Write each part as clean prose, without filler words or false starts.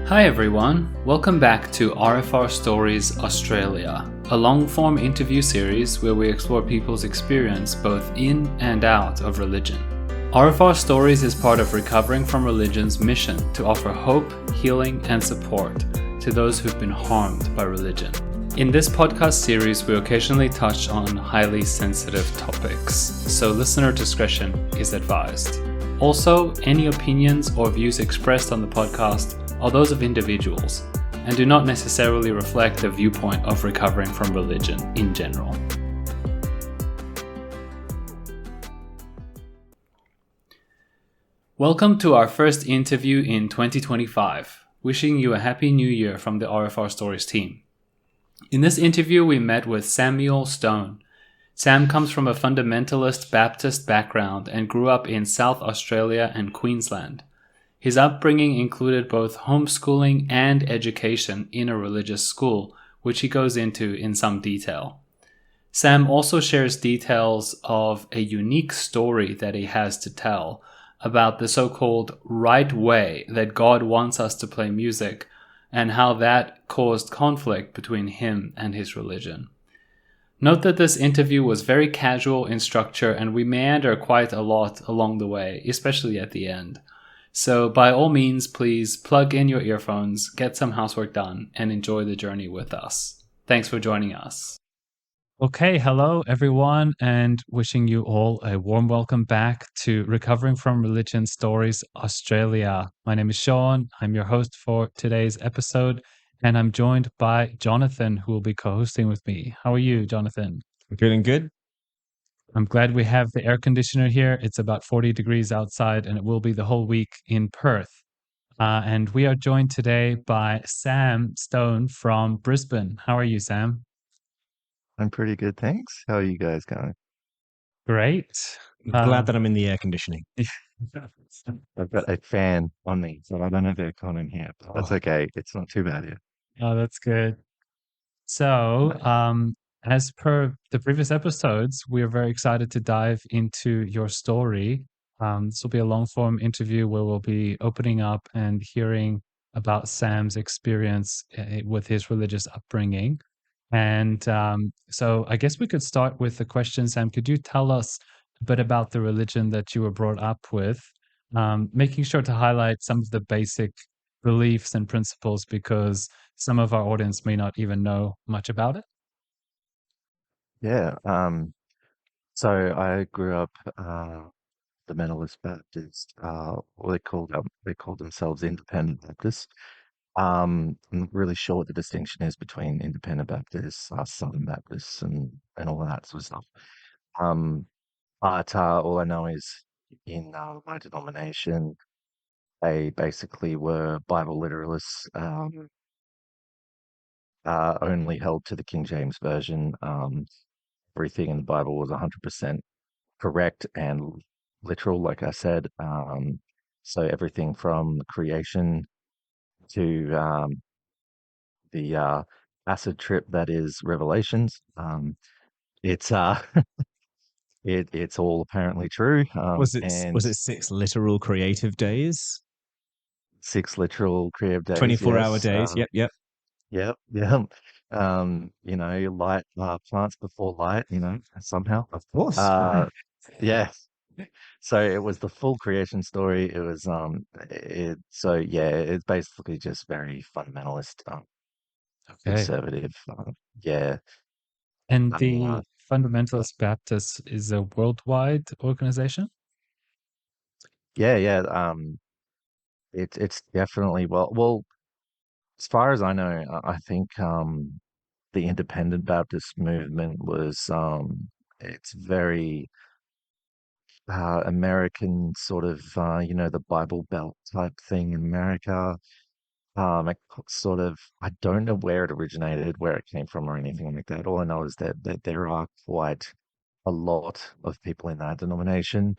Hi everyone, welcome back to RfR Stories Australia, a long-form interview series where we explore people's experience both in and out of religion. RfR Stories is part of Recovering from Religion's mission to offer hope, healing, and support to those who've been harmed by religion. In this podcast series, we occasionally touch on highly sensitive topics, so listener discretion is advised. Also, any opinions or views expressed on the podcast are those of individuals and do not necessarily reflect the viewpoint of recovering from religion in general. Welcome to our first interview in 2025. Wishing you a happy new year from the RfR Stories team. In this interview, we met with Samuel Stone. Sam comes from a fundamentalist Baptist background and grew up in South Australia and Queensland. His upbringing included both homeschooling and education in a religious school, which he goes into in some detail. Sam also shares details of a unique story that he has to tell about the so-called right way that God wants us to play music and how that caused conflict between him and his religion. Note that this interview was very casual in structure and we meander quite a lot along the way, especially at the end. So by all means, please plug in your earphones, get some housework done, and enjoy the journey with us. Thanks for joining us. Okay, hello everyone, and wishing you all a warm welcome back to Recovering from Religion Stories Australia. My name is Sean, I'm your host for today's episode, and I'm joined by Jonathan, who will be co-hosting with me. How are you, Jonathan? Good and good. I'm glad we have the air conditioner here. It's about 40 degrees outside and it will be the whole week in Perth. And we are joined today by Sam Stone from Brisbane. How are you, Sam? I'm pretty good, thanks. How are you guys going? Great. Glad that I'm in the air conditioning. I've got a fan on me, so I don't have aircon in here, but that's okay. It's not too bad yet. Oh, that's good. So, as per the previous episodes, we are very excited to dive into your story. This will be a long-form interview where we'll be opening up and hearing about Sam's experience with his religious upbringing. And so I guess we could start with the question, Sam, could you tell us a bit about the religion that you were brought up with, making sure to highlight some of the basic beliefs and principles because some of our audience may not even know much about it? Yeah. So I grew up the Fundamentalist Baptist. Well, they called themselves Independent Baptists. I'm not really sure what the distinction is between Independent Baptists, Southern Baptists, and all of that sort of stuff. Um, but all I know is in my denomination, they basically were Bible literalists. Only held to the King James Version. Everything in the Bible was 100% correct and literal, like I said. So everything from creation to the acid trip that is Revelations. It's it's all apparently true. Was it And 6 literal creative days? 6 literal creative days. 24-hour Yes. days. Yep. Yep. Yeah. Light plants before light. Somehow. Of course. Yeah. So it was the full creation story. It was it's basically just very fundamentalist, Okay. conservative. Yeah. And Um, the uh, Fundamentalist Baptist is a worldwide organization? yeah. It's definitely well. As far as I know, I think the Independent Baptist movement was it's very American sort of the Bible Belt type thing in America. Sort of, I don't know where it originated, where it came from, or anything like that. All I know is that there are quite a lot of people in that denomination.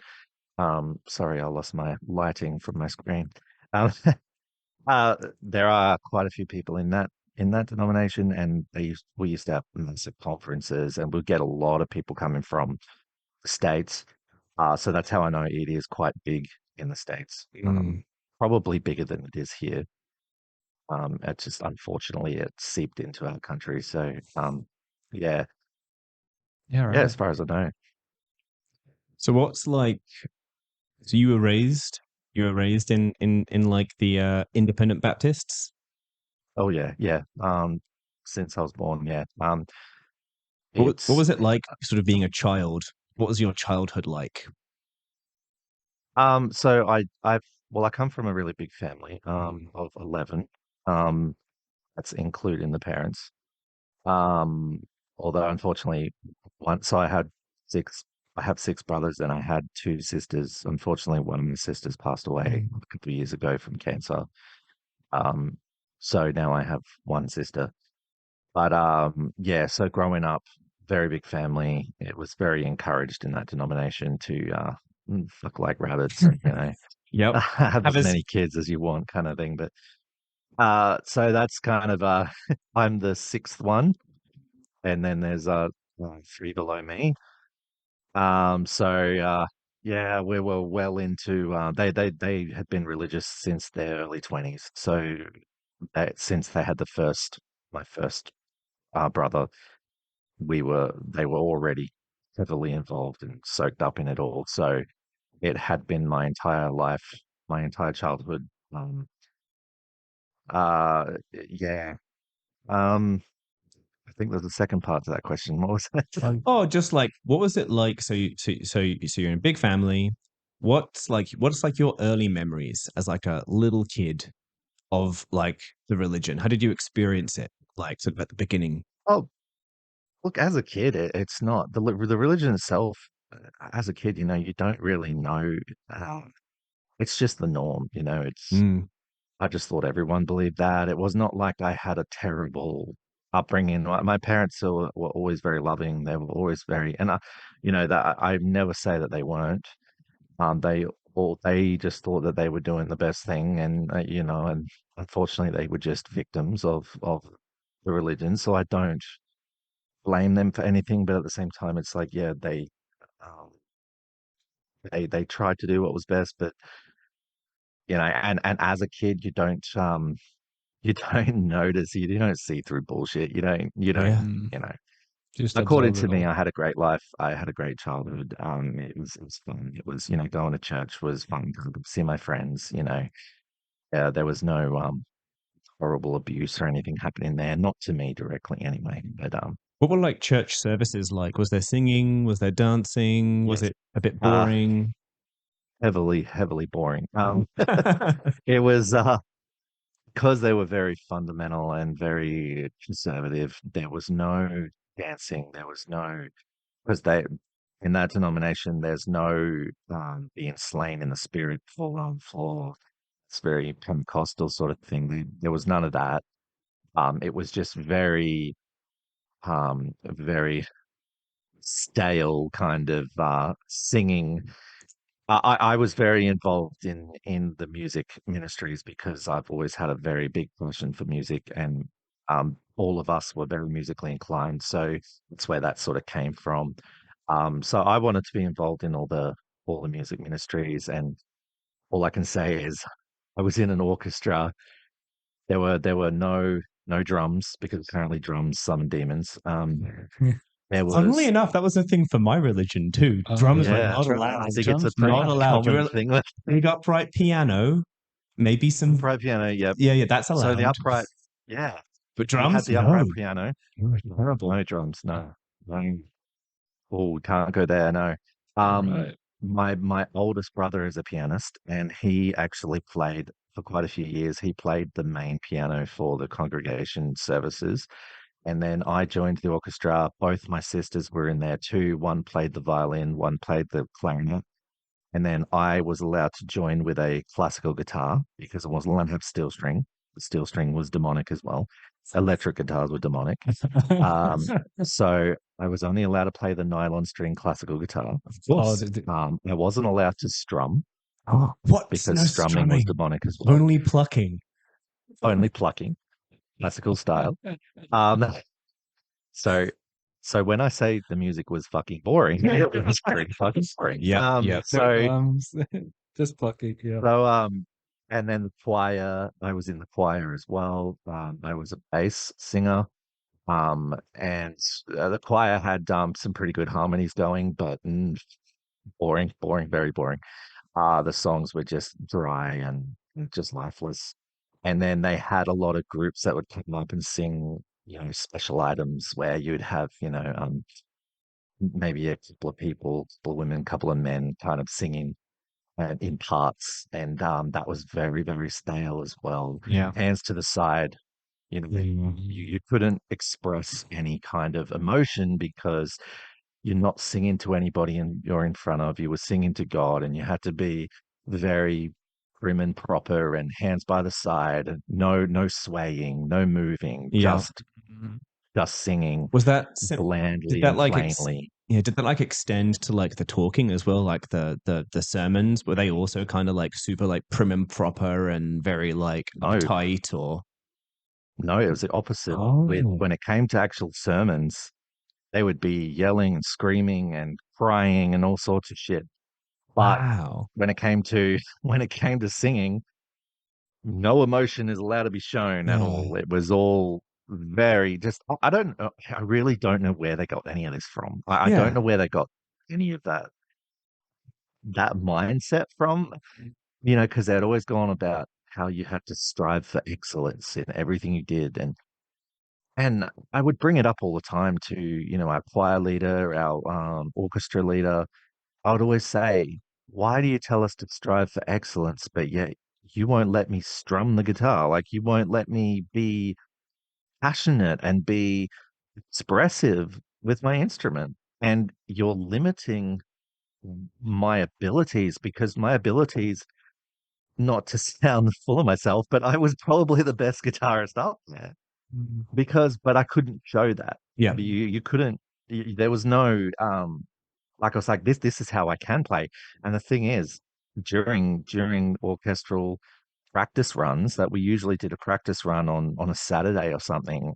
Sorry, I lost my lighting from my screen. Um, there are quite a few people in that denomination, and we used to have massive conferences, and we'd get a lot of people coming from the States. So that's how I know it is quite big in the States. Mm. Probably bigger than it is here. It just unfortunately it seeped into our country. So yeah, Yeah, yeah, as right. far as I know. So what's like? So you were raised in like the independent Baptists. Oh yeah, yeah. Since I was born, yeah. What It's was it like, sort of being a child? What was your childhood like? so I've well, I come from a really big family, of 11. Um, that's including the parents. Um, Although unfortunately, once six, I have six brothers and I had two sisters. Unfortunately, one of my sisters passed away a couple of years ago from cancer. Um, so now I have one sister. But yeah, so growing up, very big family. It was very encouraged in that denomination to fuck like rabbits and Yep. have Have as us. many kids as you want, kind of thing. But so that's kind of I'm the sixth one, and then there's three below me. So yeah, we were well into they had been religious since their early 20s. So since they had my first brother, they were already heavily involved and soaked up in it all. So it had been my entire life, my entire childhood. Yeah. Um, I think there's a second part to that question. What was that? Oh, just like what was it like? So you're in a big family. What's like your early memories as like a little kid of like the religion? How did you experience it? Like sort of at the beginning. Oh, look, as a kid, it's not the religion itself. As a kid, you don't really know. It's just the norm. It's Mm, I just thought everyone believed that. It was not like I had a terrible upbringing. My parents were always very loving. They were always very, and that I never say that they weren't. They they just thought that they were doing the best thing, and unfortunately, they were just victims of the religion. So I don't blame them for anything, but at the same time, it's like, yeah, um, they tried to do what was best, but and as a kid, you don't notice, you don't see through bullshit. You don't, yeah. Mm. you know. Just According absorb to it me, all. I had a great life. I had a great childhood. It was fun. It was, going to church was fun to see my friends. There was no horrible abuse or anything happening there, not to me directly anyway. But What were like church services like? Was there singing? Was there dancing? Was yes, it a bit uh, boring? heavily, heavily boring. It was because they were very fundamental and very conservative. There was no dancing. There was no because they in that denomination. There's no being slain in the spirit for it's very Pentecostal sort of thing. There was none of that. It was just very stale kind of singing. I was very involved in the music ministries because I've always had a very big passion for music, and all of us were very musically inclined. So that's where that sort of came from. So I wanted to be involved in all the music ministries, and all I can say is I was in an orchestra. There were no drums because apparently drums summon demons. There Funnily was enough, that was a thing for my religion too. Oh Drums were yeah, yeah. not allowed. I think it's a drums pretty Not not. allowed. You common were thing. big upright piano, maybe some. Upright piano, yep. Yeah, yeah, that's So the allowed. upright, yeah, But we had drums, the no. upright piano. You were terrible. No drums, no. No. Oh, can't go there, no. All Um, right. my oldest brother is a pianist, and he actually played for quite a few years. He played the main piano for the congregation services. And then I joined the orchestra. Both my sisters were in there too. One played the violin, one played the clarinet. And then I was allowed to join with a classical guitar because I wasn't allowed to have steel string. The steel string was demonic as well. Electric guitars were demonic. Um, so I was only allowed to play the nylon string classical guitar. Of Oh, course, I wasn't allowed to strum oh, what? because No strumming was strumming, demonic as well. only plucking. Only plucking, classical style. Um, so when I say the music was fucking boring, it was pretty fucking boring. Yep, yep. No So drums, just plucking. Yeah. So And then the choir, I was in the choir as well. I was a bass singer. And the choir had some pretty good harmonies going, but boring, boring, very boring. The songs were just dry and just lifeless. And then they had a lot of groups that would come up and sing, special items where you'd have, maybe a couple of people, couple of women, couple of men kind of singing in parts. And that was very, very stale as well. Yeah. Hands to the side, you couldn't express any kind of emotion because you're not singing to anybody and you're in front of. You were singing to God, and you had to be very prim and proper and hands by the side, and no swaying, no moving, Yeah. just singing Was that did blandly that and like plainly. did that like extend to like the talking as well, like the sermons? Were they also kind of like super like prim and proper and very like No, uptight or no, it was the opposite. Oh, When it came to actual sermons, they would be yelling and screaming and crying and all sorts of shit. But wow. when it came to when it came to singing, no emotion is allowed to be shown at Yeah. all. It was all very just. I don't know. I really don't know where they got any of this from. I don't Yeah. know where they got any of that mindset from. Because they'd always gone about how you had to strive for excellence in everything you did, and I would bring it up all the time to our choir leader, our orchestra leader. I would always say, why do you tell us to strive for excellence, but yet you won't let me strum the guitar? Like, you won't let me be passionate and be expressive with my instrument. And you're limiting my abilities because my abilities, not to sound full of myself, but I was probably the best guitarist up there but I couldn't show that. Yeah. You couldn't, there was no, like I was like, this is how I can play. And the thing is, during orchestral practice runs that we usually did a practice run on a Saturday or something,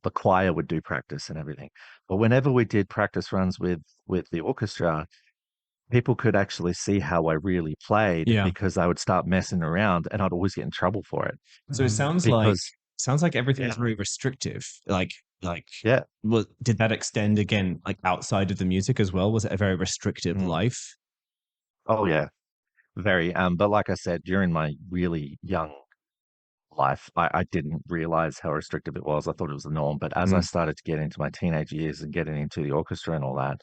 the choir would do practice and everything. But whenever we did practice runs with the orchestra, people could actually see how I really played Yeah. because I would start messing around and I'd always get in trouble for it. So it Because sounds like everything's yeah, very restrictive. Like yeah. well, did that extend again like outside of the music as well? Was it a very restrictive Mm. life? Oh yeah, very. But like I said, during my really young life, I didn't realize how restrictive it was. I thought it was the norm. But as I Mm. started to get into my teenage years and getting into the orchestra and all that,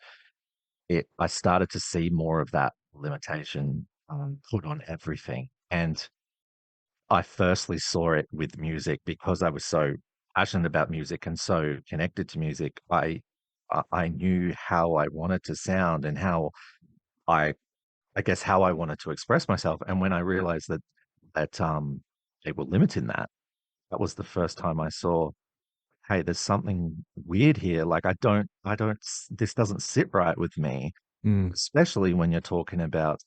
I started to see more of that limitation put on everything. And I firstly saw it with music because I was so passionate about music and so connected to music. I knew how I wanted to sound and how I I guess how I wanted to express myself. And when I realized that they were limiting that, that was the first time I saw, hey, there's something weird here. Like this doesn't sit right with me, Mm. especially when you're talking about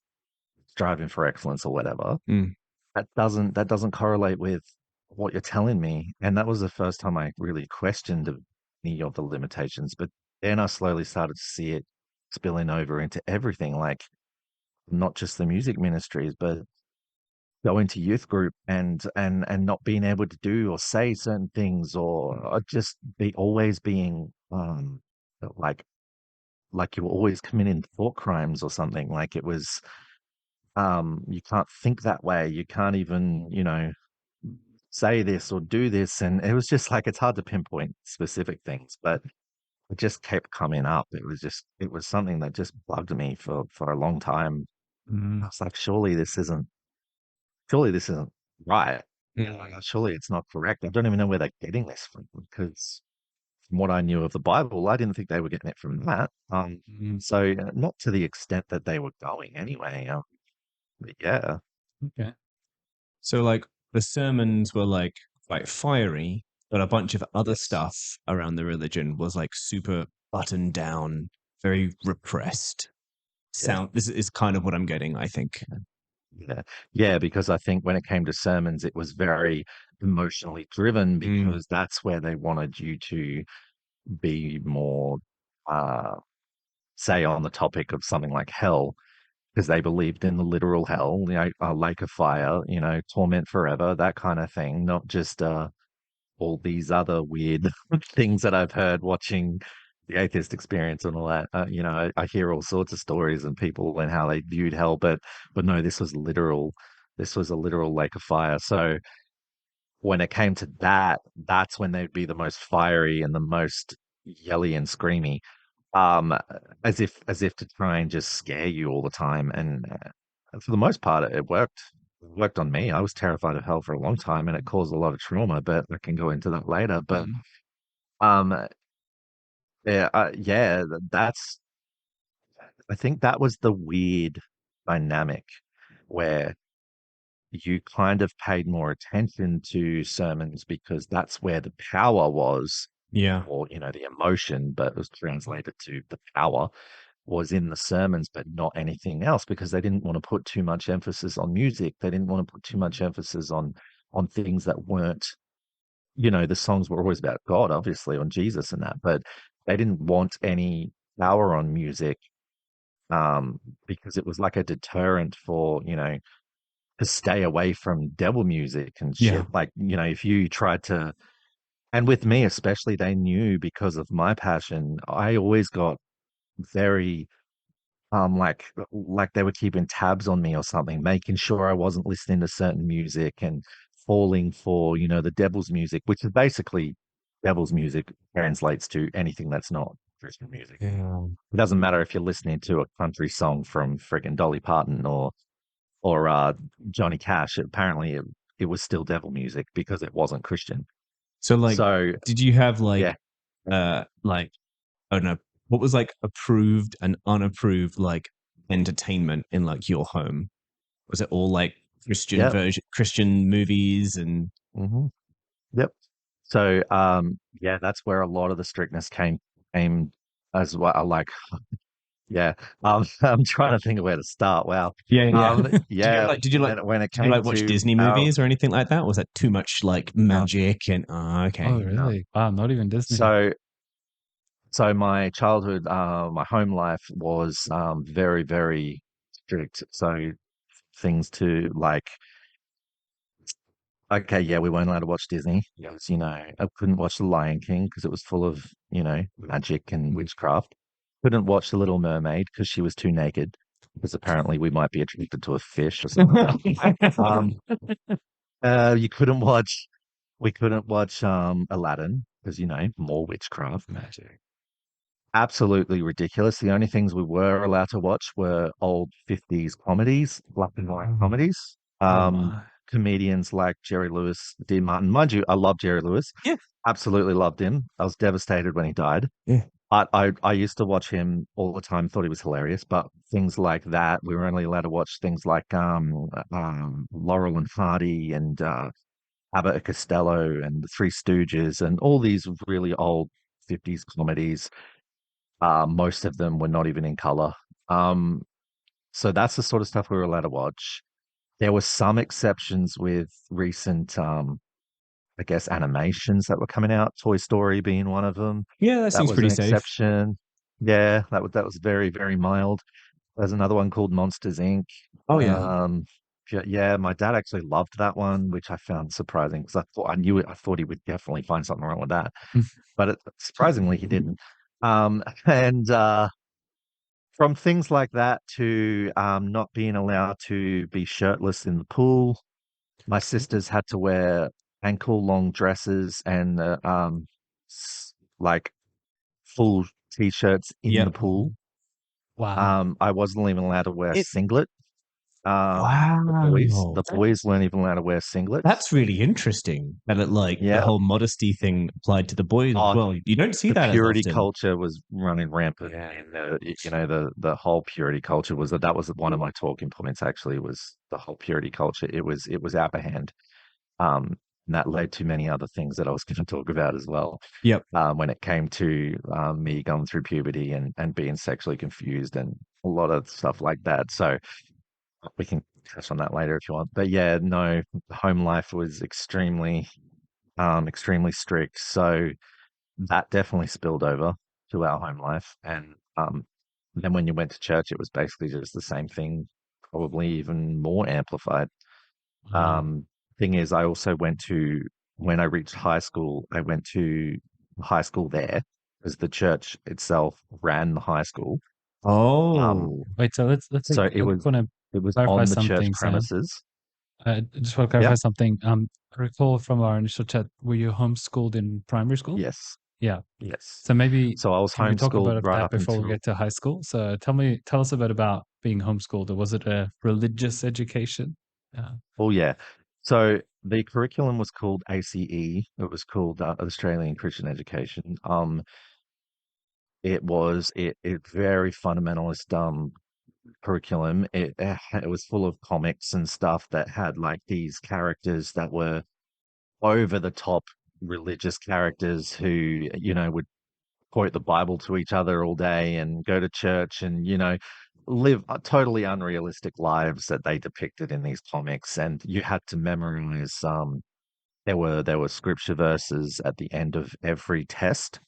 striving for excellence or whatever. Mm. That doesn't correlate with what you're telling me. And that was the first time I really questioned any of the limitations. But then I slowly started to see it spilling over into everything, like not just the music ministries, but going to youth group and not being able to do or say certain things or just be always being like like you were always committing thought crimes or something. Like it was you can't think that way. You can't even, say this or do this. And it was just like it's hard to pinpoint specific things, but it just kept coming up. It was something that just bugged me for a long time. I Mm. was like, surely this isn't right. Surely it's not correct. I don't even know where they're getting this from because from what I knew of the Bible, I didn't think they were getting it from that. Mm. So not to the extent that they were going anyway. But yeah, Okay. So like the sermons were like quite fiery, but a bunch of other yes, stuff around the religion was like super buttoned down, very repressed. yeah, This is kind of what I'm getting, I think. yeah, yeah. Because I think when it came to sermons, it was very emotionally driven Mm. because that's where they wanted you to be more, uh, say, on the topic of something like hell. because they believed in the literal hell, a lake of fire, torment forever, that kind of thing, not just all these other weird things that I've heard watching the atheist experience and all that. I hear all sorts of stories and people and how they viewed hell, but no, this was literal. This was a literal lake of fire. So when it came to that, that's when they'd be the most fiery and the most yelly and screamy, um, as if to try and just scare you all the time. And for the most part, it worked. It worked on me. I was terrified of hell for a long time, and it caused a lot of trauma. But I can go into that later. But um, yeah, that's. I think that was the weird dynamic where you kind of paid more attention to sermons because that's where the power was, Yeah. or the emotion, but it was translated to the power was in the sermons, but not anything else, because they didn't want to put too much emphasis on music. They didn't want to put too much emphasis on things that weren't, the songs were always about God, obviously, on Jesus and that, but they didn't want any power on music, because it was like a deterrent for, to stay away from devil music and Yeah. shit. Like, if you tried to, and with me especially, they knew because of my passion, I always got very like they were keeping tabs on me or something, making sure I wasn't listening to certain music and falling for, the devil's music, which is basically devil's music translates to anything that's not Christian music. Yeah. It doesn't matter if you're listening to a country song from friggin' Dolly Parton or Johnny Cash. Apparently it was still devil music because it wasn't Christian. So like, So did you have yeah, like I don't know, what was like approved and unapproved like entertainment in like your home? Was it all like yeah. Christian movies and hmm Yep. So, yeah, that's where a lot of the strictness came as well. Like, yeah, I'm trying to think of where to start. Wow. yeah, yeah. Yeah, when it did you came like watch to Disney our, movies or anything like that? Was that too much like no, magic and Oh, okay. no. really? Wow, not even Disney. So, so my childhood, my home life was very, very strict. So things to like, okay, yeah, we weren't allowed to watch Disney because, I couldn't watch The Lion King because it was full of, magic and witchcraft. Couldn't watch The Little Mermaid because she was too naked, because apparently we might be attracted to a fish or something like that. You couldn't watch, we couldn't watch Aladdin because, more witchcraft. Magic. Absolutely ridiculous. The only things we were allowed to watch were old 50s comedies, black and white comedies. Oh Um, my. Comedians like Jerry Lewis, Dean Martin. Mind you, I love Jerry Lewis. Yeah. Absolutely loved him. I was devastated when he died. Yeah. But I used to watch him all the time, thought he was hilarious. But things like that, we were only allowed to watch things like Laurel and Hardy and Abbott and Costello and the Three Stooges and all these really old 50s comedies. Most of them were not even in color. Um, so that's the sort of stuff we were allowed to watch. There were some exceptions with recent, I guess, animations that were coming out, Toy Story being one of them. Yeah, that That seems was pretty an safe. exception. Yeah, that was very, very mild. There's another one called Monsters Inc. Oh yeah. Um, yeah, my dad actually loved that one, which I found surprising because I knew it. I thought he would definitely find something wrong with that, but surprisingly he didn't. And from things like that to not being allowed to be shirtless in the pool. My sisters had to wear ankle long dresses and like full t-shirts in the Yep. pool. Wow. I wasn't even allowed to wear a It singlet. wow. The boys weren't even allowed to wear singlets. That's really interesting that it like the Yeah. whole modesty thing applied to the boys as Oh, well. You don't see the that as purity often. culture was running rampant. Yeah. And the whole purity culture that was one of my talking points, actually, was the whole purity culture. It was out of hand. And that led to many other things that I was going to talk about as well. Yep. When it came to me going through puberty and being sexually confused and a lot of stuff like that. So we can touch on that later if you want. But yeah, no, home life was extremely strict. So that definitely spilled over to our home life. And then when you went to church, it was basically just the same thing, probably even more amplified. Wow. Thing is, I also when I reached high school, I went to high school there because the church itself ran the high school. Um, Oh, Wait, so so I just want to it was clarify on the church something, Sam. premises. I just want to clarify Yep. something. I recall from our initial chat, were you homeschooled in primary school? Yes. Yeah. Yes. So maybe So I was can we talk homeschooled about right that up before we until, get to high school? So tell us a bit about being homeschooled. Or was it a religious education? Yeah. oh yeah. So the curriculum was called ACE. It was called Australian Christian Education. It very fundamentalist curriculum. It was full of comics and stuff that had like these characters that were over the top religious characters who, would quote the Bible to each other all day and go to church and, live totally unrealistic lives that they depicted in these comics. And you had to memorize, there were scripture verses at the end of every test.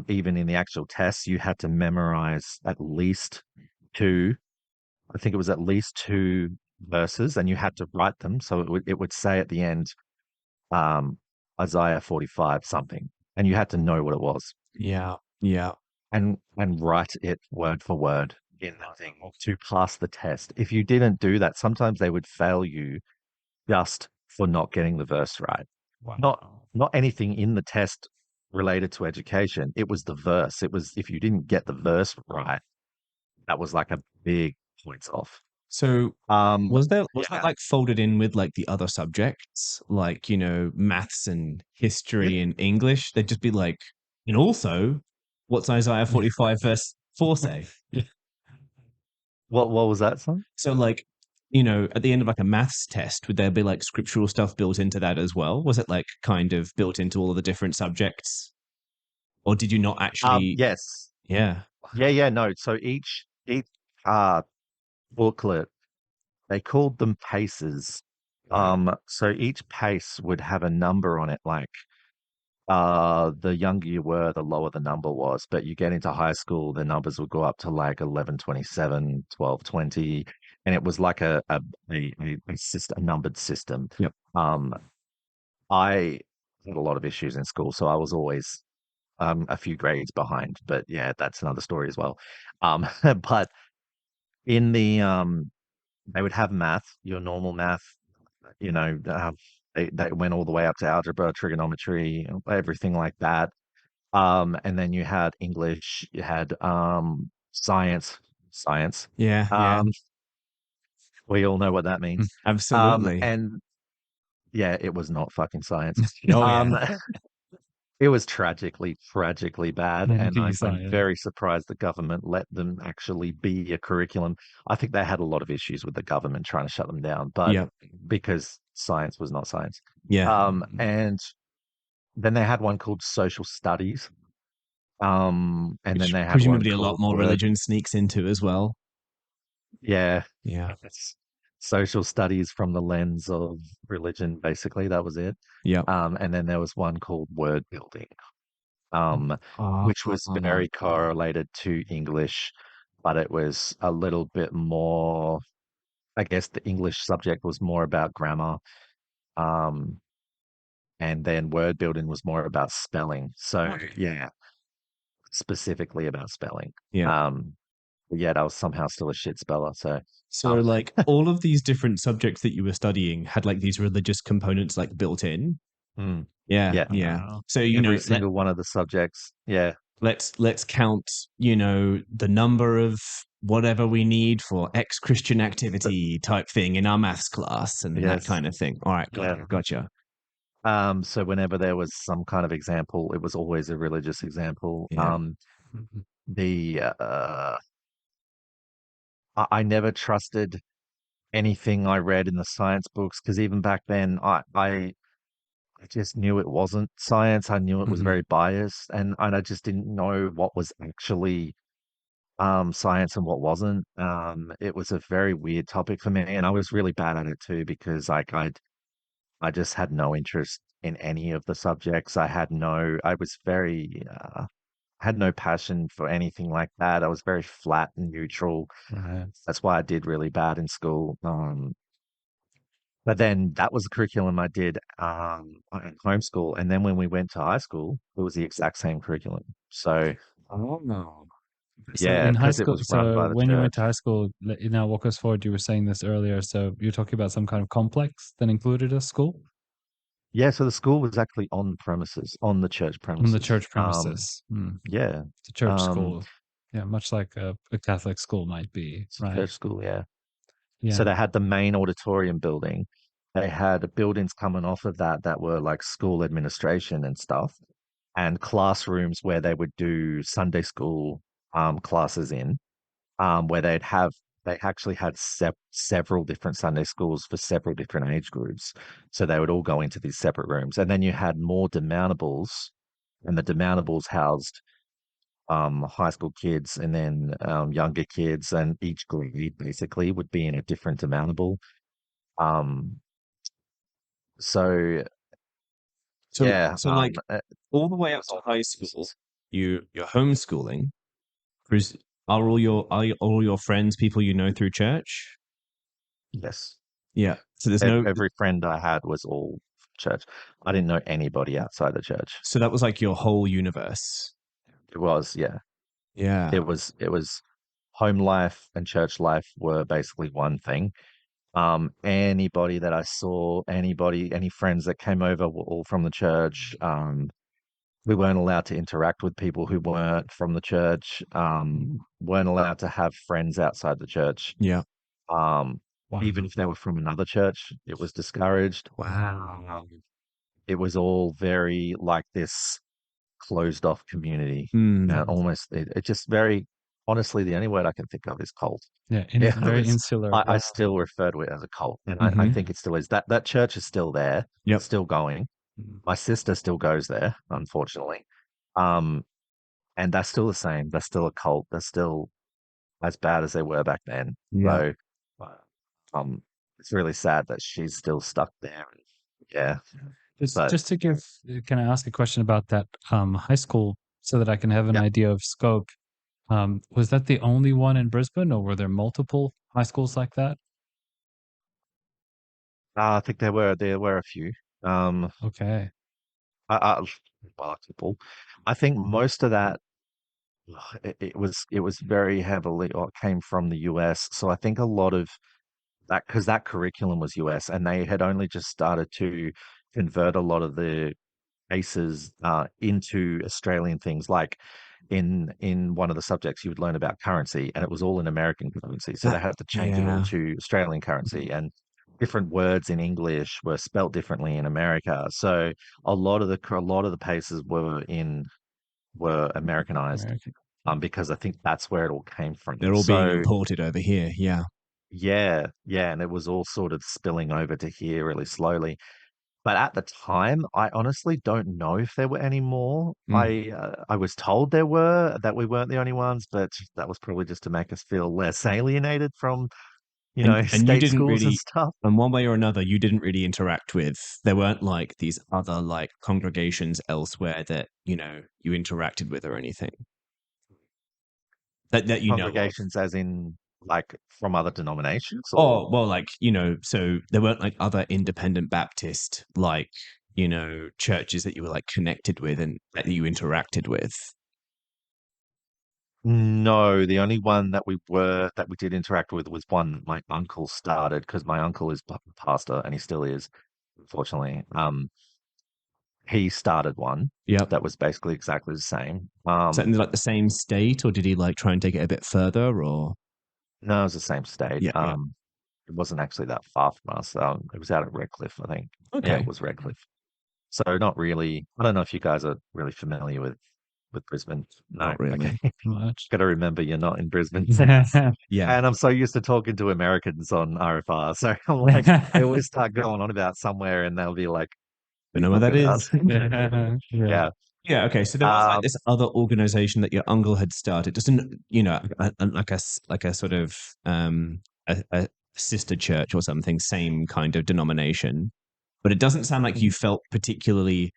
Even in the actual tests, you had to memorize at least two, I think it was at least two verses, and you had to write them. So it would say at the end, um, Isaiah 45 something, and you had to know what it was yeah, yeah. and write it word for word in that thing to pass the test. If you didn't do that, sometimes they would fail you just for not getting the verse right. Not Wow. not anything in the test related to education. It was the verse. It was if you didn't get the verse right, that was like a big points off. So Um, was that yeah. like folded in with like the other subjects, like, maths and Yep. history and English? They'd just be like, and also, what's Isaiah 45 verse 4 say? Yeah. What was that, son? So like, at the end of like a maths test, would there be like scriptural stuff built into that as well? Was it like kind of built into all of the different subjects? Or did you not actually? Yes. Yeah. Yeah. No. So each uh booklet, they called them paces. So each pace would have a number on it, like the younger you were, the lower the number was. But you get into high school, the numbers would go up to like 1127, 1220, and it was like a numbered system. Yep. Um, I had a lot of issues in school, so I was always a few grades behind. But yeah, that's another story as well. But in they would have math, your normal math, you know, uh, they went all the way up to algebra, trigonometry, everything like that. And then you had English, you had science. Yeah. Yeah. Um, we all know what that means. Absolutely. And yeah, it was not fucking science. Oh yeah. Um, it was tragically bad, and Monkey I'm science. very surprised the government let them actually be a curriculum. I think they had a lot of issues with the government trying to shut them down, but Yeah. because science was not science. Yeah. And then they had one called social studies. And then Which they had one presumably a lot called more word. religion sneaks into as well. Yeah, Yeah. it's social studies from the lens of religion, basically. That was it. Yeah. And then there was one called word building, um, Ah, which was very correlated to English, but it was a little bit more, I guess the English subject was more about grammar. Um, and then word building was more about spelling. So okay. yeah, specifically about spelling. Yeah. Um, but yet I was somehow still a shit speller. So So um, like all of these different subjects that you were studying had like these religious components like built in. mm, Yeah, yeah, yeah. Wow. So every single one of the subjects. Yeah, let's count, the number of whatever we need for X Christian but activity type thing in our maths class and that yes, kind of thing. All right, yeah. gotcha. So whenever there was some kind of example, it was always a religious example. Yeah. Mhm. The I never trusted anything I read in the science books because even back then, I just knew it wasn't science. I knew it was Mhm. very biased, and I just didn't know what was actually science and what wasn't. It was a very weird topic for me, and I was really bad at it too because like I just had no interest in any of the subjects. I was very had no passion for anything like that. I was very flat and neutral. Right. That's why I did really bad in school. But then that was the curriculum I did at homeschool. And then when we went to high school, it was the exact same curriculum. So Oh no. So yeah, in high because it school, was run so by the when you went to church. high school, now walk us forward. You were saying this earlier. So you're talking about some kind of complex that included a school Yeah, so the school was actually on premises, on the church on the premises. church premises. Yeah, It's a church um, school. Yeah, much like a Catholic school might be, it's a right? church school. Yeah. So Yeah. they had the main auditorium building. They had buildings coming off of that that were like school administration and stuff, and classrooms where they would do Sunday school classes in, where they actually had several different Sunday schools for several different age groups. So they would all go into these separate rooms, and then you had more demountables, and the demountables housed high school kids and then younger kids, and each grade basically would be in a different demountable. Um, so So yeah, so like all the way up to high school, you're homeschooling. Is are all your friends people you know through church? yes, Yeah. So there's no. every friend I had was all church. I didn't know anybody outside the church. So that was like your whole universe. It was, yeah, Yeah. it was home life and church life were basically one thing. Anybody that I saw, any friends that came over were all from the church. We weren't allowed to interact with people who weren't from the church. Weren't allowed to have friends outside the church. Yeah. Um, Wow. even if they were from another church, it was discouraged. Wow. It was all very like this closed off community. Hmm. Almost, it just very, honestly, the only word I can think of is cult. Yeah, Yeah, it very was, insular. I Yeah. still refer to it as a cult. And I Mm-hmm. think it still is. That church is still there. Yep. It's still going. Mm. My sister still goes there, unfortunately. Um, and that's still the same. That's still a cult. They're still as bad as they were back then. Yeah. So, uh, it's really sad that she's still stuck there. Yeah, but Just to give, can I ask a question about that high school so that I can have an yeah, idea of scope? Was that the only one in Brisbane, or were there multiple high schools like that? I think there were a few. Um, Okay. I, multiple. I think most of that it was very heavily or it came from the US. So I think a lot of that because that curriculum was US and they had only just started to convert a lot of the cases into Australian things. Like in one of the subjects, you would learn about currency, and it was all in American currency. So they That, had to change it all yeah. to Australian currency, and different words in English were spelt differently in America. So a lot of the paces were Americanized, American. because I think that's where it all came from. They're all being So imported over here. Yeah. yeah, yeah, and it was all sort of spilling over to here really slowly. But at the time, I honestly don't know if there were any more. Mm. I was told there were, that we weren't the only ones, but that was probably just to make us feel less alienated from, And you state didn't schools and really, stuff. in one way or another, you didn't really interact with. There weren't like these other like congregations elsewhere that you interacted with or anything that you know of. Congregations, as in like from other denominations, or Oh, well, like, so there weren't like other independent Baptist, like, churches that you were like connected with and that you interacted with. no, the only one that we did interact with was one my uncle started because my uncle is pastor and he still is, unfortunately. He started one Yep. that was basically exactly the same. Is that in like the same state, or did he like try and take it a bit further, or? No, it was the same state. Yeah, yeah. It wasn't actually that far from us. It was out at Redcliffe, I think. Yeah, it Okay. was Redcliffe. So not really. I don't know if you guys are really familiar with Brisbane. No, Not really. okay. Much. Got to remember you're not in Brisbane. Yeah. And I'm so used to talking to Americans on RfR, so I'm like, I always start going on about somewhere, and they'll be like, You "What are you know where that talking about?" is? Yeah. Yeah. Yeah. Okay. So there was like Um, this other organization that your uncle had started, just like a sort of a sister church or something, same kind of denomination. But it doesn't sound like you felt particularly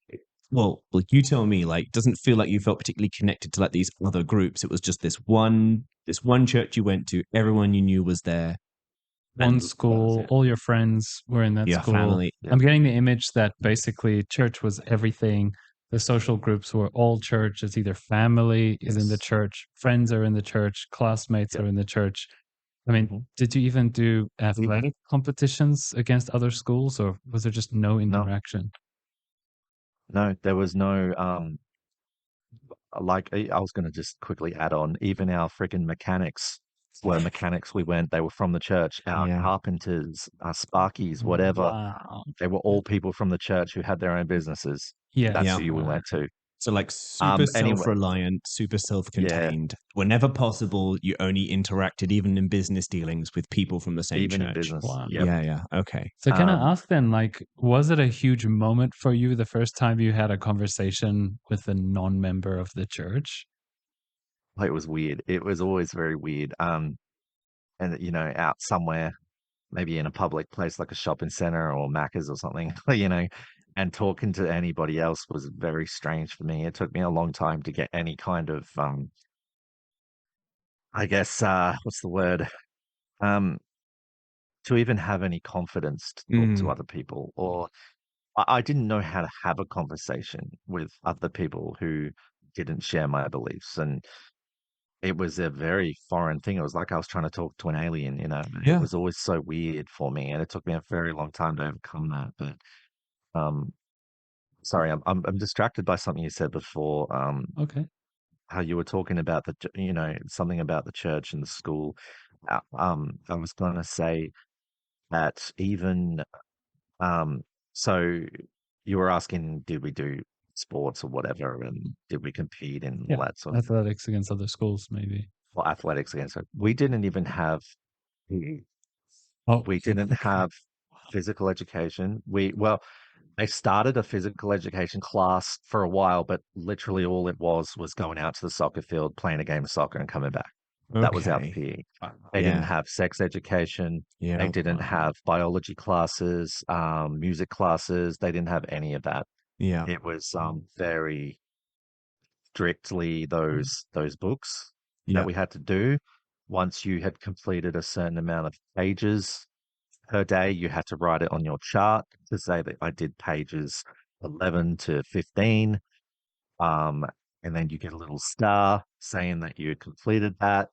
well, like you tell me, like, doesn't feel like you felt particularly connected to like these other groups. It was just this one church you went to, everyone you knew was there, One and that was school, it. all your friends were in that Your school. family. Yeah. I'm getting the image that basically church was everything. The social groups were all church. It's either family is in the Yes. church, friends are in the church, classmates Yep. are in the church. I mean, Mhm. did you even do We athletic competitions against other schools, or was there just no no, interaction? no, there was no like I was going to just quickly add on, even our freaking mechanics were mechanics. They were from the church. Our Yeah. carpenters, our sparkies, whatever, Wow. they were all people from the church who had their own businesses. That's Yeah. Yes. who we went to. So like super Anyway, self-reliant, super yeah, self-contained. Whenever possible, you only interacted, even in business dealings, with people from the same even in church. business. Wow. Yep. Yeah, yeah. Okay. So can I Um, ask then, like, was it a huge moment for you the first time you had a conversation with a non-member of the church? it was weird. It was always very weird. And out somewhere, maybe in a public place like a shopping center or Macca's or something, and talking to anybody else was very strange for me. It took me a long time to get any kind of, I guess, what's the word? Um, to even have any confidence to talk to Mm, other people, or I didn't know how to have a conversation with other people who didn't share my beliefs. And it was a very foreign thing. It was like I was trying to talk to an alien. It yeah. was always so weird for me, and it took me a very long time to overcome that. But um, sorry, I'm distracted by something you said before. Okay. How you were talking about something about the church and the school. I was going to say that even um, so you were asking, did we do sports or whatever, and did we compete and all Yeah. that sort of Athletics against other schools, maybe. well, athletics against it. We didn't even have Oh, we didn't okay. have physical education. They started a physical education class for a while, but literally all it was going out to the soccer field, playing a game of soccer, and coming back. That was our Okay. PE. They didn't Yeah. have sex education. They Yeah. didn't Wow. have biology classes, music classes. They didn't have any of that. Yeah. It was very strictly those books that Yeah. we had to do. Once you had completed a certain amount of pages per day, you had to write it on your chart to say that I did pages 11 to 15. Um, and then you get a little star saying that you had completed that.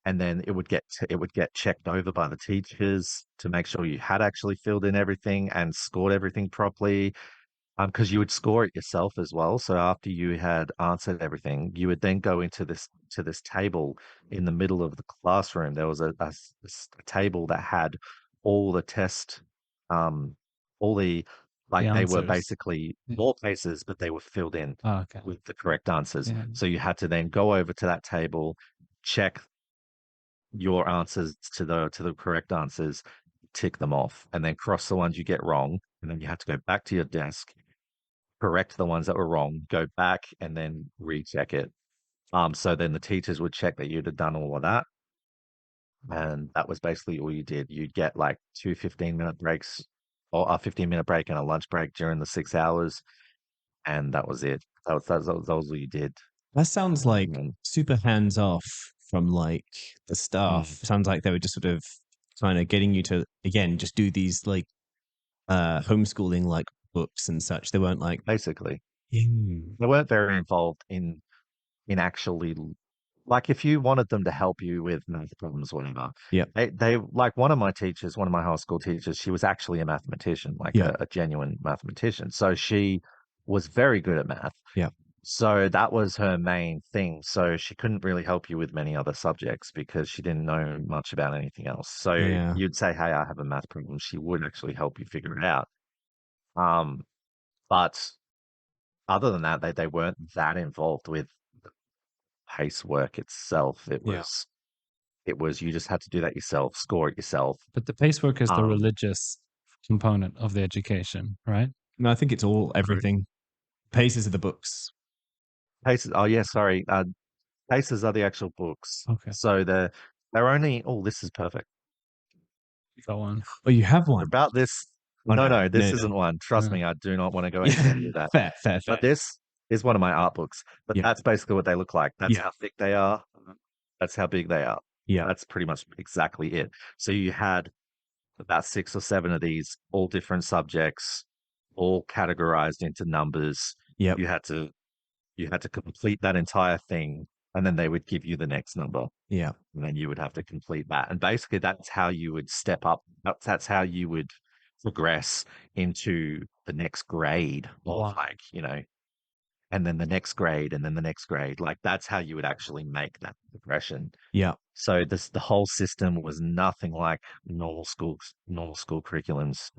And then it would get checked over by the teachers to make sure you had actually filled in everything and scored everything properly. Because you would score it yourself as well. So after you had answered everything, you would then go into this table in the middle of the classroom. There was a table that had all the test, um, all the The like they were answers. basically Yeah. more places, but they were filled in Oh, okay. with the correct answers. Yeah. So you had to then go over to that table, check your answers to the correct answers, tick them off, and then cross the ones you get wrong, and then you had to go back to your desk, correct the ones that were wrong, go back and then recheck it. So then the teachers would check that you'd have done all of that. And that was basically all you did. You'd get like two 15-minute breaks or a 15-minute break and a lunch break during the 6 hours. And that was it. That was all you did. That sounds like And then, super hands off from like the staff. mm, Sounds like they were just sort of kind of getting you to again just do these like homeschooling like books and such. They weren't like basically, "Hmm, they weren't very involved in actually like if you wanted them to help you with math problems or whatever, yeah, they like one of my teachers, one of my high school teachers, she was actually a mathematician, like yeah, a genuine mathematician. So she was very good at math. yeah, So that was her main thing. So she couldn't really help you with many other subjects because she didn't know much about anything else. So yeah, you'd say, "Hey, I have a math problem." She would actually help you figure it out. Um, but other than that, they weren't that involved with pace work itself. It yeah. was it was you just had to do that yourself, score it yourself. But the pacework is the Um, religious component of the education, right? No, I think it's all Sorry. everything. Paces of the books. Paces. Oh yeah, sorry. Paces are the actual books. Okay. So they're only. Oh, this is perfect. Go on. Oh, you have one. About this. Oh no, no, this isn't one. Trust Uh, me, I do not want to go into yeah, any of that. fair. But this is one of my art books. But Yeah, that's basically what they look like. That's yeah, how thick they are. That's how big they are. yeah, That's pretty much exactly it. So you had about 6 or 7 of these, all different subjects, all categorized into numbers. yep, You had to complete that entire thing, and then they would give you the next number, yeah. and then you would have to complete that. And basically, that's how you would step up. That's how you would progress into the next grade of wow. and then the next grade, and then the next grade. Like that's how you would actually make that progression. Yeah. So the whole system was nothing like normal school curriculums.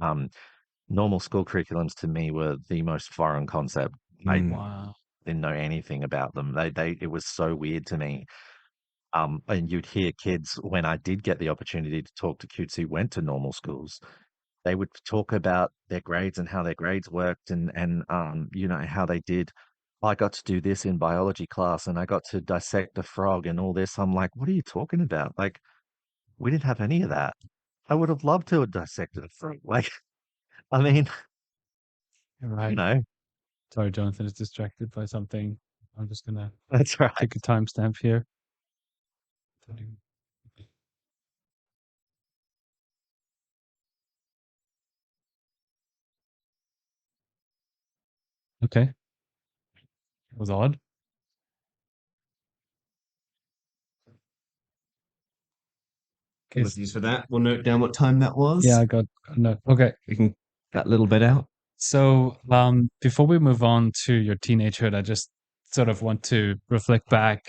Normal school curriculums to me were the most foreign concept. I Mm. Wow. didn't know anything about them. It was so weird to me. And you'd hear kids when I did get the opportunity to talk to kids who went to normal schools, they would talk about their grades and how their grades worked and how they did. I got to do this in biology class and I got to dissect a frog and all this. I'm like, what are you talking about? Like, we didn't have any of that. I would have loved to have dissected a frog. Like, I mean, You're you right. know, Sorry, Jonathan is distracted by something. I'm just gonna that's right. take a timestamp here. Okay. It was odd. Okay. Apologies for that. We'll note down what time that Yeah, was. I got no. Okay. We can that little bit out. So, before we move on to your teenagehood, I just sort of want to reflect back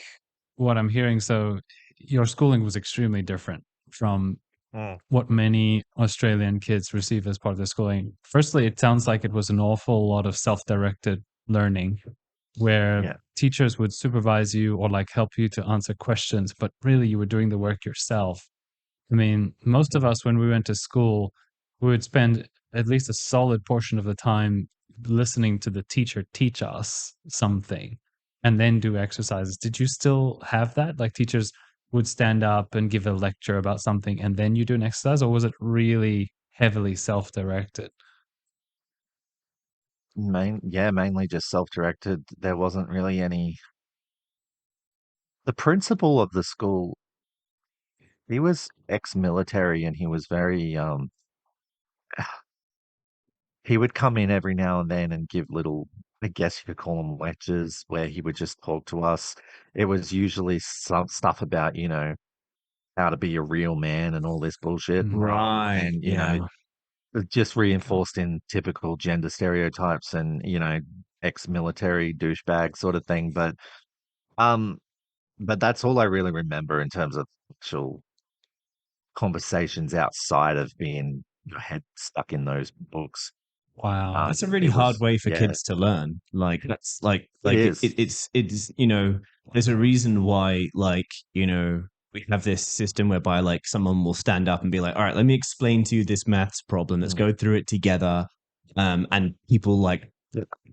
what I'm hearing. So, your schooling was extremely different from Mm, what many Australian kids receive as part of their schooling. Firstly, it sounds like it was an awful lot of self-directed learning where yeah. teachers would supervise you or like help you to answer questions, but really you were doing the work yourself. I mean, most of us, when we went to school, we would spend at least a solid portion of the time listening to the teacher teach us something and then do exercises. Did you still have that? Like teachers would stand up and give a lecture about something and then you do an exercise, or was it really heavily self directed? Mainly just self-directed. There wasn't really any. The principal of the school, he was ex-military and he was very he would come in every now and then and give little, I guess you could call them lectures where he would just talk to us. It was usually some stuff about, how to be a real man and all this bullshit. Mm. Right. And, Yeah. it just Okay. reinforced in typical gender stereotypes and, ex-military douchebag sort of thing. Um, but that's all I really remember in terms of actual conversations outside of being your head stuck in those books. Wow. That's a really It hard was, way for yeah, kids to learn. Like that's like it is. it's there's a reason why we have this system whereby like someone will stand up and be like, all right, let me explain to you this maths problem. Let's Mm. go through it together. And people like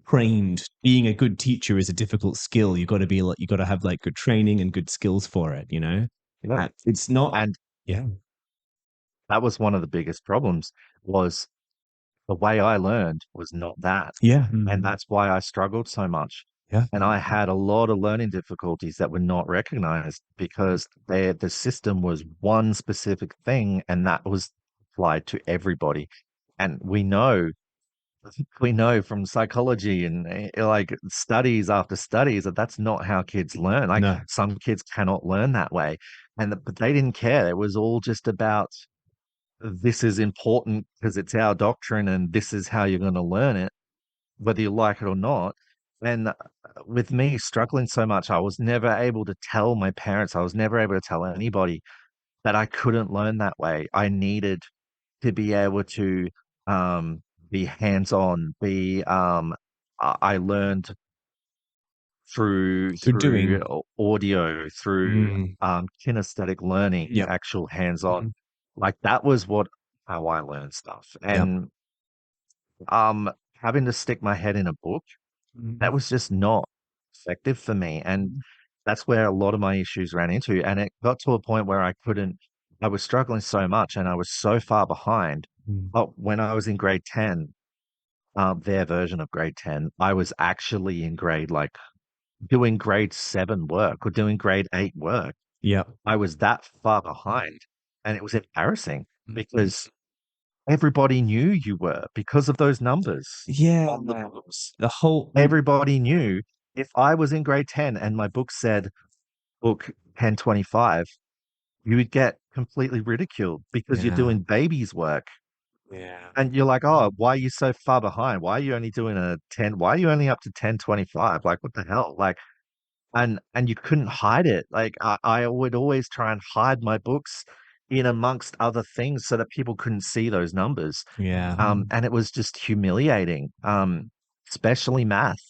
trained being a good teacher is a difficult skill. You got to be like you got to have like good training and good skills for it. Yeah. It's not. And Yeah. that was one of the biggest problems was the way I learned was not that. Yeah. And Mhm. that's why I struggled so much. Yeah. And I had a lot of learning difficulties that were not recognized because the system was one specific thing and that was applied to everybody. And we know from psychology and like studies after studies that that's not how kids learn. Like No. some kids cannot learn that way. But they didn't care. It was all just about this is important because it's our doctrine and this is how you're going to learn it, whether you like it or not. And with me struggling so much, I was never able to tell my parents, I was never able to tell anybody that I couldn't learn that way. I needed to be able to be hands-on, I learned through Through through doing. audio, through Mm, kinesthetic learning, yep. actual hands-on. Mhm. Like that was how I learned stuff. Yep. And having to stick my head in a book, that Mhm. was just not effective for me. And that's where a lot of my issues ran into. And it got to a point where I was struggling so much and I was so far behind But when I was in grade 10, their version of grade 10, I was actually in grade like doing grade 7 work or doing grade 8 work. Yeah. I was that far behind, and it was embarrassing because everybody knew you were because of those numbers Yeah. on the books. The whole Everybody knew if I was in grade 10 and my book said book 1025, you would get completely ridiculed because you're Yeah. doing baby's work. Yeah. And you're like, oh, why are you so far behind? Why are you only doing a 10? Why are you only up to 1025? Like, what the hell? Like, and you couldn't hide it. Like, I would always try and hide my books in amongst other things so that people couldn't see those numbers. Yeah. And it was just humiliating. Especially math.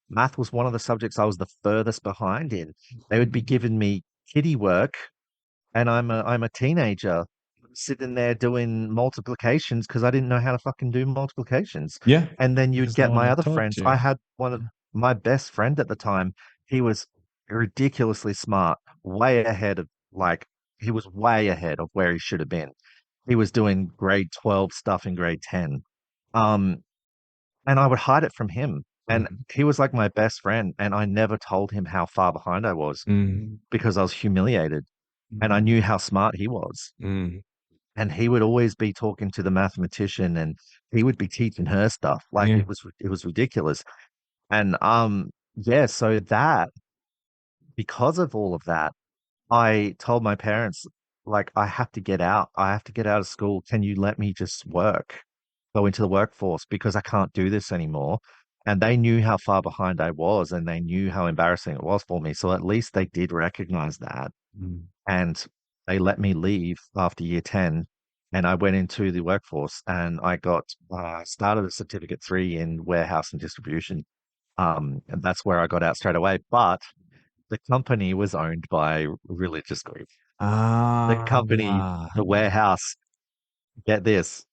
Math was one of the subjects I was the furthest behind in. They would be giving me kiddie work, and I'm a teenager sitting there doing multiplications because I didn't know how to fucking do multiplications. Yeah. And then you'd Because no get one my had other taught friends. you. I had one of my best friend at the time. He was ridiculously smart, way ahead of like he was way ahead of where he should have been. He was doing grade 12 stuff in grade 10. Um, and I would hide it from him. And he was like my best friend, and I never told him how far behind I was Mm. because I was humiliated and I knew how smart he was. Mm. And he would always be talking to the mathematician and he would be teaching her stuff. Like Yeah. it was ridiculous. And yeah, so that because of all of that, I told my parents, like, I have to get out. I have to get out of school. Can you let me just work, go into the workforce because I can't do this anymore? And they knew how far behind I was and they knew how embarrassing it was for me. So at least they did recognize that. And they let me leave after year 10. And I went into the workforce and I got started a certificate 3 in warehouse and distribution. And that's where I got out straight away. But the company was owned by religious group. The company, Ah. the warehouse, get this,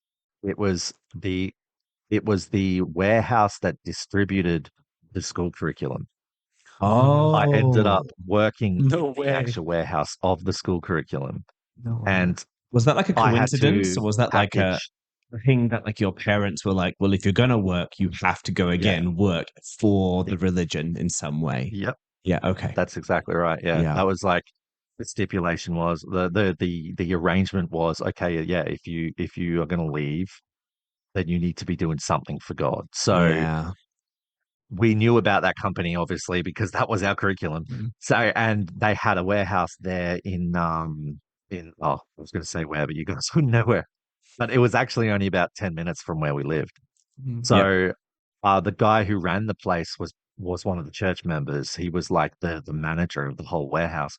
it was the it was the warehouse that distributed the school curriculum. I ended Oh. up working No in the way. actual warehouse of the school curriculum, No way. and Was that like a I had coincidence, to or was that like a package. thing that like your parents were like, well, if you're gonna work, you have to go Yeah, again work for the it- religion in some way? yep, Yeah. Okay. that's exactly right. Yeah, Yeah. that was like the stipulation was the arrangement was okay. Yeah, if you are going to leave, then you need to be doing something for God. So Yeah. we knew about that company obviously because that was our curriculum. So and they had a warehouse there in I was going to say where, but you guys wouldn't know where. But it was actually only about 10 minutes from where we lived. Yep. So the guy who ran the place was one of the church members. He was like the manager of the whole warehouse.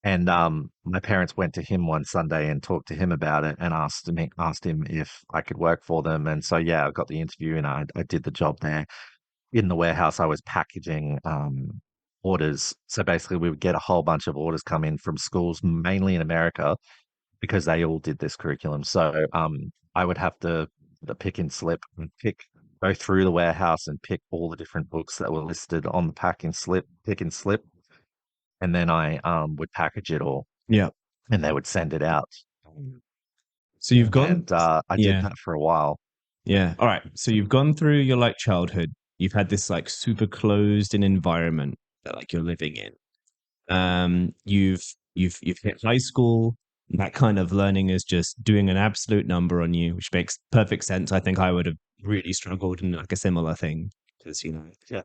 And my parents went to him one Sunday and talked to him about it and asked him if I could work for them. And so yeah, I got the interview and I did the job there. In the warehouse, I was packaging orders. So basically, we would get a whole bunch of orders come in from schools, mainly in America, because they all did this curriculum. So I would have to the pick and slip and go through the warehouse and pick all the different books that were listed on the pick and slip, and then I would package it all, Yep. and they would send it out. So you've gone, And I did yeah, that for a while. yeah. All right. So you've gone through your like childhood. You've had this like super closed in environment that like you're living in. You've hit high school. That kind of learning is just doing an absolute number on you, which makes perfect sense. I think I would have really struggled in like a similar thing because Yeah.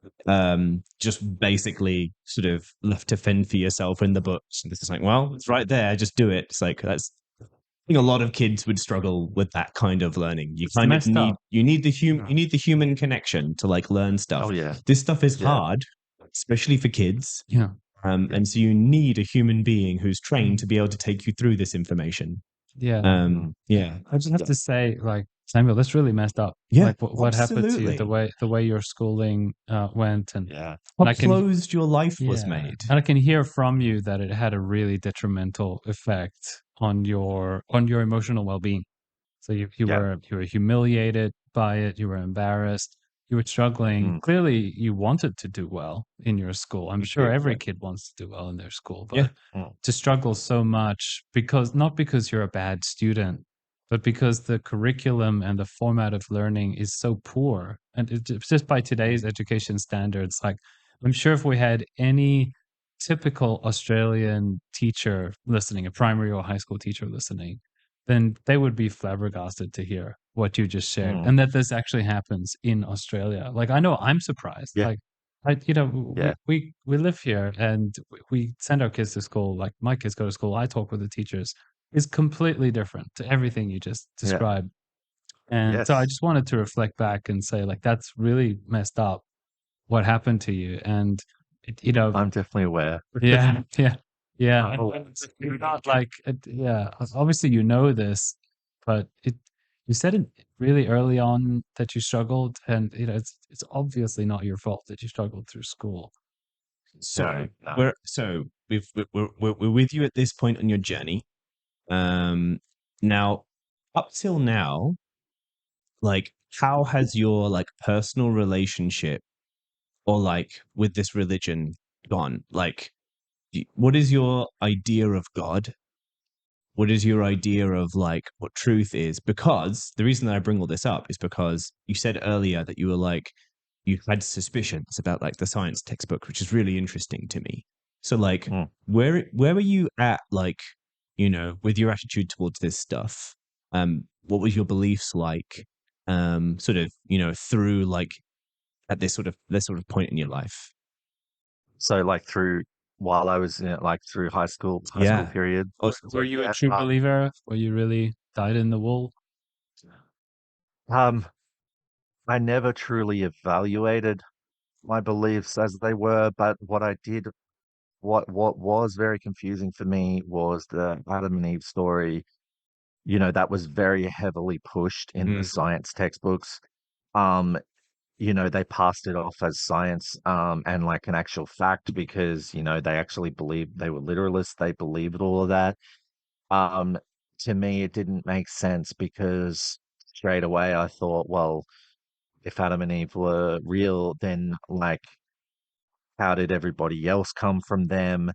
just basically sort of left to fend for yourself in the books. And this is like, well, it's right there, just do it. It's like that's I think a lot of kids would struggle with that kind of learning. You It's kind of messed need up. you need the you need the human connection to like learn stuff. Oh yeah. This stuff is Yeah. hard, especially for kids. Yeah. And so you need a human being who's trained to be able to take you through this information. Yeah. Yeah. I just have to say, like, Samuel, that's really messed up. Yeah, Like, what happened to you, absolutely. the way your schooling went, and Yeah. How I can, closed your life was yeah, made. and I can hear from you that it had a really detrimental effect on your emotional well-being. So Yeah. you were humiliated by it. You were embarrassed. You were struggling. Mm, Clearly, you wanted to do well in your school. I'm sure every exactly. kid wants to do well in their school, Yeah. but Mm, to struggle so much because not because you're a bad student, but because the curriculum and the format of learning is so poor, and it's just by today's education standards, like I'm sure if we had any typical Australian teacher listening, a primary or high school teacher listening, then they would be flabbergasted to hear what you just shared Mm, and that this actually happens in Australia. Like I know I'm surprised. yeah, Like we yeah, we live here and we send our kids to school. Like my kids go to school. I talk with the teachers. Is completely different to everything you just yeah, described. And so I yes. just wanted to reflect back and say, like, that's really messed up what happened to you. And, I'm definitely aware. yeah, yeah, yeah. Oh, And you're not like, yeah, obviously you know this, but you said it really early on that you struggled, and it's obviously not your fault that you struggled through school. So no, no. we're with you at this point on your journey. Now, up till now, like, how has your like personal relationship or like with this religion gone? Like, what is your idea of God? What is your idea of like what truth is? Because the reason that I bring all this up is because you said earlier that you were like you had suspicions about like the science textbook, which is really interesting to me. So like Mm. where were you at like, with your attitude towards this stuff? What was your beliefs like sort of, through like at this sort of point in your life? So like through while I was in like through high school Yeah. period. Oh, Were So you a yeah, true believer? Were you really dyed in the wool? um, I never truly evaluated my beliefs as they were, but what I did, what was very confusing for me was the Adam and Eve story. That was very heavily pushed in the mm, science textbooks. Um, they passed it off as science, and like an actual fact because, they actually believed they were literalists. They believed all of that. Um, to me, it didn't make sense because straight away I thought, well, if Adam and Eve were real, then like, how did everybody else come from them?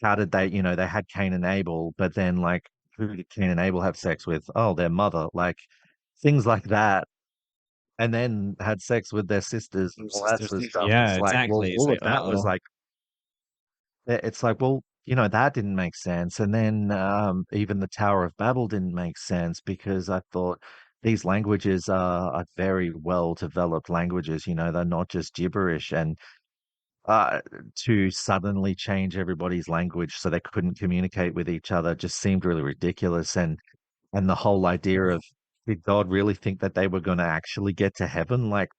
How did they had Cain and Abel, but then like, who did Cain and Abel have sex with? Oh, their mother, like things like that. And then had sex with their sisters and all that Sisters. sort of stuff. yeah, It's like, well, exactly. It's all like, of that was like, it's like, well, that didn't make sense. And then even the Tower of Babel didn't make sense because I thought these languages are very well developed languages. They're not just gibberish. And uh, to suddenly change everybody's language so they couldn't communicate with each other just seemed really ridiculous. And the whole idea of, did God really think that they were going to actually get to heaven, like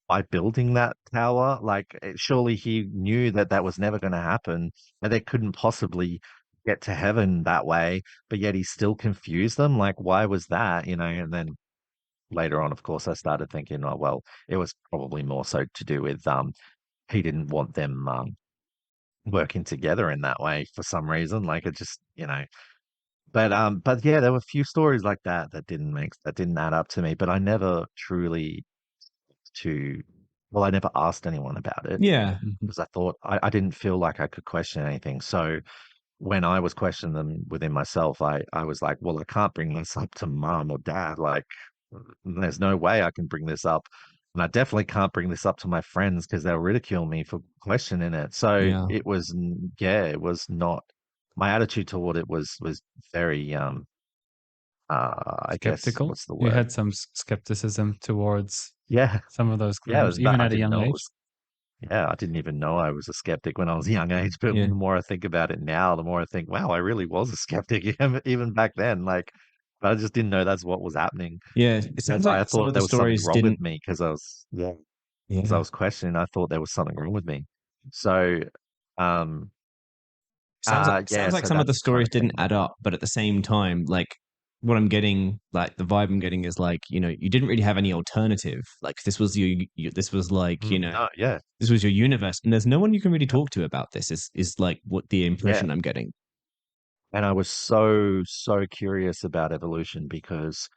by building that tower? Like, surely He knew that that was never going to happen, and they couldn't possibly get to heaven that way. But yet He still confused them. Like, why was that? And then later on, of course, I started thinking, oh well, it was probably more so to do with He didn't want them working together in that way for some reason. Like, it just, but yeah, there were a few stories like that that didn't add up to me. But I never truly to well, I never asked anyone about it yeah. Mhm. because I thought I didn't feel like I could question anything. So when I was questioning them within myself, I was like, well, I can't bring this up to mom or dad. Like, there's no way I can bring this up. And I definitely can't bring this up to my friends because they'll ridicule me for questioning it. So Yeah. it was, yeah, it was not, my attitude toward it was very, I guess, Skeptical. what's the You word? had some skepticism towards Yeah, some of those yeah, it claims, was about, even I at a didn't young know it age. was, yeah, I didn't even know I was a skeptic when I was a young age. But Yeah. the more I think about it now, the more I think, wow, I really was a skeptic even back then. Like, but I just didn't know that's what was happening. Yeah. It That's sounds why like I some thought of the there was something stories wrong with didn't. me because I Yeah. was questioning. I thought there was something wrong with me. So, um, Sounds like yeah, sounds like so some of that the kind stories of came didn't up. add up, but at the same time, like what I'm getting, like the vibe I'm getting is like, you didn't really have any alternative. Like this was this was like, No, yeah, this was your universe, and there's no one you can really talk to about this. Is like what the yeah. impression I'm getting. And I was so curious about evolution because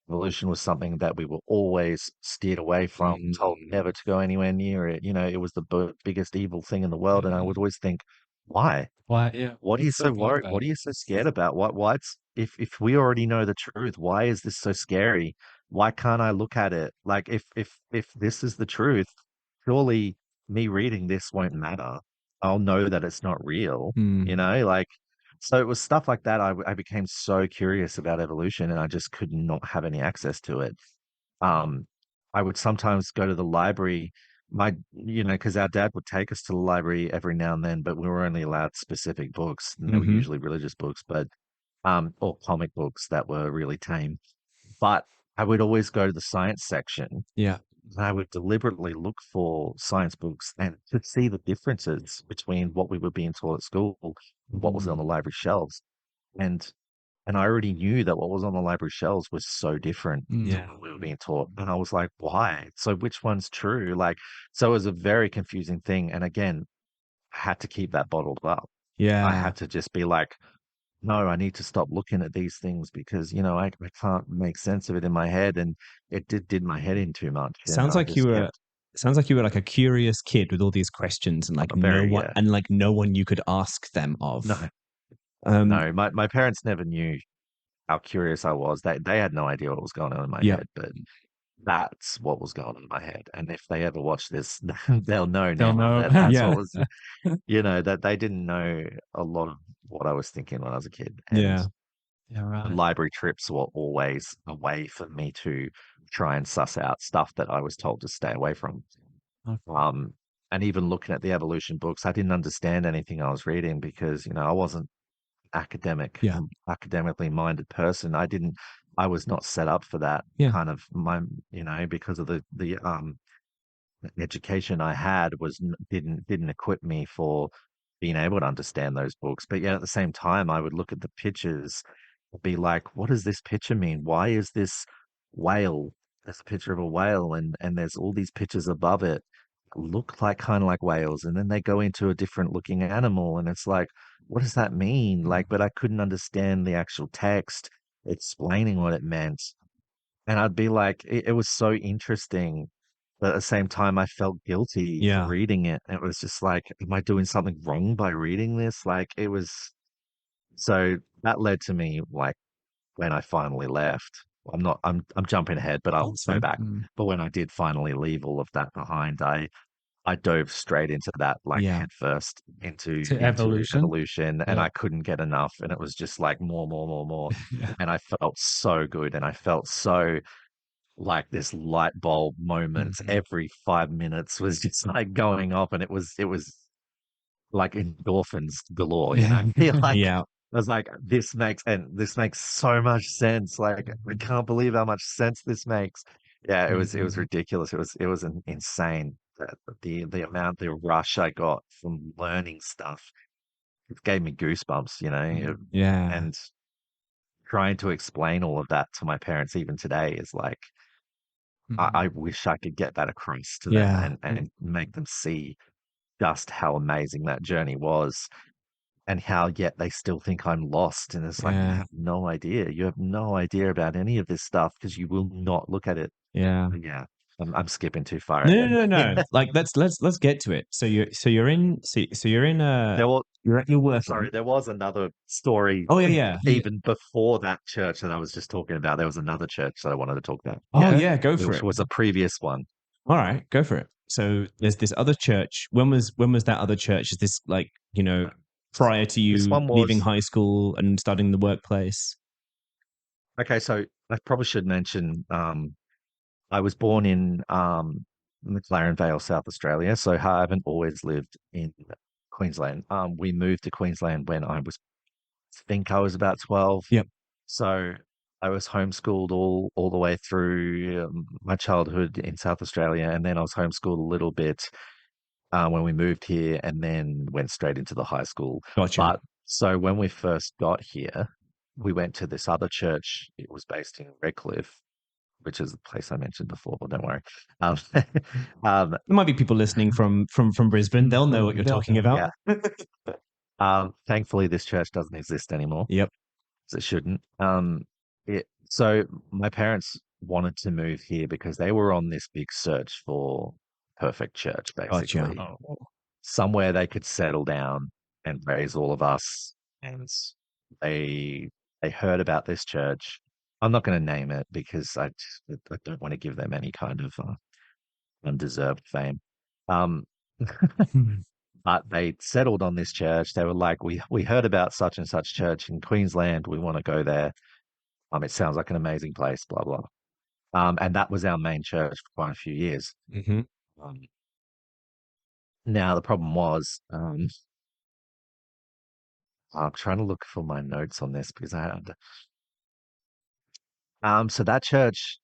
evolution was something that we were always steered away from, told Mm, never to go anywhere near it. It was the biggest evil thing in the world. And I would mm, always think, why? Why? Yeah. What are you What's so so bad worried? about What it? are you so scared about? Why it's if we already know the truth, why is this so scary? Why can't I look at it? Like if this is the truth, surely me reading this won't matter. I'll know that it's not real, you Mm. know? Like so it was stuff like that. I became so curious about evolution and I just could not have any access to it. Um, I would sometimes go to the library, because our dad would take us to the library every now and then, but we were only allowed specific books, and they were Hmm. usually religious books, but or comic books that were really tame. But I would always go to the science section, Yeah. and I would deliberately look for science books and to see the differences between what we were being taught at school and what was on the library shelves. And and I already knew that what was on the library shelves was so different to Yeah. what we were being taught. And I was like, why? So which one's true? Like, so it was a very confusing thing. And again, I had to keep that bottled up. I Yeah. had to just be like, no, I need to stop looking at these things because, I can't make sense of it in my head. And it did my head in too much. And Sounds I like you just were kept sounds like you were like a curious kid with all these questions and like no very, one you could ask them of. no, Um, no, my parents never knew how curious I was. They had no idea what was going on in my yeah. head, but that's what was going on in my head. And if they ever watch this, they'll know They'll now know. that that's Yeah. what was, that they didn't know a lot of what I was thinking when I was a kid. And Yeah. Yeah, the right. library trips were always a way for me to try and suss out stuff that I was told to stay away from. Okay. And even looking at the evolution books, I didn't understand anything I was reading because, I wasn't Yeah. academically minded person. I was not set up for that Yeah. kind of because of the education I had didn't equip me for being able to understand those books. But yet at the same time, I would look at the pictures and be like, what does this picture mean? Why is this whale? There's a picture of a whale and there's all these pictures above it look like kind of like whales. And then they go into a different looking animal. And it's like, what does that mean? Like, but I couldn't understand the actual text explaining what it meant. And I'd be like, it was so interesting. But at the same time, I felt guilty for Yeah. reading it. It was just like, am I doing something wrong by reading this? Like, it was so that led to me, like, when I finally left. I'm jumping ahead, but I'll That's go fine. back. But when I did finally leave all of that behind, I dove straight into that, like Yeah. head first To into evolution. evolution, and Yeah. I couldn't get enough, and it was just like more, more, more, more, Yeah. and I felt so good, and I felt so like this light bulb moment Mhm. every 5 minutes was just like going off, and it was like endorphins galore, Yeah. You're like Yeah. I was like, this makes so much sense. Like, I can't believe how much sense this makes. Yeah, it was Mhm. ridiculous. It was insane. The rush I got from learning stuff. It gave me goosebumps, Yeah. and trying to explain all of that to my parents even today is like I Mhm. wish I could get that across to them Yeah. and make them see just how amazing that journey was and how yet they still think I'm lost. And it's like, you Yeah. have no idea. You have no idea about any of this stuff because you will not look at it. Yeah. Yeah, I'm skipping too far No, no, ahead. no, no. Like let's get to it. So you're in There was, you're at your sorry, working. there was another story Oh yeah, yeah. Yeah. even before that church that I was just talking about. There was another church that I wanted to talk about, Oh Okay. yeah, go for which it. was a previous one. All right, go for it. So there's this other church. When was that other church? Is this like, prior to This you one leaving was high school and starting the workplace? okay. So I probably should mention, I was born in McLaren Vale, South Australia, so I haven't always lived in Queensland. We moved to Queensland when think I was about 12. Yep. So I was homeschooled all the way through my childhood in South Australia, and then I was homeschooled a little bit when we moved here, and then went straight into the high school. Gotcha. But so when we first got here, we went to this other church. It was based in Redcliffe, which is the place I mentioned before, but don't worry. Um, um, There might be people listening from Brisbane. They'll know what you're They'll talking know. about. yeah. Thankfully, this church doesn't exist anymore, Yep. so it shouldn't. So my parents wanted to move here because they were on this big search for perfect church, Gotcha. basically Oh. somewhere they could settle down. and raise all of us. And they they heard about this church. I'm not going to name it because I don't want to give them any kind of undeserved fame. Um, but they settled on this church. They were like, we heard about such and such church in Queensland. We want to go there. It sounds like an amazing place. Blah blah. And that was our main church for quite a few years. Mm-hmm. Um, Now the problem was, I'm trying to look for my notes on this because I had. So that church,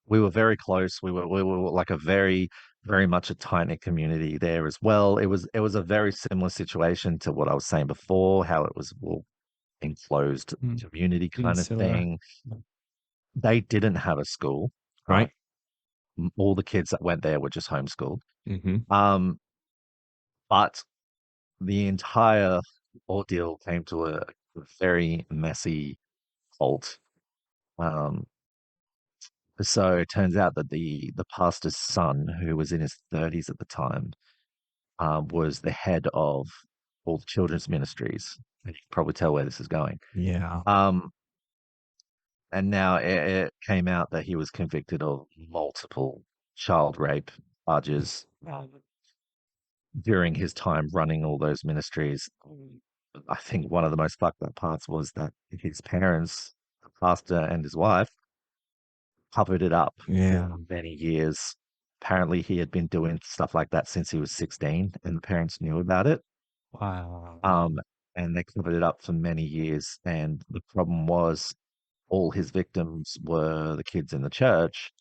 we were very close. We were like a very much a tight knit community there as well. It was a very similar situation to what I was saying before, how it was all enclosed community kind of Insular. thing. They didn't have a school, Right. All the kids that went there were just homeschooled. Mm-hmm. But the entire ordeal came to a very messy halt. Um, so it turns out that the pastor's son, who was in his 30s at the time, was the head of all the children's ministries. And you can probably tell where this is going. Yeah. Um, and now it came out that he was convicted of multiple child rape charges during his time running all those ministries. I think one of the most fucked up parts was that his parents, the pastor and his wife, covered it up Yeah. for many years. Apparently, he had been doing stuff like that since he was 16, and the parents knew about it. Wow. Um, and they covered it up for many years. And the problem was, all his victims were the kids in the church.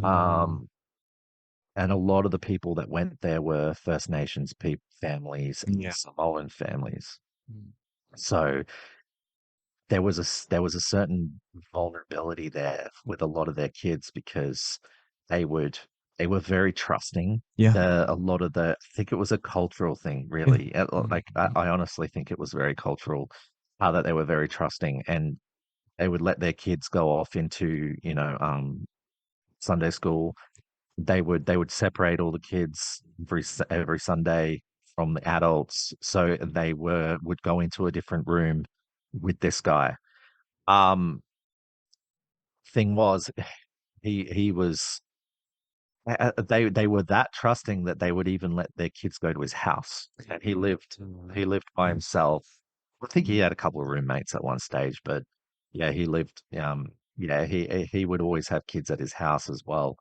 Um, and a lot of the people that went there were First Nations families and Yeah. Samoan families. So there was a certain vulnerability there with a lot of their kids because they would they were very trusting. Yeah. A lot of I think it was a cultural thing, really. Like I honestly think it was very cultural, that they were very trusting, and they would let their kids go off into Sunday school. They would separate all the kids every Sunday from the adults, so they would go into a different room with this guy. Um, Thing was, he was they were that trusting that they would even let their kids go to his house. And he lived by himself. I think he had a couple of roommates at one stage, but yeah, he lived. Yeah, he would always have kids at his house as well.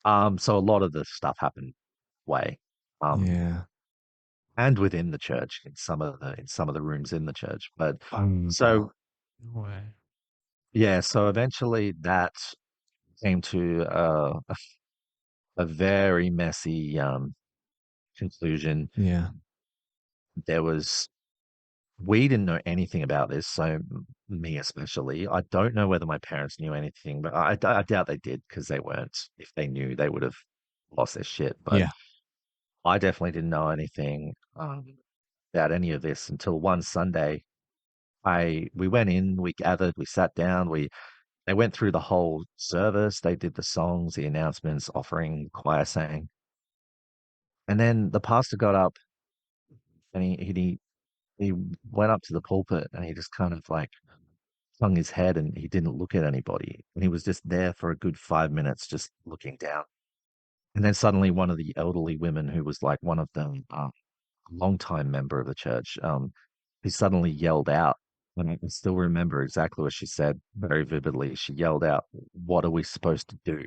So a lot of the stuff happened way, um, Yeah. and within the church in some of the rooms in the church. But so No way. yeah, so eventually that came to a very messy conclusion. Yeah. There was We didn't know anything about this, so me especially. I don't know whether my parents knew anything, but I doubt they did because they weren't. If they knew, they would have lost their shit. But Yeah. I definitely didn't know anything about any of this until one Sunday. We went in, we gathered, we sat down, they went through the whole service. They did the songs, the announcements, offering, choir sang, and then the pastor got up and he went up to the pulpit and he just kind of like hung his head and he didn't look at anybody. And he was just there for a good 5 minutes, just looking down. And then suddenly one of the elderly women who was like one of them, a longtime member of the church, he suddenly yelled out. And I can still remember exactly what she said very vividly. She yelled out, "What are we supposed to do?"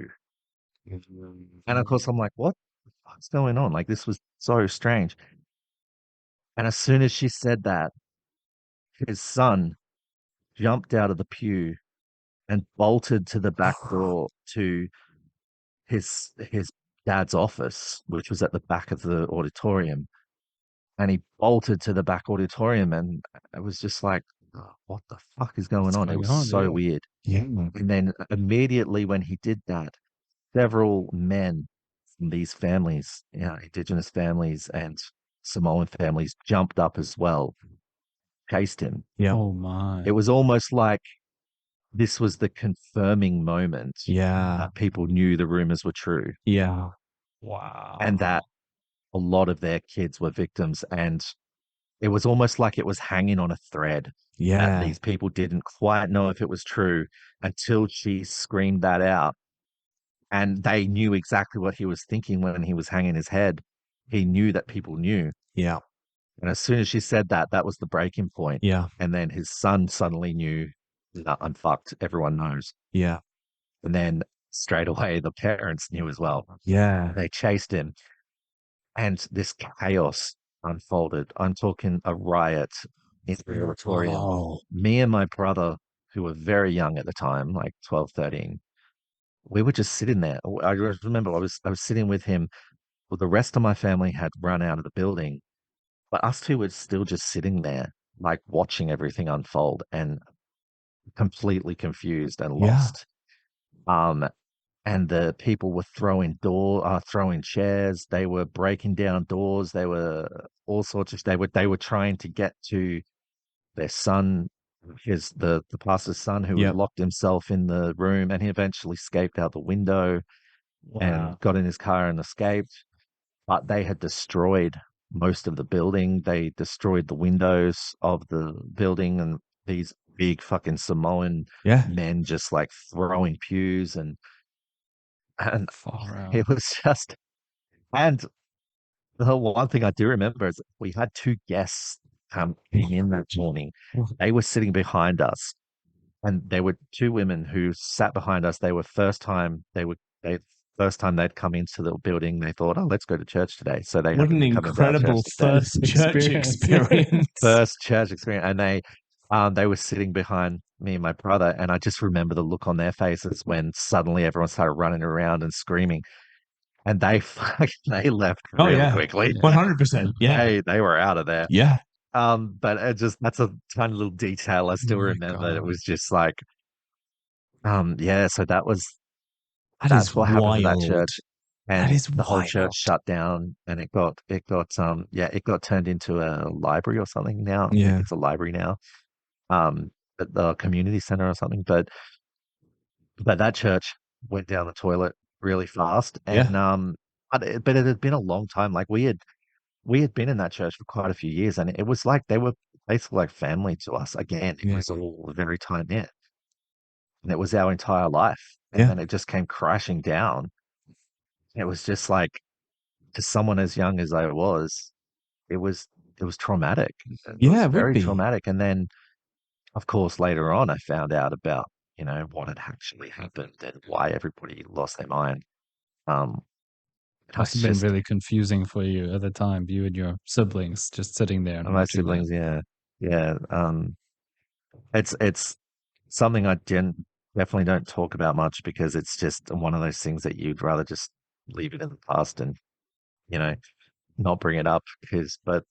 And of course, I'm like, what the fuck's going on? Like, this was so strange. And as soon as she said that, his son jumped out of the pew and bolted to the back door to his dad's office, which was at the back of the auditorium. And he bolted to the back auditorium, and it was just like, "Oh, what the fuck is going What's on?" It going was on? so Yeah. weird. Yeah. And then immediately when he did that, several men from these families, indigenous families and Samoan families, jumped up as well, chased him. Yeah. Oh my. It was almost like this was the confirming moment Yeah. that people knew the rumors were true, Yeah. Wow. and that a lot of their kids were victims, and it was almost like it was hanging on a thread that Yeah. these people didn't quite know if it was true until she screamed that out. And they knew exactly what he was thinking when he was hanging his head. He knew that people knew. Yeah. And as soon as she said that, that was the breaking point. Yeah. And then his son suddenly knew, "Nah, I'm fucked. Everyone knows." Yeah. And then straight away, the parents knew as well. Yeah. They chased him, and this chaos unfolded. I'm talking a riot in the auditorium. Oh. Me and my brother, who were very young at the time, like 12, 13, we were just sitting there. I remember I was sitting with him. Well, the rest of my family had run out of the building, but us two were still just sitting there, like watching everything unfold and completely confused and Yeah. lost. Um, and the people were throwing chairs. They were breaking down doors. They were all sorts of. They were trying to get to their son, the pastor's son, who had Yep. locked himself in the room, and he eventually escaped out the window and Wow. got in his car and escaped. But they had destroyed most of the building. They destroyed the windows of the building, and these big fucking Samoan Yeah. men just like throwing pews and Far out. it was just and the one thing I do remember is we had two guests came in that morning. They were sitting behind us, and there were two women who sat behind us. They first time they'd come into the building. They thought, "Oh, let's go to church today." So they What happened an to come into our church incredible instead. first church Experience. experience. First church experience, and they were sitting behind me and my brother, and I just remember the look on their faces when suddenly everyone started running around and screaming, and they left Oh really yeah. quickly. 100%. Yeah. They were out of there. Yeah. But that's a tiny little detail I still My remember. It God. was just like, yeah. So That is that's what happened to that wild. church, That and is the whole wild. church shut down, and it got turned into a library or something now. I think Yeah. it's a library now, at the community center or something. But that church went down the toilet really fast, Yeah. and but it had been a long time. Like we had been in that church for quite a few years, and it was like they were basically like family to us. Again, it Yeah. was all very tight knit, and it was our entire life. And Yeah. then it just came crashing down. It was just like, to someone as young as I was, it was it was traumatic. It Yeah, was it would very be. traumatic. And then, of course, later on, I found out about what had actually happened and why everybody lost their mind. Um, and I Must was have been just really confusing for you at the time, you and your siblings just sitting there and my watching that. siblings, yeah, yeah. It's something I definitely don't talk about much because it's just one of those things that you'd rather just leave it in the past and you know not bring it up but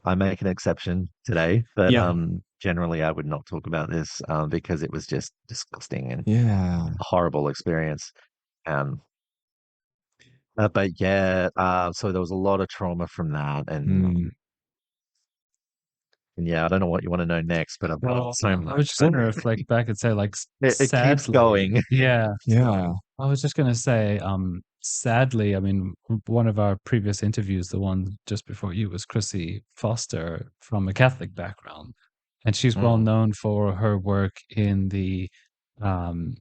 I make an exception today, but Yeah. generally I would not talk about this because it was just disgusting and Yeah. a horrible experience. Um, but yeah, so there was a lot of trauma from that, Mm. and yeah, I don't know what you want to know next, but I've Well, got so I was much. just But gonna reflect back and say, like, it keeps sadly, going. yeah. Yeah. I was just gonna say, sadly, I mean, one of our previous interviews, the one just before you, was Chrissy Foster from a Catholic background, and she's well Mm, known for her work in the, um,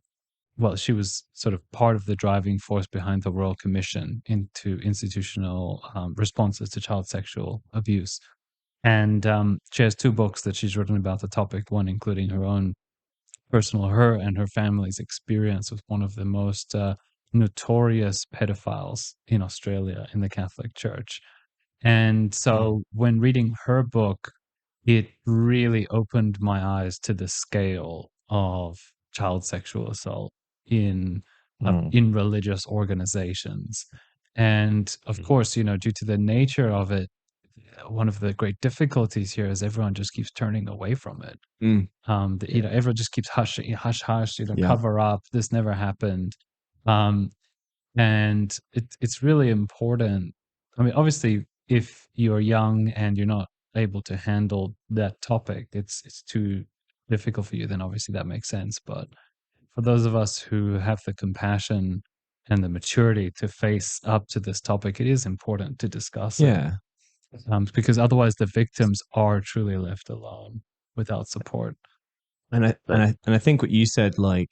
well, she was sort of part of the driving force behind the Royal Commission into institutional responses to child sexual abuse. And she has two books that she's written about the topic, one including her own her and her family's experience with one of the most notorious pedophiles in Australia in the Catholic Church. And mm, so when reading her book, it really opened my eyes to the scale of child sexual assault in mm, in religious organizations. And of mm, course, due to the nature of it, one of the great difficulties here is everyone just keeps turning away from it. Mm. yeah. Everyone just keeps hush, hush, Yeah. cover up. This never happened. Um, and it's really important. I mean, obviously, if you're young and you're not able to handle that topic, it's too difficult for you, then obviously that makes sense. But for those of us who have the compassion and the maturity to face up to this topic, it is important to discuss it. Yeah. Because otherwise the victims are truly left alone without support. And I think what you said, like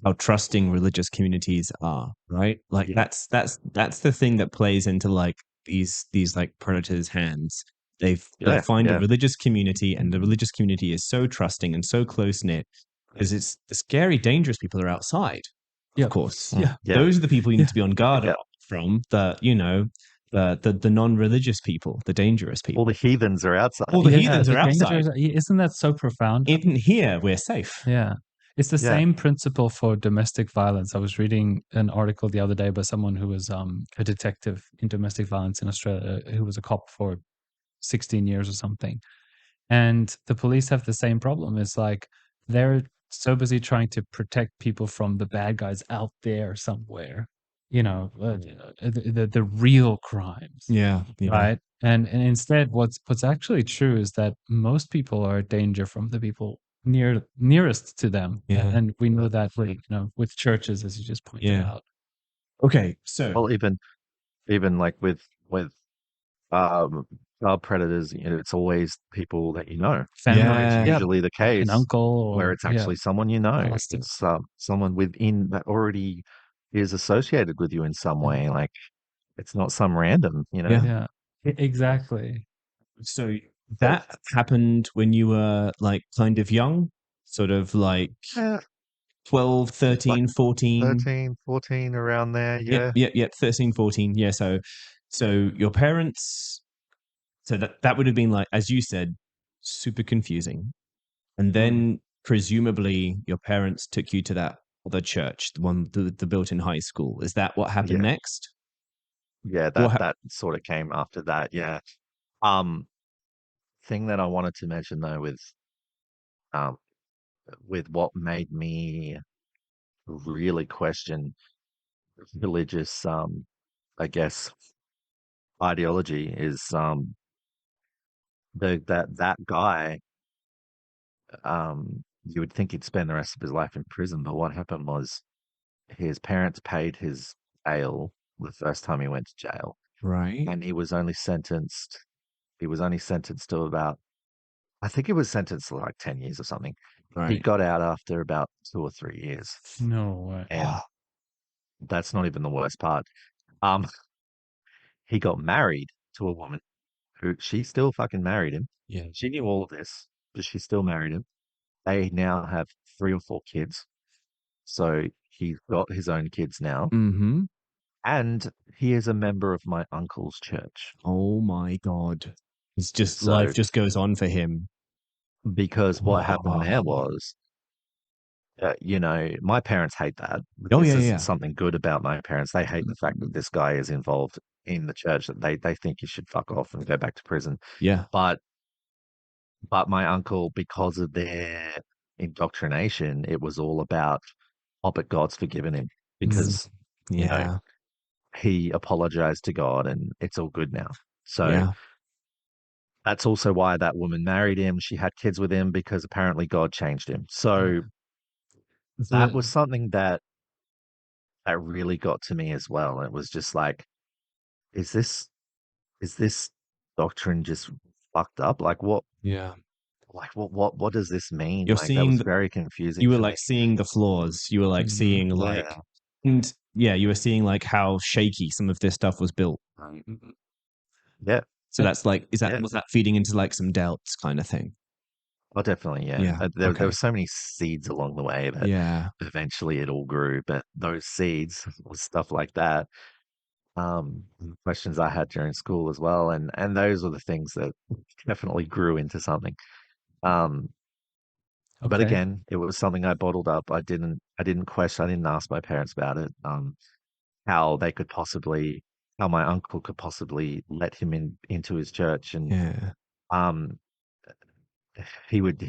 how trusting religious communities are, right? Like Yeah. that's the thing that plays into like these like predators' hands. They'll find a Yeah. religious community, and the religious community is so trusting and so close knit because it's the scary, dangerous people are outside. Of Yep. course, Yeah. Yeah. those are the people you need to be on guard Yeah. from. The non-religious people, the dangerous All people. the heathens are outside. All the heathens are outside. Isn't that so profound? In here, we're safe. Yeah. It's the Yeah. same principle for domestic violence. I was reading an article the other day by someone who was a detective in domestic violence in Australia, who was a cop for 16 years or something. And the police have the same problem. It's like they're so busy trying to protect people from the bad guys out there somewhere, the real crimes. Yeah. Right. And instead, what's actually true is that most people are a danger from the people nearest to them. Yeah. And we know that with churches, as you just pointed out. Okay, so Well, even like with child predators, it's always people that you know. Family, It's usually the case an uncle, where it's actually someone you know. pastor. It's someone within that already is associated with you in some way. Like it's not some random, Yeah, exactly. So that happened when you were like kind of young, sort of like Yeah, 12, 13, like 14. 13, 14 around there. Yeah. Yep, 13, 14. Yeah, so your parents, so that would have been like, as you said, super confusing. And then presumably your parents took you to that other church, the built-in high school. Is that what happened Yeah. next? Yeah, that sort of came after that. Yeah. Um, Thing that I wanted to mention though um with what made me really question religious I guess ideology is that guy you would think he'd spend the rest of his life in prison, but what happened was his parents paid his bail the first time he went to jail, Right. and he was only sentenced to about, I think he was sentenced to like 10 years or something. He Right. got out after about 2 or 3 years. No way. And that's not even the worst part. Um, he got married to a woman who she still fucking married him. Yeah. She knew all of this, but she still married him. They now have 3 or 4 kids. So he's got his own kids now. Mm-hmm. And he is a member of my uncle's church. Oh my God. It's just So life just goes on for him. because what happened there Wow. was, my parents hate that. Oh, This yeah, isn't yeah. something good about my parents. They hate the fact that this guy is involved in the church, that they think he should fuck off and go back to prison. Yeah. But my uncle, because of their indoctrination, it was all about, oh, but God's forgiven him because Yeah. he apologized to God and it's all good now. So Yeah. that's also why that woman married him. She had kids with him because apparently God changed him. So that was something that really got to me as well. It was just like, is this doctrine just fucked up? Yeah. What does this mean? You're Like that was seeing, very confusing you were for me. like seeing the flaws. You were like seeing like, Yeah. and yeah, you were seeing like how shaky some of this stuff was built. Yeah. So that's like, Yeah. was that feeding into like some doubts kind of thing? Oh, definitely. Yeah. Yeah. There Okay. were so many seeds along the way that Yeah. eventually it all grew. But those seeds was stuff like that. Questions I had during school as well, and those were the things that definitely grew into something. Um, but Okay. again, it was something I bottled up. I didn't question. I didn't ask my parents about it. How they could possibly, how my uncle could possibly let him into his church, and Yeah. um, he would.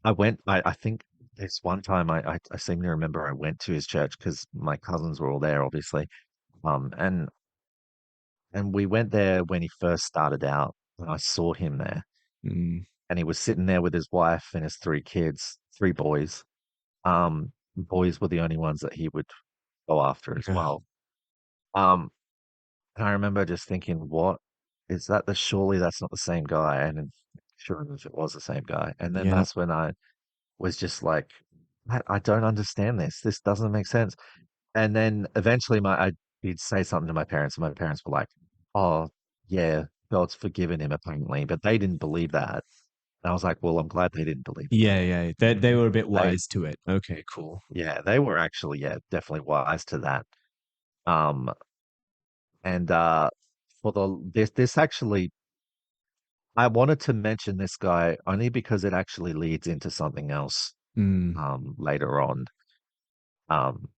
I think this one time I seem to remember I went to his church because my cousins were all there, obviously. And we went there when he first started out, and I saw him there, Mm. and he was sitting there with his wife and his 3 kids, 3 boys. Boys were the only ones that he would go after as Yeah. well. Um, and I remember just thinking, what is that? Surely that's not the same guy. And then sure enough, it was the same guy. And then Yeah. that's when I was just like, I don't understand this. This doesn't make sense. And then eventually I did say something to my parents, and my parents were like, "Oh, yeah, God's forgiven him apparently," but they didn't believe that. And I was like, "Well, I'm glad they didn't believe that." Yeah, yeah. They were a bit They, wise to it. Okay, cool. yeah, they were actually, yeah, definitely wise to that. Um, and for this actually, I wanted to mention this guy only because it actually leads into something else Mm. later on. Um,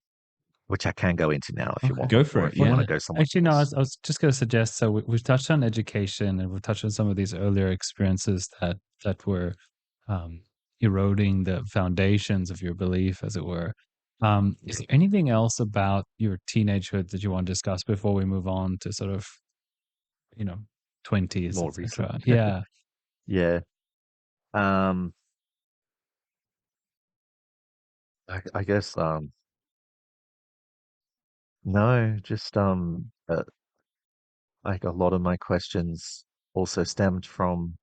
which I can go into now if you Okay. want, Go for or it. if you want Yeah. to go somewhere Actually, no, else. I was just going to suggest. So we've touched on education, and we've touched on some of these earlier experiences that were um, eroding the foundations of your belief, as it were. Is there anything else about your teenagehood that you want to discuss before we move on to sort of, you know, 20s, More recent. etc.? Yeah. Yeah. Um, I guess no, just like a lot of my questions also stemmed from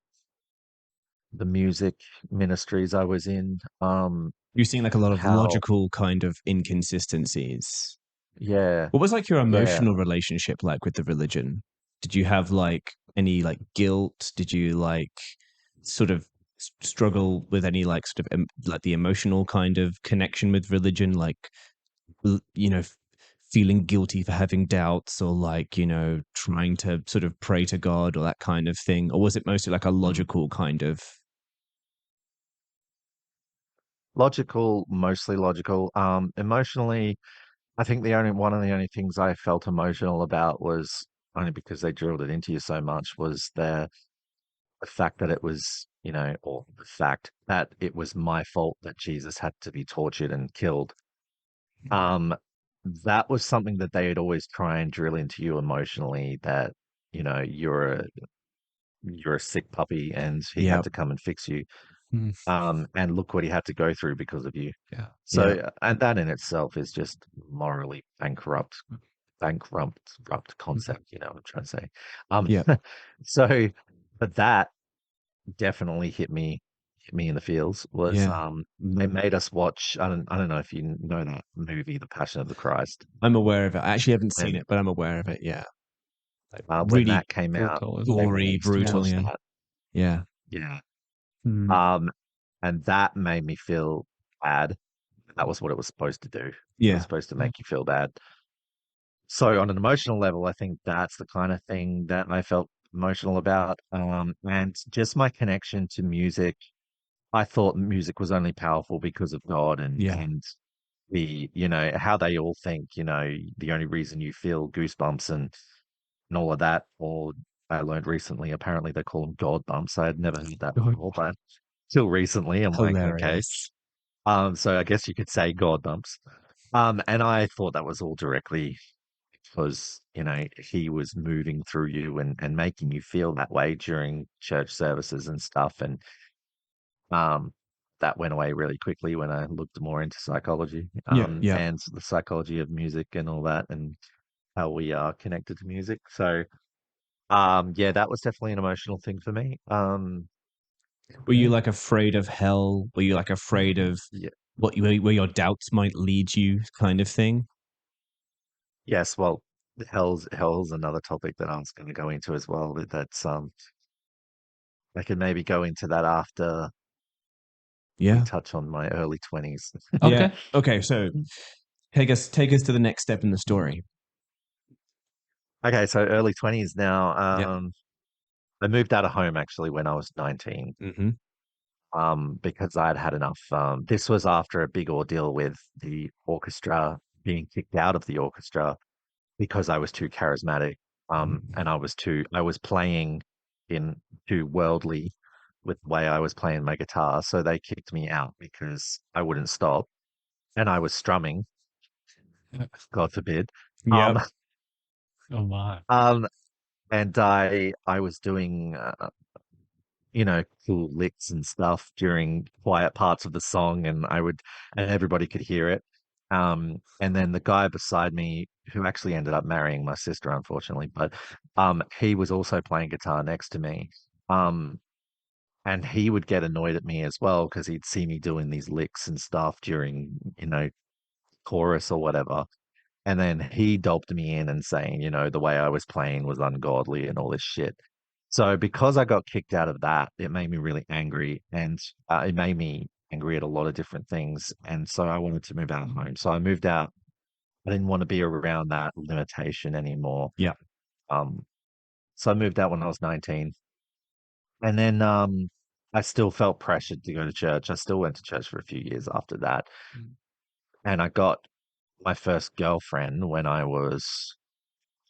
the music ministries I was in. You're seeing like a lot of How logical kind of inconsistencies. yeah, What was like your yeah. emotional relationship like with the religion? Did you have like any like guilt? Did you like sort of struggle with any like sort of like the emotional kind of connection with religion, like you know, feeling guilty for having doubts or like, you know, trying to sort of pray to God or that kind of thing? Or was it mostly like a Mm. logical kind of, Logical, mostly logical. Emotionally, I think the only one of the only things I felt emotional about was only because they drilled it into you so much was the fact that it was, or the fact that it was my fault that Jesus had to be tortured and killed. Um, that was something that they would always try and drill into you emotionally that, you're a sick puppy and he had yeah, to come and fix you. Mm, And look what he had to go through because of you. yeah. yeah, So, and that in itself is just morally bankrupt Mhm. concept, what I'm trying to say. Um, yeah, so, but that definitely hit me in the feels was yeah. they made us watch I don't know if you know that movie The Passion of the Christ. I'm aware of it. I actually haven't seen And it, but I'm aware of it. Yeah. Like when really that came out, Brutal, isn't they it? made gory, us to Yeah. brutal. watch Yeah. that. Yeah. Yeah. Mm, um and that made me feel bad. That was what it was supposed to do. It was Yeah. supposed to make you feel bad. So on an emotional level, I think that's the kind of thing that I felt emotional about. And just my connection to music. I thought music was only powerful because of God and Yeah. and how they all think, the only reason you feel goosebumps and all of that, or I learned recently, apparently they call them God bumps. I had never heard that God, before, but till recently, I'm like, okay. Hilarious. So I guess you could say God bumps. And I thought that was all directly because, he was moving through you and making you feel that way during church services and stuff. And um, that went away really quickly when I looked more into psychology, Yeah. Yeah. and the psychology of music and all that, and how we are connected to music. So, yeah, that was definitely an emotional thing for me. Were you Yeah, like afraid of hell? Were you like afraid of yeah, what where your doubts might lead you, kind of thing? yes. Well, hell's another topic that I was going to go into as well. But that's I could maybe go into that after we Yeah. touch on my early 20s. Yeah. okay. Okay. So take us to the next step in the story. Okay, so early 20s now. Yeah. I moved out of home actually when I was 19. Mm-hmm. Because I'd had enough. This was after a big ordeal with the orchestra being kicked out of the orchestra because I was too charismatic. And I was playing in too worldly with the way I was playing my guitar. So they kicked me out because I wouldn't stop and I was strumming, God forbid. Um, Yep. Oh my. um, and I was doing, cool licks and stuff during quiet parts of the song, and everybody could hear it. And then the guy beside me, who actually ended up marrying my sister, unfortunately, but he was also playing guitar next to me. Um, and he would get annoyed at me as well because he'd see me doing these licks and stuff during, chorus or whatever. And then he doped me in and saying, the way I was playing was ungodly and all this shit. So because I got kicked out of that, it made me really angry, and it made me angry at a lot of different things. And so I wanted to move out of home. So I moved out. I didn't want to be around that limitation anymore. Yeah. Um, so I moved out when I was 19. And then I still felt pressured to go to church. I still went to church for a few years after that. And I got my first girlfriend when I was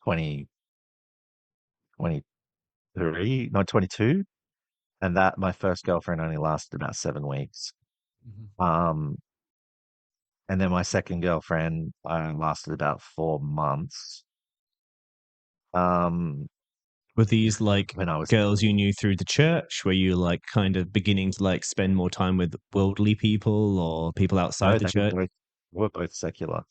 20, 23, no, 22. And that my first girlfriend only lasted about 7 weeks. Um, and then my second girlfriend lasted about 4 months. Were these like When I was girls you knew through the church? Were you like kind of beginning to like spend more time with worldly people or people outside no, the church? were both secular.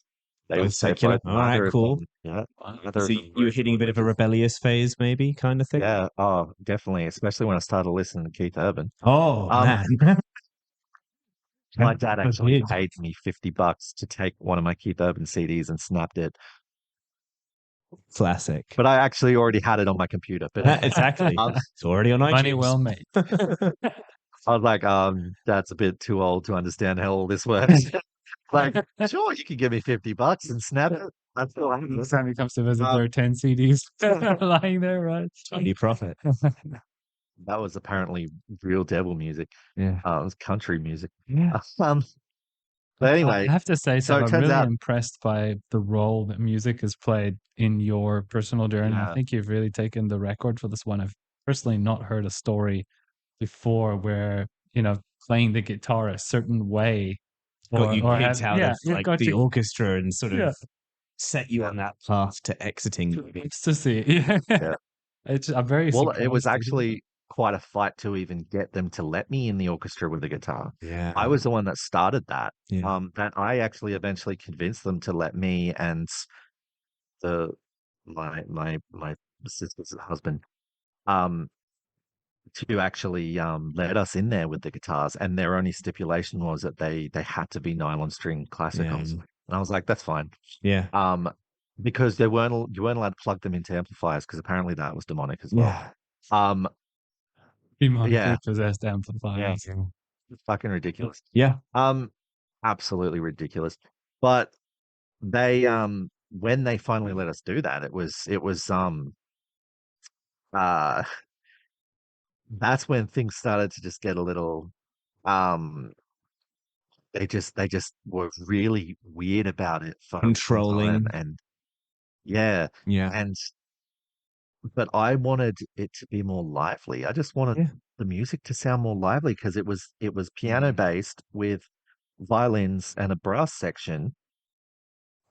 Both secular. All right, Neither of cool. them, yeah, neither So of them you were were hitting a bit of a religious. rebellious phase, maybe, kind of thing? Yeah, oh, definitely, especially when I started listening to Keith Urban. Oh, Um, man. my dad That's actually weird. paid me $50 to take one of my Keith Urban CDs and snapped it, Classic. but I actually already had it on my computer. But Exactly. It's already on iTunes. Money well made. I was like, Dad's a bit too old to understand how all this works. Like, sure, you can give me $50 and snap it. That's all I have. Next time he comes to visit, Um, there are 10 CDs lying there, right? Tiny profit. That was apparently real devil music. Yeah. It was country music. Yeah. But I anyway, have to say, so Seb, it I'm turns really out, impressed by the role that music has played in your personal journey. I yeah, think you've really taken the record for this one. I've personally not heard a story before where, playing the guitar a certain way Got you or kicked have, out of like got the you, orchestra and sort yeah, of set you on that path to exiting. ecstasy. Yeah. yeah. I'm very Well, it was surprised to hear that. actually quite a fight to even get them to let me in the orchestra with the guitar. Yeah. I was the one that started that. Yeah. That I actually eventually convinced them to let me and the my sister's husband um to actually let us in there with the guitars, and their only stipulation was that they had to be nylon string classicals. Yeah. And I was like, that's fine. Yeah. Um, because you weren't allowed to plug them into amplifiers because apparently that was demonic as well. Yeah. Um, Demonically yeah, possessed yeah, amplifiers. it's fucking ridiculous. Yeah. Absolutely ridiculous. But they when they finally let us do that, it was uh that's when things started to just get a little um they just were really weird about it for some time. Controlling. And yeah, Yeah. and but I wanted it to be more lively. I just wanted Yeah. the music to sound more lively because it was piano based with violins and a brass section,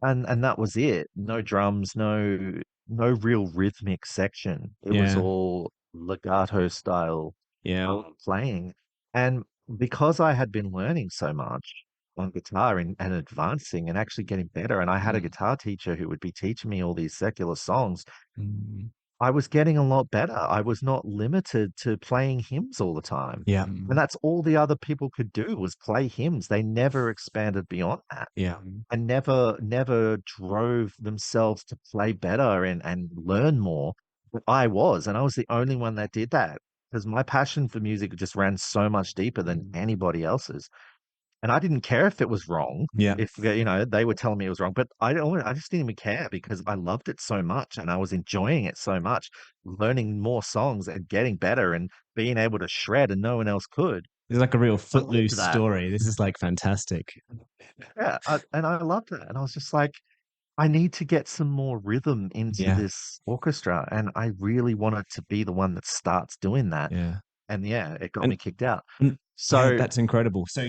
and that was it. No drums, no real rhythmic section. It was Yeah. all legato style Yeah. playing. And because I had been learning so much on guitar and advancing and actually getting better, and I had a guitar teacher who would be teaching me all these secular songs, Mm, I was getting a lot better. I was not limited to playing hymns all the time. Yeah. And that's all the other people could do was play hymns. They never expanded beyond that Yeah. and never drove themselves to play better and learn more. But and I was the only one that did that because my passion for music just ran so much deeper than anybody else's. And I didn't care if it was wrong, Yeah. if they were telling me it was wrong, but I just didn't even care because I loved it so much and I was enjoying it so much, learning more songs and getting better and being able to shred and no one else could. It's like a real I loved footloose that. story. This is like fantastic. Yeah, and I loved it. And I was just like, I need to get some more rhythm into Yeah. this orchestra, and I really wanted to be the one that starts doing that. Yeah. And yeah, it got And me kicked out. yeah, So that's incredible. So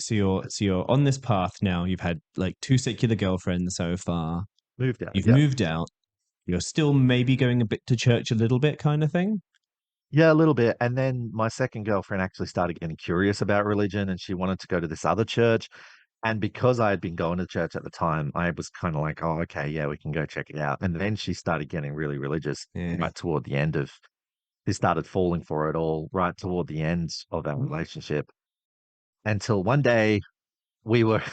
you're on this path now. You've had like 2 secular girlfriends so far. moved out. You've Yeah. moved out. You're still maybe going a bit to church a little bit kind of thing? Yeah, a little bit. And then my second girlfriend actually started getting curious about religion and she wanted to go to this other church. And because I had been going to church at the time, I was kind of like, oh, okay, yeah, we can go check it out. And then she started getting really religious Yeah. right toward the end of, she started falling for it all right toward the end of our relationship. Until one day we were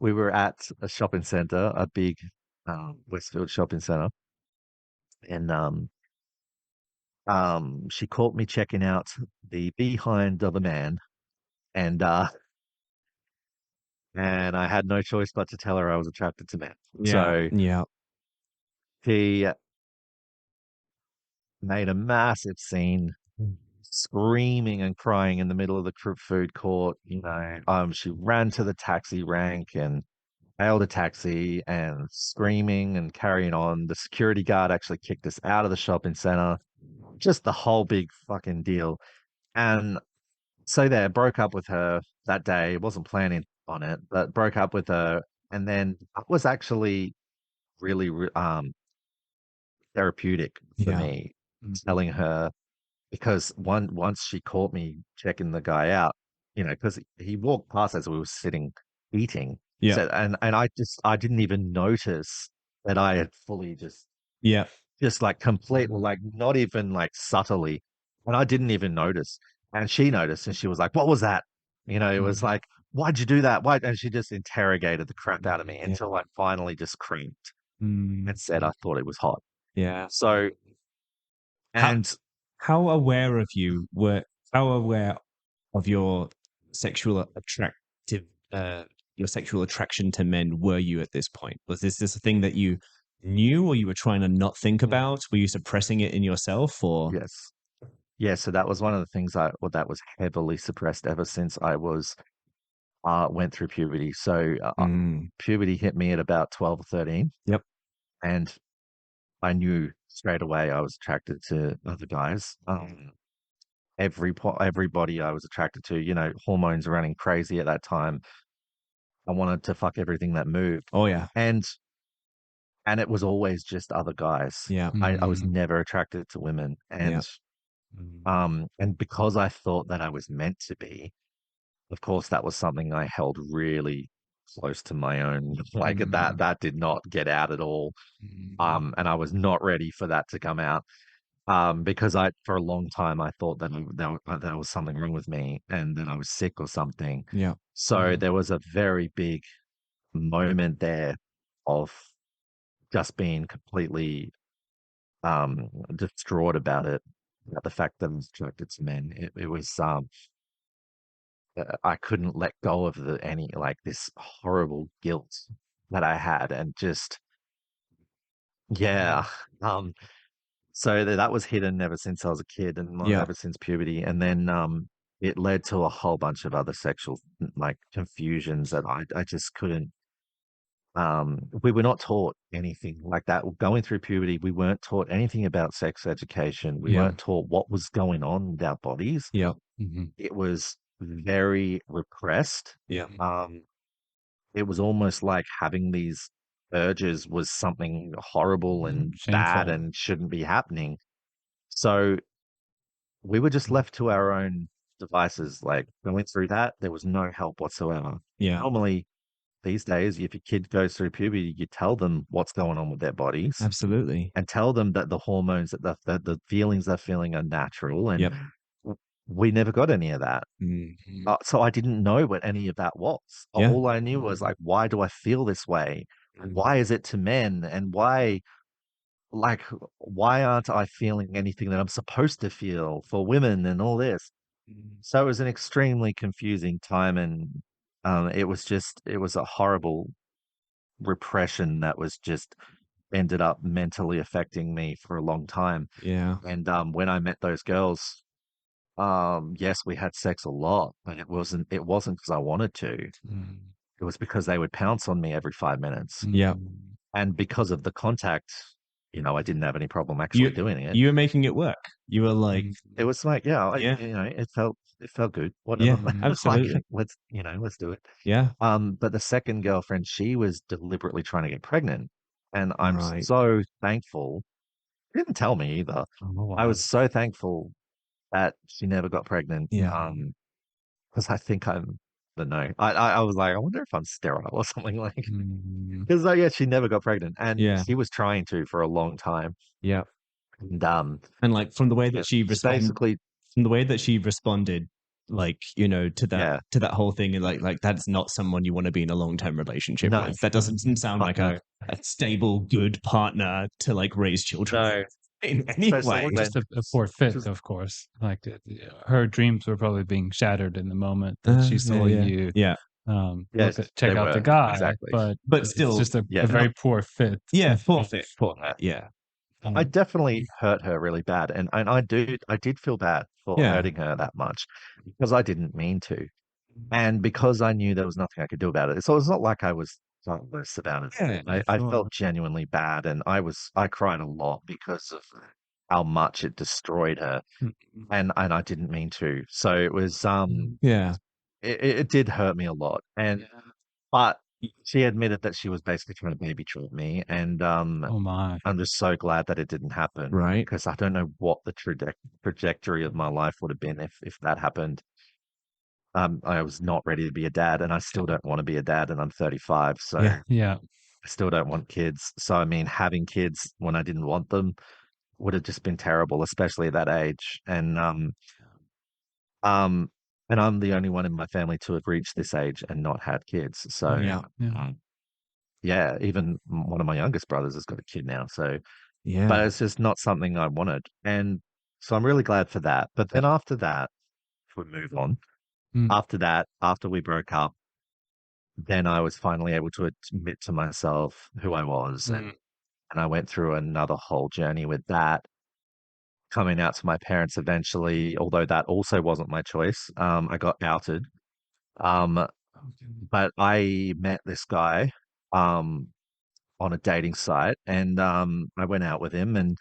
we were at a shopping center, a big Westfield shopping center, and she caught me checking out the behind of a man, and and I had no choice but to tell her I was attracted to men. Yeah. So Yeah. she made a massive scene, screaming and crying in the middle of the food court. She ran to the taxi rank and hailed a taxi and screaming and carrying on. The security guard actually kicked us out of the shopping center. Just the whole big fucking deal. And so there, broke up with her that day. Wasn't planning on it, but broke up with her. And then it was actually really therapeutic for Yeah. me telling her, because once she caught me checking the guy out, because he walked past as we were sitting eating. Yeah. So I didn't even notice that I had fully Yeah. just like completely, like not even like subtly, and I didn't even notice. And she noticed, and she was like, "What was that?" It was like, "Why'd you do that? Why?" And she just interrogated the crap out of me Yeah. until I finally just creamed and said I thought it was hot. Yeah. So, How and how aware of you were how aware of sexual attractive your sexual attraction to men were you at this point? Was this a thing that you knew or you were trying to not think about? Were you suppressing it in yourself or yes. Yeah, so that was one of the things that was heavily suppressed ever since I went through puberty. So puberty hit me at about 12 or 13, Yep. and I knew straight away I was attracted to other guys. Everybody I was attracted to, hormones running crazy at that time. I wanted to fuck everything that moved, Oh yeah. and it was always just other guys. Yeah. I was never attracted to women, Yeah. and because I thought that I was meant to be. Of course, that was something I held really close to my own. Like that did not get out at all. And I was not ready for that to come out. Because for a long time, I thought that there was something wrong with me and that I was sick or something. Yeah. So there was a very big moment there of just being completely distraught about it, about the fact that I was attracted to men. It was I couldn't let go of any like this horrible guilt that I had, and just yeah. Um, so that was hidden ever since I was a kid, and Yeah. ever since puberty, and then it led to a whole bunch of other sexual like confusions that I just couldn't. We were not taught anything like that. Going through puberty, we weren't taught anything about sex education. We Yeah. weren't taught what was going on with our bodies. Yeah. It was very repressed. Yeah. It was almost like having these urges was something horrible and bad Shameful. and shouldn't be happening. So we were just left to our own devices. Like going through that, there was no help whatsoever. Yeah. Normally, these days, if your kid goes through puberty, you tell them what's going on with their bodies Absolutely. and tell them that the hormones, that the feelings they're feeling are natural. And Yep. we never got any of that. Mm-hmm. So I didn't know what any of that was. Yeah. All I knew was like, why do I feel this way? Why is it to men? And like, why aren't I feeling anything that I'm supposed to feel for women and all this? So it was an extremely confusing time. And it was a horrible repression that was just ended up mentally affecting me for a long time. Yeah. And when I met those girls, yes, we had sex a lot, but it wasn't because I wanted to. It was because they would pounce on me every 5 minutes. Yeah. And because of the contact, I didn't have any problem actually doing it. You were making it work. You were like, It was like, yeah, yeah. it felt good. Yeah, Whatever. absolutely. Like, let's do it. Yeah. But the second girlfriend, she was deliberately trying to get pregnant. And I'm Right. so thankful. She didn't tell me either. I was so thankful that she never got pregnant. Yeah. Because I think to know. I was like, I wonder if I'm sterile or something like. Mm. Because yeah, she never got pregnant, and Yeah. she was trying to for a long time. Yeah. And like from the way that she basically, from the way that she responded, like, you know, to yeah, that whole thing, and like that's not someone you want to be in a long-term relationship no, with. That doesn't sound fuck like no, a stable, good partner to like raise children no, in any especially way. when Just a poor fit, just of course. Like her dreams were probably being shattered in the moment that she saw you Yeah. look at yes, check they out the were guy, exactly. but But it's still, just a Yeah, very poor fit. yeah, forfeit. for Yeah. I Um, definitely hurt her really bad, and I did feel bad for Yeah. hurting her that much because I didn't mean to, and because I knew there was nothing I could do about it. So it's not like I was thoughtless about it. Yeah, I sure. felt genuinely bad, and I cried a lot because of how much it destroyed her, and I didn't mean to. So it was Yeah. it did hurt me a lot, and but she admitted that she was basically trying to baby trap me, and oh my. I'm just so glad that it didn't happen Right. because I don't know what the trajectory of my life would have been if that happened. I was not ready to be a dad, and I still don't want to be a dad, and I'm 35, so Yeah. Yeah. I still don't want kids. So I mean, having kids when I didn't want them would have just been terrible, especially at that age. Um, and I'm the only one in my family to have reached this age and not had kids. So Yeah. Yeah. yeah, even one of my youngest brothers has got a kid now. So Yeah. but it's just not something I wanted. And so I'm really glad for that. But then after that, if we move on, Mm, after that, after we broke up, then I was finally able to admit to myself who I was. mm, And I went through another whole journey with that, coming out to my parents eventually, although that also wasn't my choice. I got outed. Um, but I met this guy um, on a dating site and I went out with him and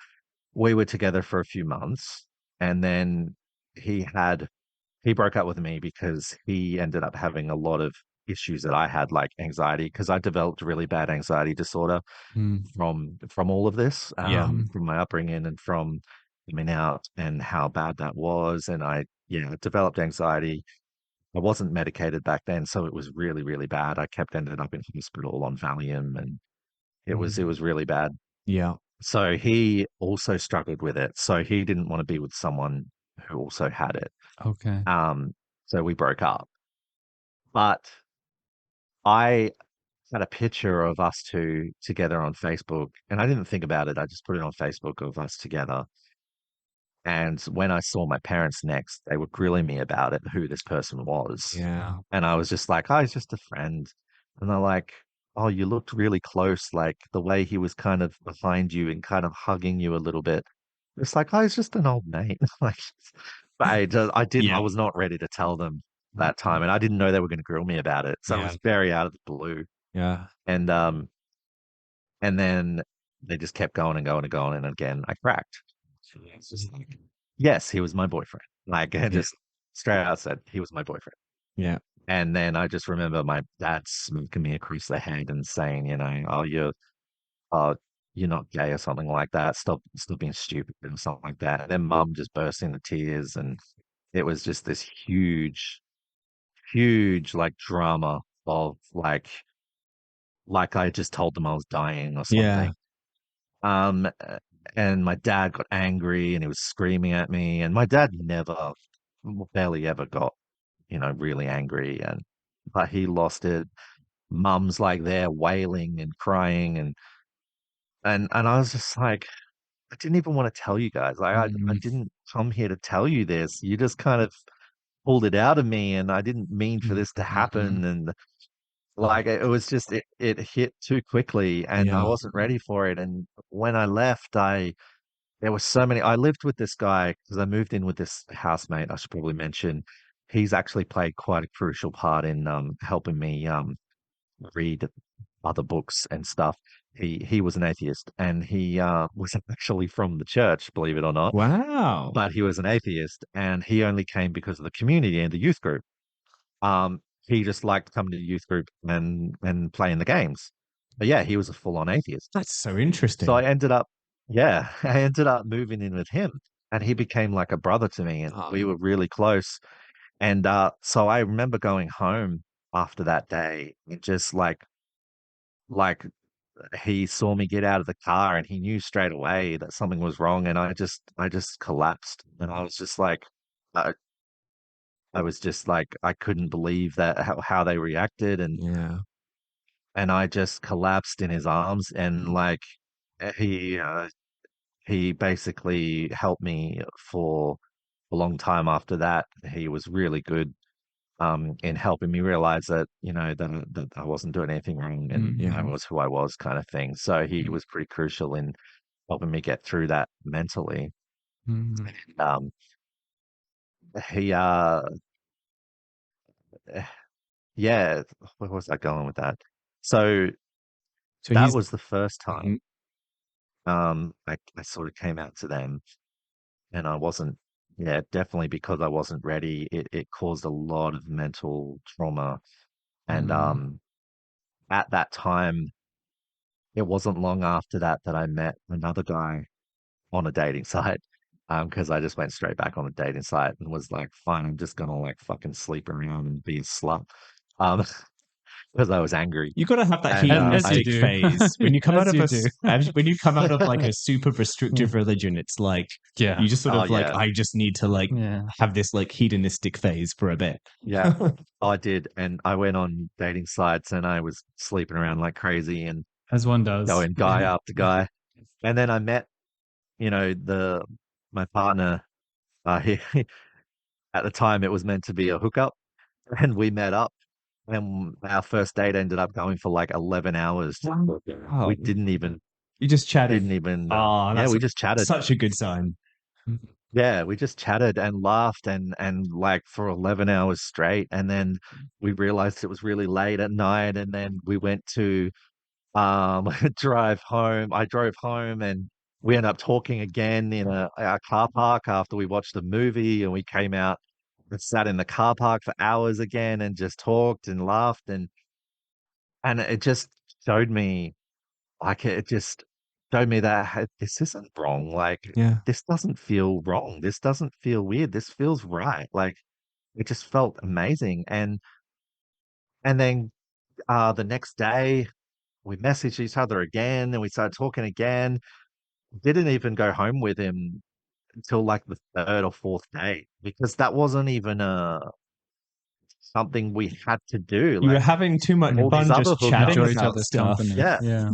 we were together for a few months. And then he had he broke up with me because he ended up having a lot of issues that I had, like anxiety, because I developed really bad anxiety disorder mm, from all of this, Yeah. from my upbringing and from coming out and how bad that was. And I, yeah, developed anxiety. I wasn't medicated back then, so it was really, really bad. I kept ended up in hospital on Valium, and it was really bad. Yeah. So he also struggled with it. So he didn't want to be with someone who also had it. okay. Um, so we broke up. But I had a picture of us two together on Facebook, and I didn't think about it. I just put it on Facebook of us together. And when I saw my parents next, they were grilling me about it, who this person was. Yeah. And I was just like, oh, he's just a friend. And they're like, oh, you looked really close, like the way he was kind of behind you and kind of hugging you a little bit. It's like, oh, he's just an old mate. Like, but I Yeah. was not ready to tell them that time. And I didn't know they were going to grill me about it. So it Yeah. was very out of the blue. Yeah. And, and then they just kept going and going and going. And again, I cracked. It's just like, yes, he was my boyfriend. Like, I just straight out said, he was my boyfriend. Yeah. And then I just remember my dad smacking me across the head and saying, you know, uh, you're not gay or something like that. Stop being stupid or something like that. And then mum just burst into tears, and it was just this huge, huge like drama of like I just told them I was dying or Yeah. something. Um, and my dad got angry and he was screaming at me. And my dad never, barely ever got, you know, really angry. And but he lost it. Mum's like there wailing and crying, and I was just like, I didn't even want to tell you guys. Like I Mm, didn't come here to tell you this. You just kind of pulled it out of me, and I didn't mean for mm, this to mm, mm. happen. And like it was just it hit too quickly, and I Yeah. wasn't ready for it. And when I left, I there were so many. I lived with this guy because I moved in with this housemate. I should probably mention he's actually played quite a crucial part in helping me read other books and stuff. He was an atheist, and he was actually from the church, believe it or not. Wow. But he was an atheist, and he only came because of the community and the youth group. He just liked coming to the youth group and playing the games. But yeah, he was a full on atheist. That's so So interesting. I ended up, yeah, I ended up moving in with him, and he became like a brother to me, and we Oh, were really close. And so I remember going home after that day, and just like he saw me get out of the car, and he knew straight away that something was wrong, and I just collapsed, and I was just like, I, I was just like, I couldn't believe that how they reacted, Yeah. and I just collapsed in his arms, and like he he basically helped me for a long time after that. He was really good in helping me realize that, that I wasn't doing anything wrong, and Yeah. I was who I was, kind of thing. So he was pretty crucial in helping me get through that mentally. Mm. Um, he yeah, where was I going with that? So So that he's was the first time Mhm. I sort of came out to them, and I wasn't, yeah, definitely, because I wasn't ready. It caused a lot of mental trauma. And Mm. at that time, it wasn't long after that that I met another guy on a dating site. Because I just went straight back on the dating site and was like, fine, I'm just gonna like fucking sleep around and be a slut. Um, because I was angry. You got to have that And As you hedonistic do. phase when you come out As of you do. when you come out of like a super restrictive religion. It's like Yeah. you just sort oh of like, yeah, I just need to like Yeah. have this like hedonistic phase for a bit. yeah, I did. And I went on dating sites, and I was sleeping around like crazy and As one does. going guy after guy. And then I met, the my partner. He, at the time, it was meant to be a hookup, and we met up, and our first date ended up going for like 11 hours. Oh, We you just chatted. didn't even, Oh, yeah, that's we just chatted. such a good sign. Yeah, we just chatted and laughed, and like for 11 hours straight. And then we realized it was really late at night. And then we went to drive home. I drove home, and we ended up talking again in a car park after we watched the movie, and we came out and sat in the car park for hours again and just talked and laughed, and it just showed me, like, it just showed me that, hey, this isn't wrong. Like, Yeah. this doesn't feel wrong. This doesn't feel weird. This feels right. Like, it just felt amazing. And then the next day we messaged each other again, and we started talking again. Didn't even go home with him until like the third or fourth day, because that wasn't even something we had to do. You were Like, having too much all these fun other just Enjoy chatting hookups, each about other's stuff. company. yeah, Yeah.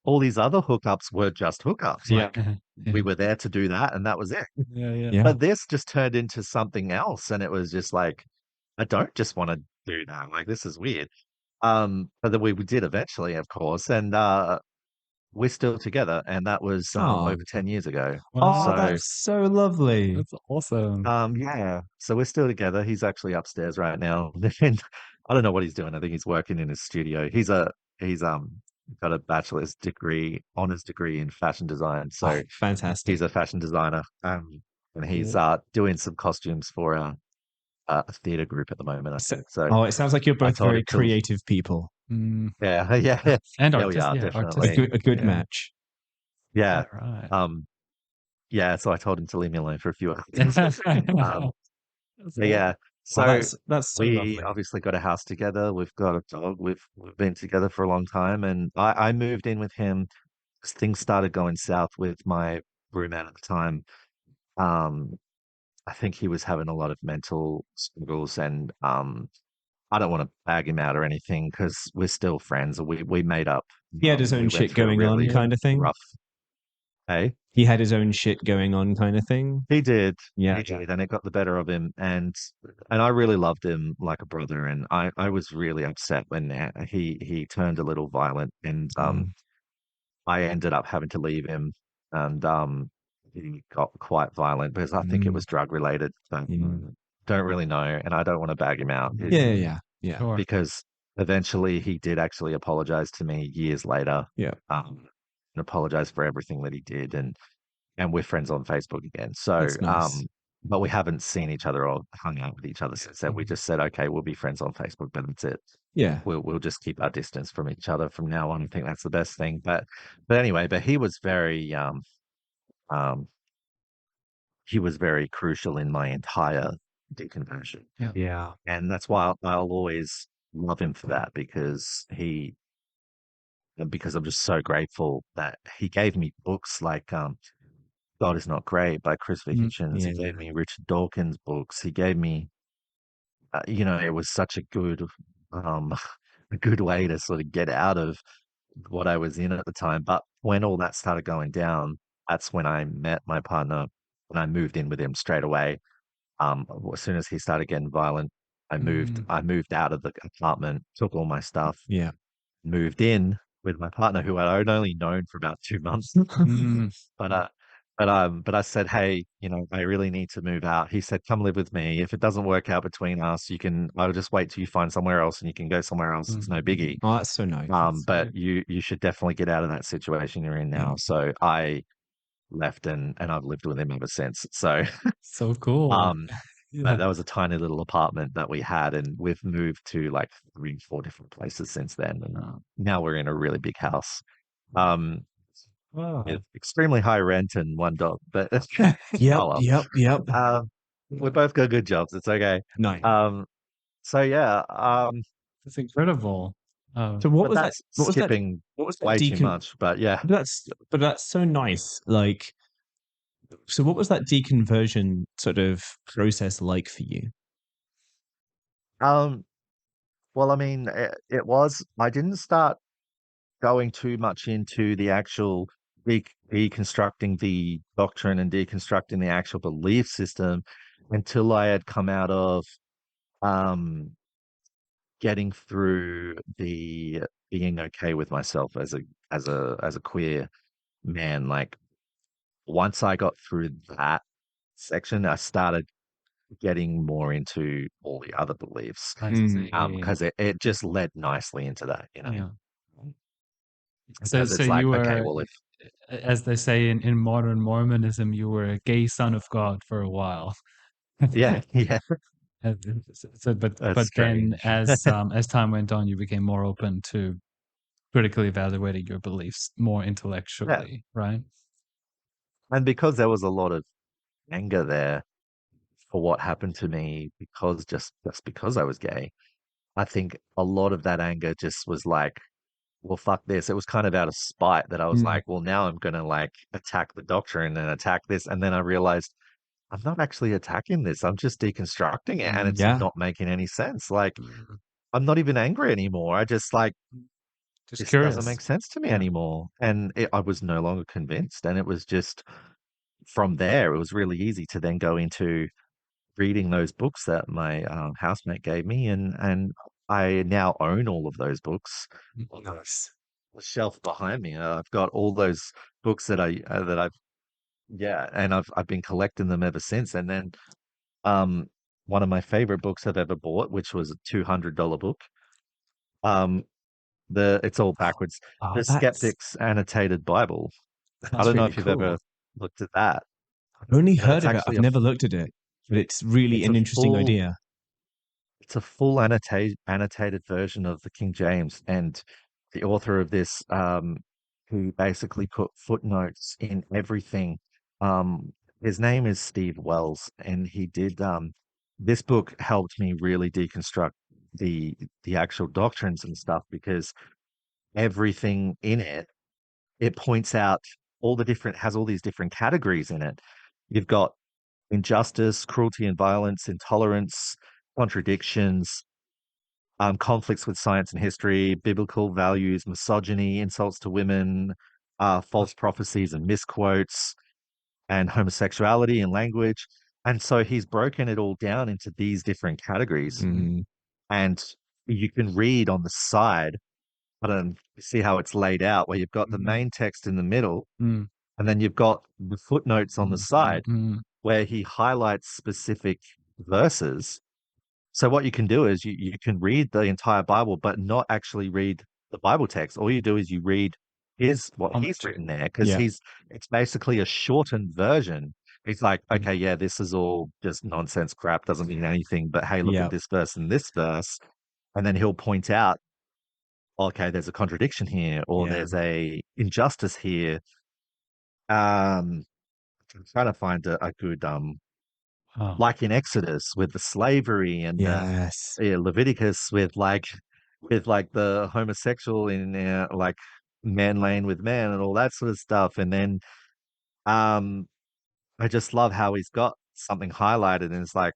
all these other hookups were just hookups. Yeah. Like, Yeah. we were there to do that, and that was it. Yeah. Yeah. Yeah. But this just turned into something else, and it was just like, I don't just want to do that. Like, this is weird. But then we did eventually, of course, and we're still together, and that was Oh. over 10 years ago. Oh, So Wow. that's so lovely. That's awesome. yeah, so we're still together. He's actually upstairs right now. And I don't know what he's doing. I think he's working in his studio. He's got a bachelor's degree, honors degree in fashion design. Oh, So fantastic. he's a fashion designer. And he's Cool. doing some costumes for a theater group at the moment, I So, think. So oh, it sounds like you're I both told very him to, creative people. Mm. yeah, yeah, And yeah, we artist. are Yeah. definitely, Artistic. A good Yeah. match. yeah, Right. yeah. So I told him to leave me alone for a few hours. That's But awesome. yeah, Well, so that's so we lovely. obviously got a house together. We've got a dog. We've been together for a long time, and I moved in with him because things started going south with my roommate at the time. Um, I think he was having a lot of mental struggles, and I don't want to bag him out or anything, because we're still friends. We made up. He had his We own went shit through a going on, really Yeah. kind of thing. rough. Hey, He had his own shit going on, kind of thing. he did. Yeah. He did, and it got the better of him. And I really loved him like a brother. And I was really upset when he turned a little violent, and Um, I ended up having to leave him. And he got quite violent, because I think it mm, was drug related. So mm. don't really know, and I don't want to bag him out. Yeah, yeah, yeah, Sure. Because eventually he did actually apologize to me years later, yeah. and apologize for everything that he did, and we're friends on Facebook again. So That's nice. but we haven't seen each other or hung out with each other since then. We just said, okay, we'll be friends on Facebook, but that's it. Yeah. We'll just keep our distance from each other from now on. I think that's the best thing. But anyway, but um he was very crucial in my entire deconversion. Yeah. And that's why I'll always love him for that, because I'm just so grateful that he gave me books like God Is Not Great by Chris Hitchens. He gave Yeah. me Richard Dawkins books. He gave me, it was such a good, um, a good way to sort of get out of what I was in at the time. But when all that started going down, that's when I met my partner, and I moved in with him straight away. As soon as he started getting violent, Mm. I moved out of the apartment, took all my stuff, Yeah. moved in with my partner, who I'd only known for about 2 months. Mm. But but I said, hey, I really need to move out. He said, come live with me. If it doesn't work out between us, I'll just wait till you find somewhere else, and you can go somewhere else. It's no biggie. Oh, that's so nice. But you should definitely get out of that situation you're in now. So I left, and I've lived with him ever since. So So cool. um Yeah. that was a tiny little apartment that we had, and we've moved to like 3, 4 different places since then. And now we're in a really big house. Um, Wow. with extremely high rent and one dog, but Yep. oh well. Yep. We both got good jobs. It's okay. Nice. So yeah. That's incredible. So what But was that? that's What was that? skipping What was that way too much. But yeah. But that's so nice. Like, so what was that deconversion sort of process like for you? Um. Well, I mean, it was. I didn't start going too much into the actual deconstructing the doctrine and deconstructing the actual belief system until I had come out of um, getting through the being okay with myself as a queer man. Like once I got through that section, I started getting more into all the other beliefs, I see. because it just led nicely into that, Yeah. So, because so it's like, you okay, were, well, if as they say in modern Mormonism, you were a gay son of God for a while. yeah, yeah, Uh, So, but that's then strange. as time went on, you became more open to critically evaluating your beliefs more Yeah. intellectually, right? And because there was a lot of anger there for what happened to me, because just because I was gay, I think a lot of that anger just was like, well, fuck this. It was kind of out of spite that I was Mm. like, well, now I'm gonna like attack the doctrine and attack this. And then I realized I'm not actually attacking this. I'm just deconstructing it, and it's Yeah. not making any sense. Like I'm not even angry anymore. I just like Just this doesn't curious. make sense to me Yeah. anymore. And I was no longer convinced. And it was just from there, it was really easy to then go into reading those books that my housemate gave me, and I now own all of those books on the shelf behind me. I've got all those books that I've yeah, and I've been collecting them ever since. And then um, one of my favorite books I've ever bought, which was a $200 book. Um, it's all backwards. Oh, The Skeptic's Annotated Bible. I that's don't know really if you've ever cool. looked at that, I've only but heard of it. I've never looked at it, but it's really it's an a interesting full idea. it's a full annotated version of the King James, and the author of this, who basically put footnotes in everything. His name is Steve Wells, and he did this book helped me really deconstruct the the actual doctrines and stuff, because everything in it points out all the different has all these different categories in it. You've got injustice, cruelty and violence, intolerance, contradictions, conflicts with science and history, biblical values, misogyny, insults to women, false prophecies and misquotes, and homosexuality and language. And so he's broken it all down into these different categories. Mm, And you can read on the side, I don't know, you see how it's laid out, where you've got the Mm. main text in the middle, Mm. and then you've got the footnotes on the Mm. side Mm. where he highlights specific verses. So what you can do is you can read the entire Bible, but not actually read the Bible text. All you do is you read what he's Commentary. written there, because yeah. it's basically a shortened version. He's like, Mm. okay, yeah, this is all just nonsense crap, doesn't mean anything, but hey, look at Yeah. this verse and this verse. And then he'll point out, okay, there's a contradiction here, or Yeah. there's a injustice here. I'm trying to find a good Oh, like in Exodus with the slavery and Yes. Leviticus with like the homosexual in like man laying with man and all that sort of stuff. And then um, I just love how he's got something highlighted and it's like,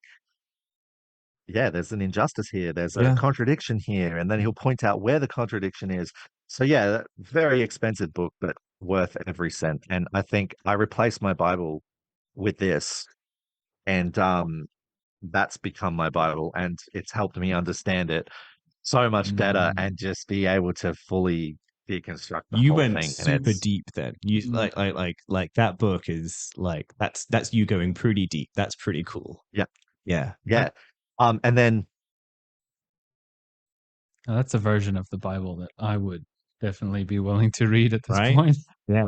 yeah, there's an injustice here. There's a Yeah. contradiction here. And then he'll point out where the contradiction is. So yeah, very expensive book, but worth every cent. And I think I replaced my Bible with this and that's become my Bible and it's helped me understand it so much better mm, and just be able to fully deconstruct the You whole went thing. And super it's deep then. You mm. like that book is like that's you going pretty deep. That's pretty cool. yeah, Yeah. yeah. And then Now, that's a version of the Bible that I would definitely be willing to read at this Right? point. Yeah.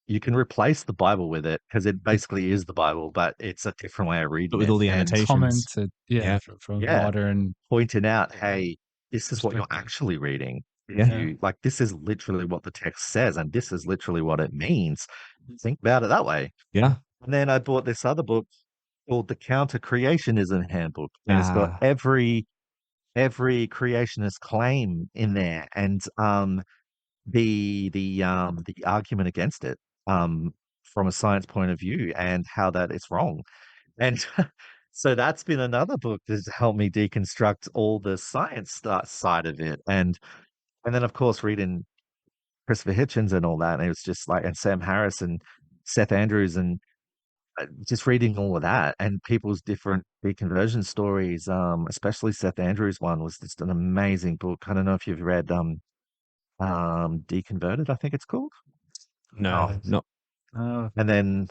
you can replace the Bible with it because it basically is the Bible, but it's a different way of But reading with it. all the And annotations. Comment, yeah, Yeah. from yeah, modern pointing out, hey, this is what you're perspective. actually reading. If Yeah. you like, this is literally what the text says, and this is literally what it means. Think about it that way. Yeah. And then I bought this other book called The Counter Creationism Handbook, and it's got Ah. every creationist claim in there, and the argument against it from a science point of view, and how that is wrong. And so that's been another book that's helped me deconstruct all the science side of it. And then of course reading Christopher Hitchens and all that, and it was just like, and Sam Harris and Seth Andrews, and just reading all of that and people's different deconversion stories, especially Seth Andrews' one was just an amazing book. I don't know if you've read Deconverted, I think it's called. No, not Oh, And then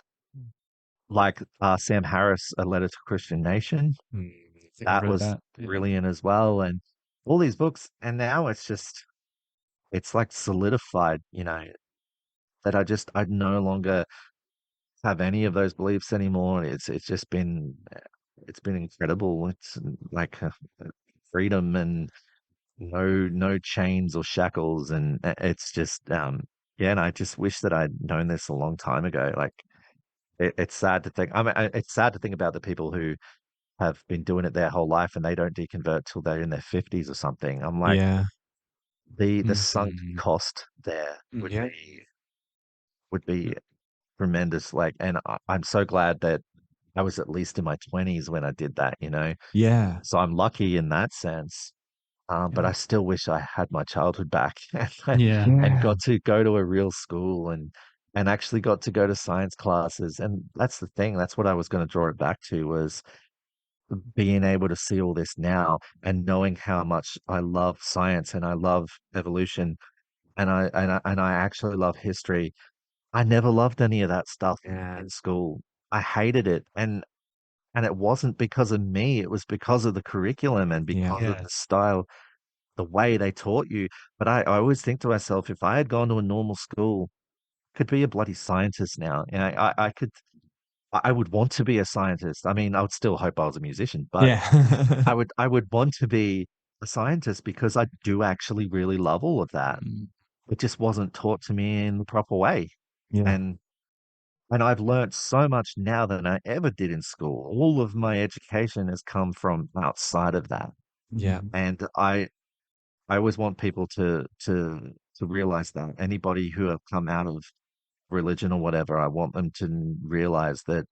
like Sam Harris, A Letter to Christian Nation, I think I've that read was that. Yeah. brilliant as well. And all these books, and now it's like solidified, that I no longer have any of those beliefs anymore. It's been incredible. It's like freedom and no chains or shackles, and it's just yeah. And I just wish that I'd known this a long time ago. Like it's sad to think. It's sad to think about the people who have been doing it their whole life and they don't deconvert till they're in their 50s or something. I'm like, yeah. the sunk Mhm. cost there Yeah. would be tremendous. Like, and I'm so glad that I was at least in my 20s when I did that. Yeah. So I'm lucky in that sense. But Yeah. I still wish I had my childhood back Yeah. and Yeah. got to go to a real school and actually got to go to science classes. And that's the thing. That's what I was going to draw it back to, was being able to see all this now and knowing how much I love science and I love evolution and I actually love history. I never loved any of that stuff Yeah. in school. I hated it. And it wasn't because of me, it was because of the curriculum and Yeah. because of the Yes. style, the way they taught you. But I always think to myself, if I had gone to a normal school, I could be a bloody scientist now. And I would want to be a scientist. I mean, I would still hope I was a musician, but Yeah. I would want to be a scientist because I do actually really love all of that. Mm. It just wasn't taught to me in the proper way. Yeah. And I've learned so much now than I ever did in school. All of my education has come from outside of that. Yeah. Mm. And I always want people to realize that. Anybody who have come out of religion or whatever, I want them to realize that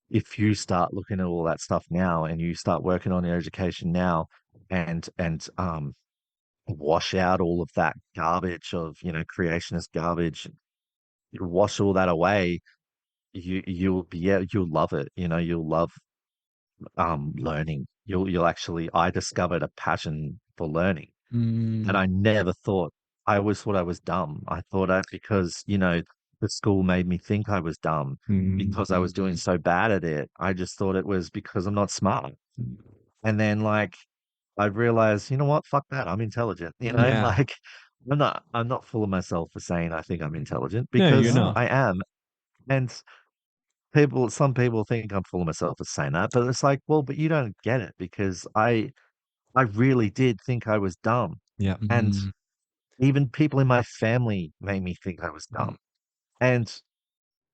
if you start looking at all that stuff now and you start working on your education now and wash out all of that garbage of, creationist garbage, you wash all that away, you'll love it. You'll love learning. You'll actually I discovered a passion for learning that I Mm. never thought. I always thought I was dumb. I thought because, the school made me think I was dumb Mm. because I was doing Mhm. so bad at it. I just thought it was because I'm not smart. And then like I realized, you know what? Fuck that. I'm intelligent. Yeah. Like I'm not full of myself for saying I think I'm intelligent No, you're because not. No. I am. And some people think I'm full of myself for saying that, but it's like, well, but you don't get it because I really did think I was dumb. Yeah. And Mm. even people in my family made me think I was Mm. dumb. And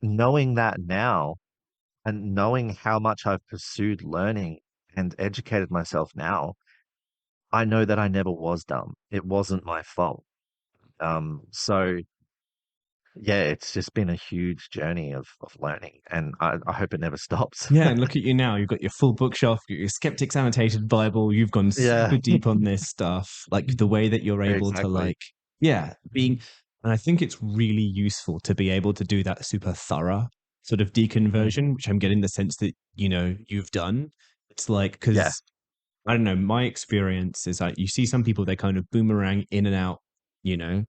knowing that now, And knowing how much I've pursued learning and educated myself now, I know that I never was dumb. It wasn't my fault. So yeah, it's just been a huge journey of learning, and I hope it never stops. Yeah, and look at you now. You've got your full bookshelf, your Skeptics Annotated Bible. You've gone Yeah, super deep on this stuff. Like the way that you're able to exactly. being, and I think it's really useful to be able to do that super thorough sort of Mm. deconversion, which I'm getting the sense that, you've done. It's like, Yeah, because I don't know, my experience is like you see some people, they kind of boomerang in and out, you know,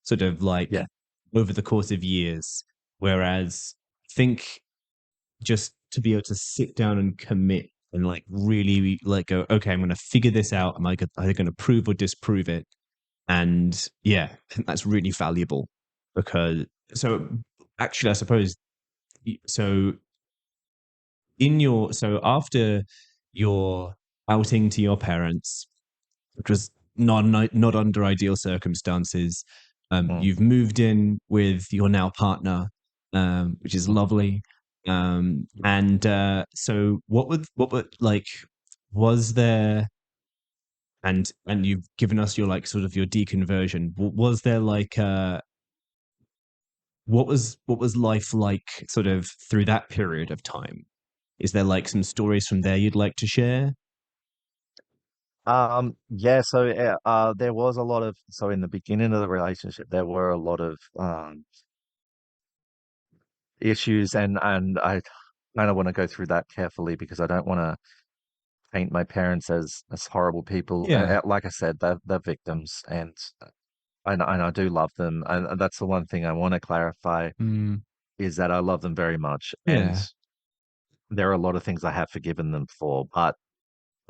sort of like yeah, over the course of years. Whereas I think just to be able to sit down and commit and like really like go, okay, I'm going to figure this out. Are they going to prove or disprove it? And yeah, I think that's really valuable because so actually, I suppose so so after your outing to your parents, which was not under ideal circumstances. mm, You've moved in with your now partner, which is mm. lovely. And so what would like was there and you've given us your like sort of your deconversion. Was there like what was life like sort of through that period of time? Is there like some stories from there you'd like to share? Yeah, so there was a lot of, so in the beginning of the relationship, there were a lot of issues, and I kind of want to go through that carefully because I don't want to paint my parents as horrible people. Yeah. Like I said, they're victims, and I do love them, and that's the one thing I want to clarify Mm, is that I love them very much, and yeah. there are a lot of things I have forgiven them for, but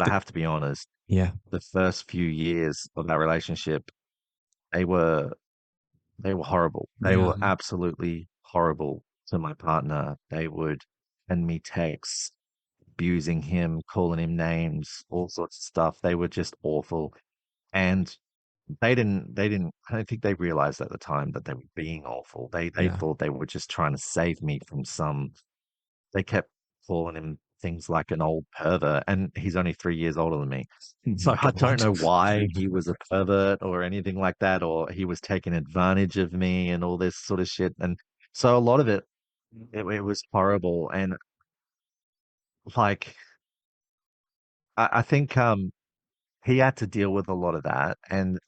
I The- have to be honest, yeah. the first few years of that relationship, they were they were horrible. They Yeah. were absolutely horrible to my partner. They would send me texts abusing him, calling him names, all sorts of stuff. They were just awful. And I don't think they realized at the time that they were being awful. They Yeah. thought they were just trying to save me from some, they kept calling him things like an old pervert, and he's only 3 years older than me. Oh So my I don't God. know why he was a pervert or anything like that, or he was taking advantage of me and all this sort of shit. And so a lot of it was horrible. And like, I think, he had to deal with a lot of that, and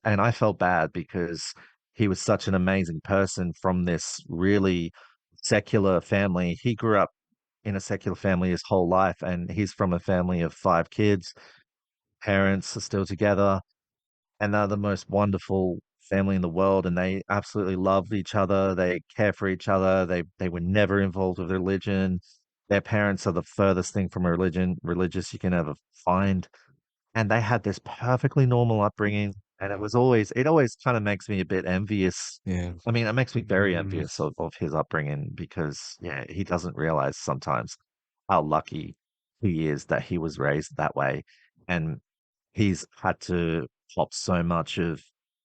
I felt bad because he was such an amazing person from this really secular family. He grew up in a secular family his whole life, and he's from a family of 5 kids. Parents are still together, and they're the most wonderful family in the world, and they absolutely love each other. They care for each other. They were never involved with religion. Their parents are the furthest thing from religious you can ever find, and they had this perfectly normal upbringing, and it always kind of makes me a bit envious. Yeah. I mean, it makes me very Mm, envious of his upbringing because yeah, he doesn't realize sometimes how lucky he is that he was raised that way, and he's had to cop so much of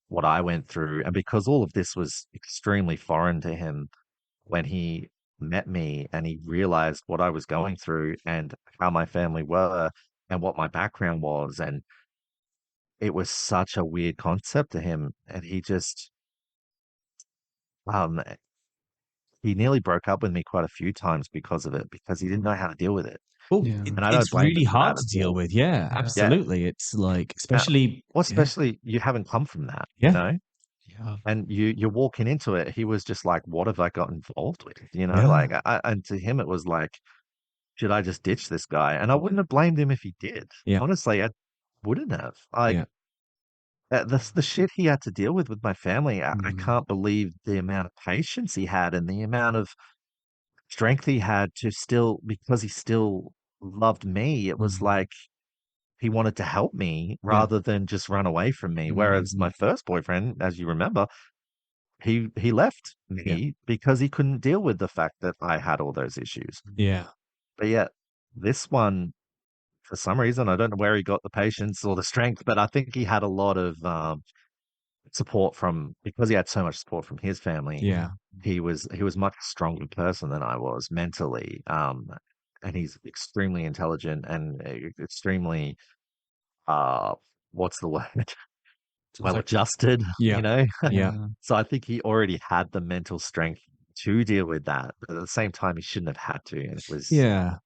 what I went through, and because all of this was extremely foreign to him when he met me and he realized what I was going through and how my family were and what my background was, and it was such a weird concept to him, and um he nearly broke up with me quite a few times because of it, because he didn't know how to deal with it. Oh, yeah. And I don't it's blame really him for hard that to at deal all. with. Yeah, Yeah. Yeah. absolutely. It's like, Uh, especially, well, yeah, especially you haven't come from that, you yeah, know? Yeah. And you're walking into it. He was just like, what have I got involved with? You know, yeah, like and to him it was like, should I just ditch this guy? And I wouldn't have blamed him if he did. yeah, Honestly, I wouldn't have. Like yeah, the shit he had to deal with my family. I Mm, can't believe the amount of patience he had and the amount of strength he had to still, because he still loved me. It was mm, like he wanted to help me yeah, rather than just run away from me. Whereas mm, my first boyfriend, as you remember, he left yeah, me because he couldn't deal with the fact that I had all those issues. yeah, But yet this one, for some reason, I don't know where he got the patience or the strength, but I think he had a lot of support from, because he had so much support from his family. Yeah. He was much stronger person than I was mentally. And he's extremely intelligent and extremely what's the word? Well adjusted, you Yeah. know. Yeah. So I think he already had the mental strength to deal with that, but at the same time, he shouldn't have had to. And Yeah.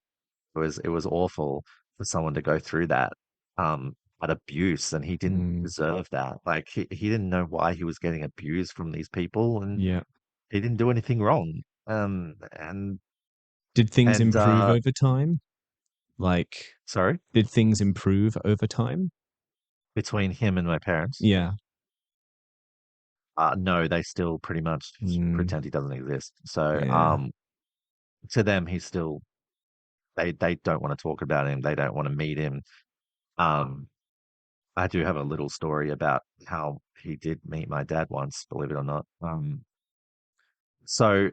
it was awful for someone to go through that, that abuse, and he didn't Mm, deserve that. Like he didn't know why he was getting abused from these people, and yeah. he didn't do anything wrong. And Did things and improve over time? Like, sorry, did things improve over time? between him and my parents, Yeah. no, they still pretty much just Mm, pretend he doesn't exist. So, yeah. to them, he's still, they don't want to talk about him. They don't want to meet him. Um, I do have a little story about how he did meet my dad once, believe it or not. So,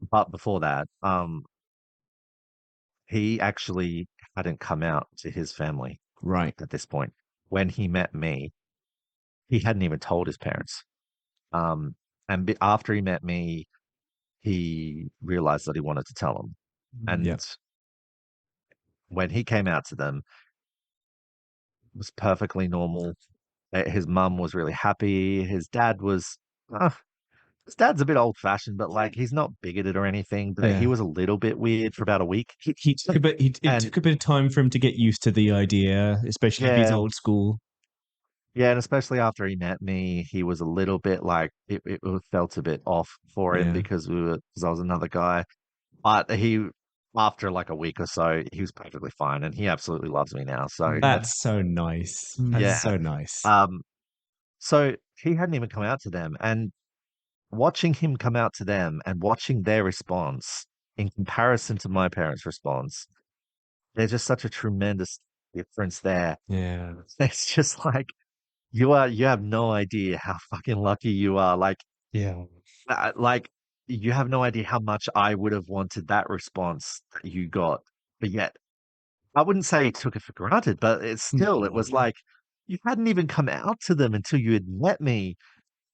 but before that, he actually hadn't come out to his family Right. at this point. When he met me, he hadn't even told his parents. Um, and after he met me, he realized that he wanted to tell them. Yeah. And when he came out to them, it was perfectly normal. His mum was really happy. Uh, his dad's a bit old fashioned, but like he's not bigoted or anything. But he Yeah. was a little bit weird for about a week. He took a bit. It And took a bit of time for him to get used to the idea, especially if he's yeah, old school. yeah, and especially after he met me, he was a little bit like it felt a bit off for him Yeah. because I was another guy. But after like a week or so, he was perfectly fine, and he absolutely loves me now. So That's so nice. That's yeah. so nice. Um, so he hadn't even come out to them, and watching him come out to them and watching their response in comparison to my parents' response, there's just such a tremendous difference there. Yeah. It's just like you have no idea how fucking lucky you are. Yeah. Like you have no idea how much I would have wanted that response that you got, but yet I wouldn't say he took it for granted, but it was like you hadn't even come out to them until you had met me.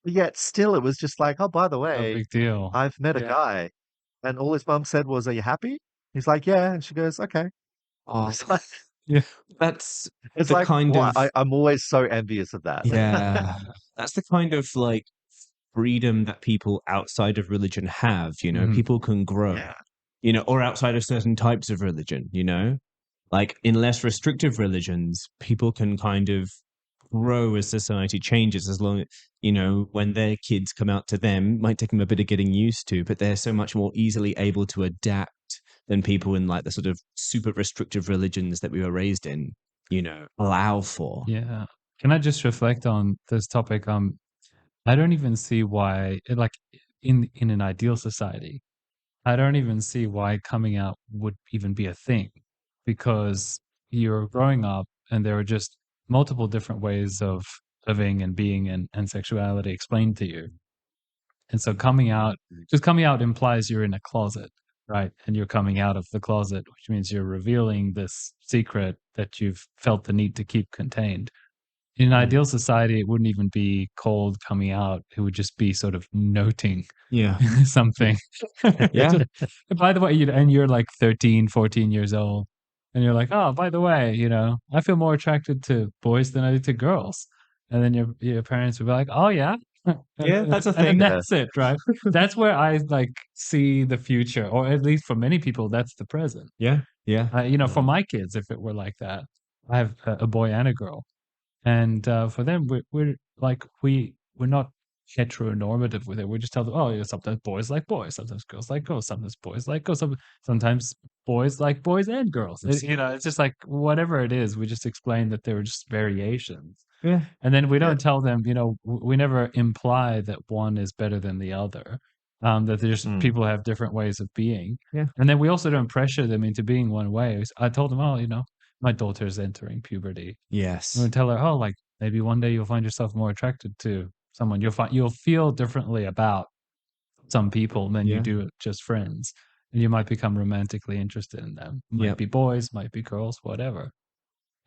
But yet still it was just like, oh, by the No way, big deal. I've met a Yeah. guy. And all his mum said was, "Are you happy?" He's like, "Yeah." And she goes, "Okay." Oh, It's like, Yeah. that's it's the like, kind what? of I'm always so envious of that. yeah. That's the kind of like freedom that people outside of religion have. Mhm. People can grow. Yeah. Or outside of certain types of religion. Like in less restrictive religions, people can kind of grow as society changes as long when their kids come out to them, might take them a bit of getting used to, but they're so much more easily able to adapt than people in like the sort of super restrictive religions that we were raised in, allow for. Yeah. Can I just reflect on this topic? I don't even see why, like, in an ideal society, I don't even see why coming out would even be a thing, because you're growing up and there are just multiple different ways of living and being and sexuality explained to you. And so coming out implies you're in a closet, right? And you're coming out of the closet, which means you're revealing this secret that you've felt the need to keep contained. In an Mm. ideal society, it wouldn't even be called coming out. It would just be sort of noting Yeah. something. Yeah. By the way, and you're like 13, 14 years old, and you're like, oh, by the way, I feel more attracted to boys than I do to girls. And then your parents would be like, oh, yeah. Yeah, that's a And then thing. Yeah. that's it, right? That's where I like see the future, or at least for many people, that's the present. Yeah. Yeah. For Mm. my kids, if it were like that, I have a boy and a girl, and for them, we're not heteronormative with it. We just tell them, oh, sometimes boys like boys, sometimes girls like girls, sometimes boys like girls, sometimes boys like boys and girls. It's just like whatever it is. We just explain that there are just variations, Yeah. and then we Yeah. don't tell them. We never imply that one is better than the other. That there's Mm. people have different ways of being, Yeah. and then we also don't pressure them into being one way. I told them, oh, my daughter's entering puberty. I'm Yes. gonna tell her, oh, like maybe one day you'll find yourself more attracted to someone. You'll feel differently about some people than you Yeah. do just friends, and you might become romantically interested in them. Might Yep. be boys, might be girls, whatever.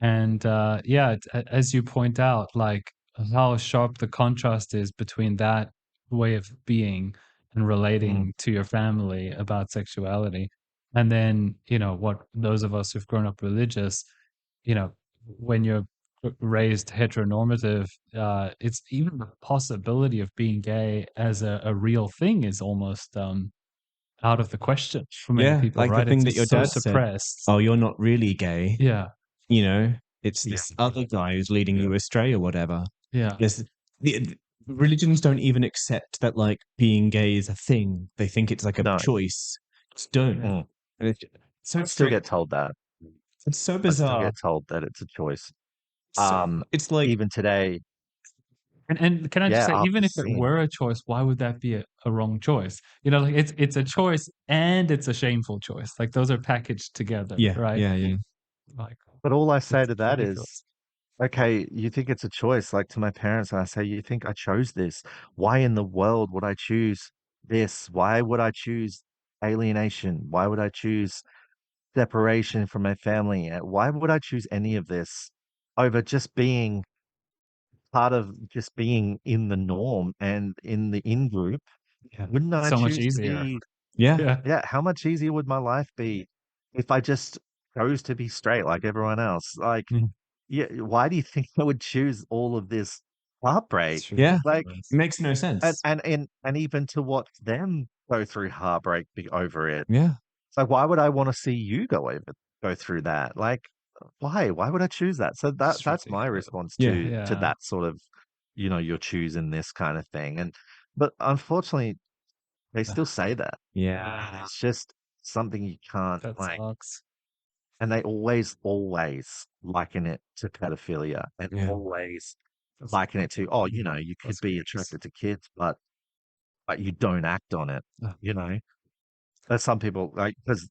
And as you point out, like how sharp the contrast is between that way of being and relating to your family about sexuality, and then what those of us who've grown up religious, when you're raised heteronormative, it's even the possibility of being gay as a real thing is almost out of the question for many Yeah, people, like the right? thing that your It's so dad said, suppressed. "Oh, you're not really gay." Yeah, You know, it's Yeah. this other guy who's leading you astray or whatever. yeah, There's religions don't even accept that like being gay is a thing. They think it's like a No. choice. Just don't. Mm. And it's so I still get strange. told that. It's so I still bizarre. get told that it's a choice. So it's like, Even today, and can I just yeah, say, after even if it seeing, were a choice, why would that be a wrong choice? Like it's a choice and it's a shameful choice. Like those are packaged together, yeah, right? yeah. Like but all I say it's to that ridiculous. is, okay, you think it's a choice, like to my parents, and I say, you think I chose this? Why in the world would I choose this? Why would I choose alienation? Why would I choose separation from my family? Why would I choose any of this over just being part of just being in the norm and in the in group? Yeah, Wouldn't I so much choose to easier. be, Yeah. Yeah, yeah, how much easier would my life be if I just chose to be straight like everyone else? Like, mm, yeah, why do you think I would choose all of this heartbreak? it's Yeah. Like, It ridiculous. makes no sense. and even to watch them go through heartbreak over it. Yeah. So why would I want to see you go through that? Like, why? Why would I choose that? So It's that's my ridiculous. response Yeah. to Yeah, that sort of, you're choosing this kind of thing. And but unfortunately, they still say that. And Yeah. it's just something you can't that like. sucks. And they always liken it to pedophilia and Yeah. always liken it to, oh, you could That's be gross. attracted to kids, but you don't act on it. Ugh, You know, there's some people like, because,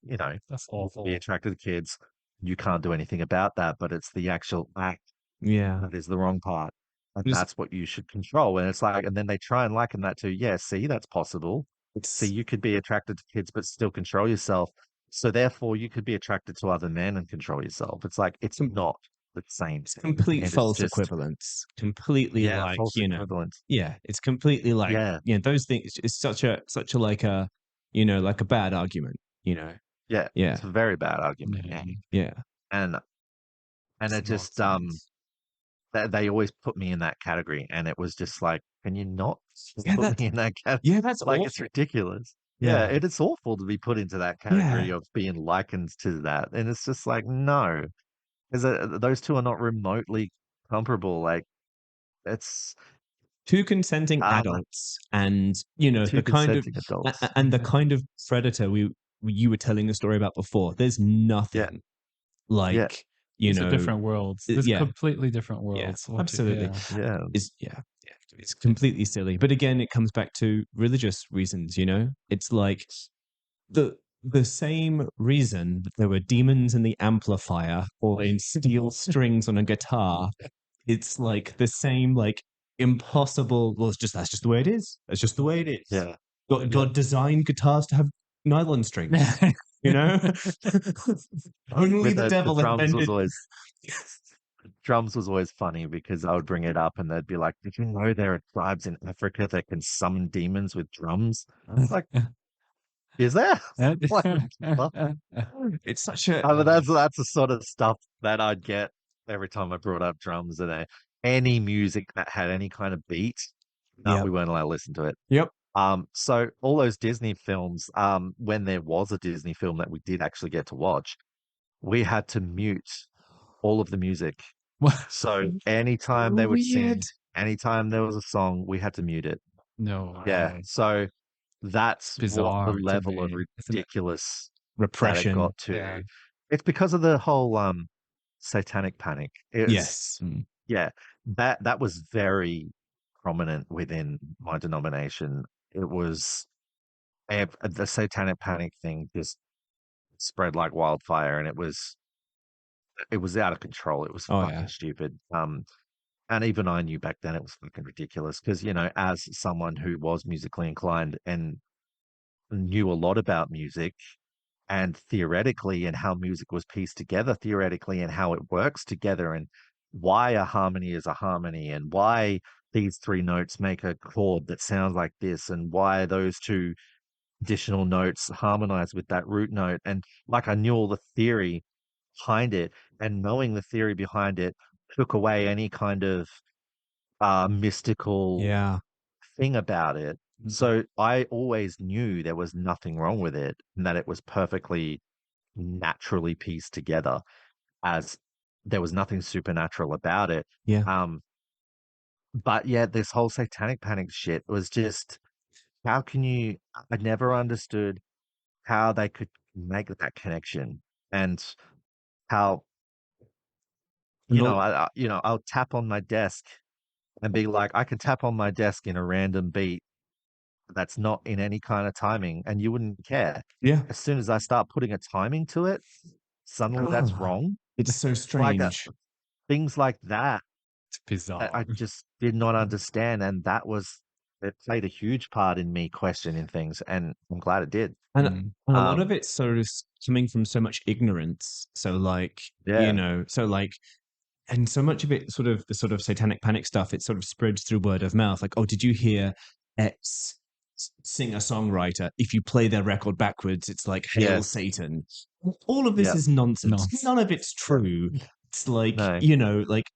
that's you can be awful. attracted to kids. You can't do anything about that, but it's the actual act Yeah. that is the wrong part. And Just that's what you should control. And it's like, and then they try and liken that to, yeah, see, that's possible. See, it's you could be attracted to kids, but still control yourself. So therefore, you could be attracted to other men and control yourself. It's like, it's not the same it's thing. complete And it's false just, equivalence. Completely yeah, like, false equivalent. yeah, it's completely like, Yeah, those things. It's such a like a, like a bad argument. yeah. Yeah. It's a very bad argument. Yeah, Yeah. And, and it's it just, nonsense. they always put me in that category. And it was just like, can you not Yeah. put me in that category? That's Like, it's awful. ridiculous. Yeah, Yeah. it's awful to be put into that Yeah. category of being likened to that. And it's just like, no, because those two are not remotely comparable. Like, it's Two consenting um, adults and, two consenting adults. and the kind of predator you were telling a story about before. There's Yeah, nothing yeah, like, These are different worlds. There's yeah, completely different yeah, worlds. absolutely. Yeah. yeah, It's completely silly. But again, it comes back to religious reasons. It's like the same reason that there were demons in the amplifier or in steel strings on a guitar. It's like the same like impossible. Well, that's just the way it is. That's just the way it is. yeah. God designed guitars to have nylon strings. You know, only With the the devil drums was invented. always drums was always funny because I would bring it up and they'd be like, "Did you know there are tribes in Africa that can summon demons with drums?" It's like, is there? Like, what the fuck? It's such a But that's the sort of stuff that I'd get every time I brought up drums and any music that had any kind of beat. No, yep, we weren't allowed to listen to it. yep. So all those Disney films, when there was a Disney film that we did actually get to watch, we had to mute all of the music. What? So anytime they would Weird. sing, anytime there was a song, we had to mute it. No Yeah. way. So that's what the Bizarre to level of me, isn't it? ridiculous that it Repression. got to. Yeah. It's because of the whole satanic panic. It was, Yes. yeah, that was very prominent within my denomination. It was the satanic panic thing just spread like wildfire, and it was out of control. It was Oh fucking yeah. stupid. And even I knew back then it was fucking ridiculous because, as someone who was musically inclined and knew a lot about music and theoretically and how music was pieced together theoretically and how it works together and why a harmony is a harmony, and why these three notes make a chord that sounds like this, and why those two additional notes harmonize with that root note. And like I knew all the theory behind it, and knowing the theory behind it took away any kind of mystical Yeah. thing about it. So I always knew there was nothing wrong with it, and that it was perfectly naturally pieced together, as there was nothing supernatural about it. Yeah. Um, but yeah, this whole satanic panic shit was just, how can you? I never understood how they could make that connection, and how, And all, I'll tap on my desk and be like, I can tap on my desk in a random beat that's not in any kind of timing, and you wouldn't care. yeah. As soon as I start putting a timing to it, suddenly that's Oh, wrong. it's so Like strange. things like that, It's bizarre. I just did not understand, and it played a huge part in me questioning things, and I'm glad it did. And a lot of Um, it's sort of coming from so much ignorance. So like, yeah, so like, and so much of it sort of the sort of satanic panic stuff, it sort of spreads through word of mouth. Like, oh, did you hear X singer songwriter? If you play their record backwards, it's like yeah, Hail Satan. All of this yeah, is nonsense. Nonsense. None of it's yeah. true. It's like, No, like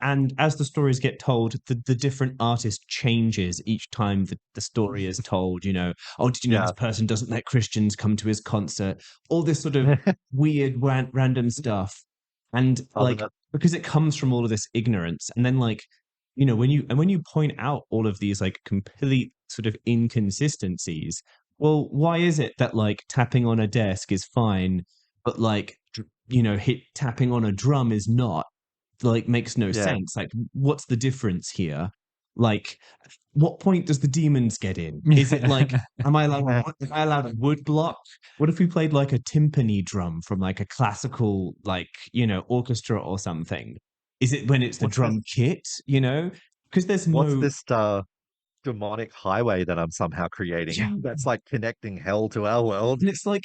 and as the stories get told, the different artist changes each time the story is told. Oh, did you know this yeah. person doesn't let Christians come to his concert? All this sort of weird, random stuff, and Other like than because it comes from all of this ignorance, and then like when you point out all of these like complete sort of inconsistencies, well, why is it that like tapping on a desk is fine, but like hit tapping on a drum is not? Like makes no yeah. sense. Like, what's the difference here? Like, what point does the demons get in? Is it like, am I allowed a wood block? What if we played like a timpani drum from like a classical like orchestra or something? Is it when it's the What's this? drum kit? Because there's What's no. this demonic highway that I'm somehow Yeah. creating? That's like connecting hell to our world. And it's like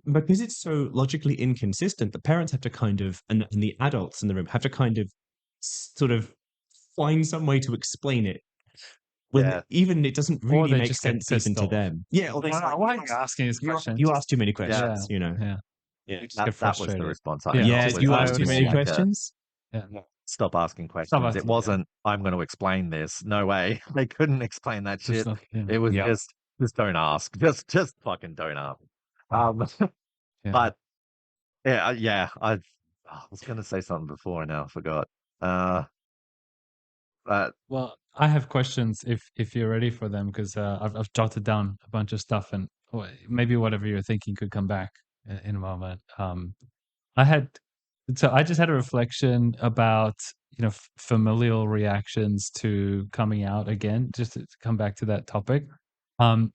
because it's so logically inconsistent, the parents have to kind of and the adults in the room have to kind of sort of find some way to explain it when Yeah. even it doesn't Or really they make just get sense even pissed to off. them. Yeah, or they say, Why are you asking this question? you ask too many Yeah. questions, Yeah. Yeah. You just That get that was the frustrated. response I Yeah, got, Yeah, just was you I ask would too more many assume. like a questions. Yeah. stop asking Stop questions. It asking. Yeah. wasn't, I'm going to explain this. No way. They couldn't explain that Just shit. not. Yeah. It was Yeah. just don't ask. Just fucking don't ask. Yeah. But yeah, I was going to say something before and now I forgot. Uh, but Well, I have questions if you're ready for them because I've jotted down a bunch of stuff and maybe whatever you're thinking could come back in a moment. I had so I just had a reflection about familial reactions to coming out again. Just to come back to that topic. Um,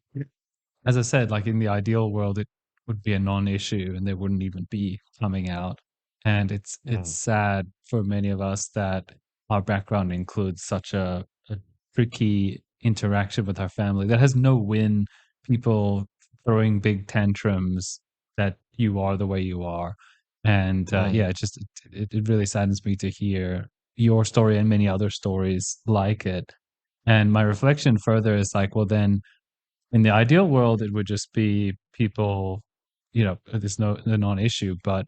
as I said, like in the ideal world, it would be a non-issue and there wouldn't even be coming out. And it's mm, sad for many of us that our background includes such a tricky interaction with our family that has no win, people throwing big tantrums that you are the way you are. And mm, yeah, it really saddens me to hear your story and many other stories like it. And my reflection further is like, well, then in the ideal world, it would just be people, there's no the non-issue. But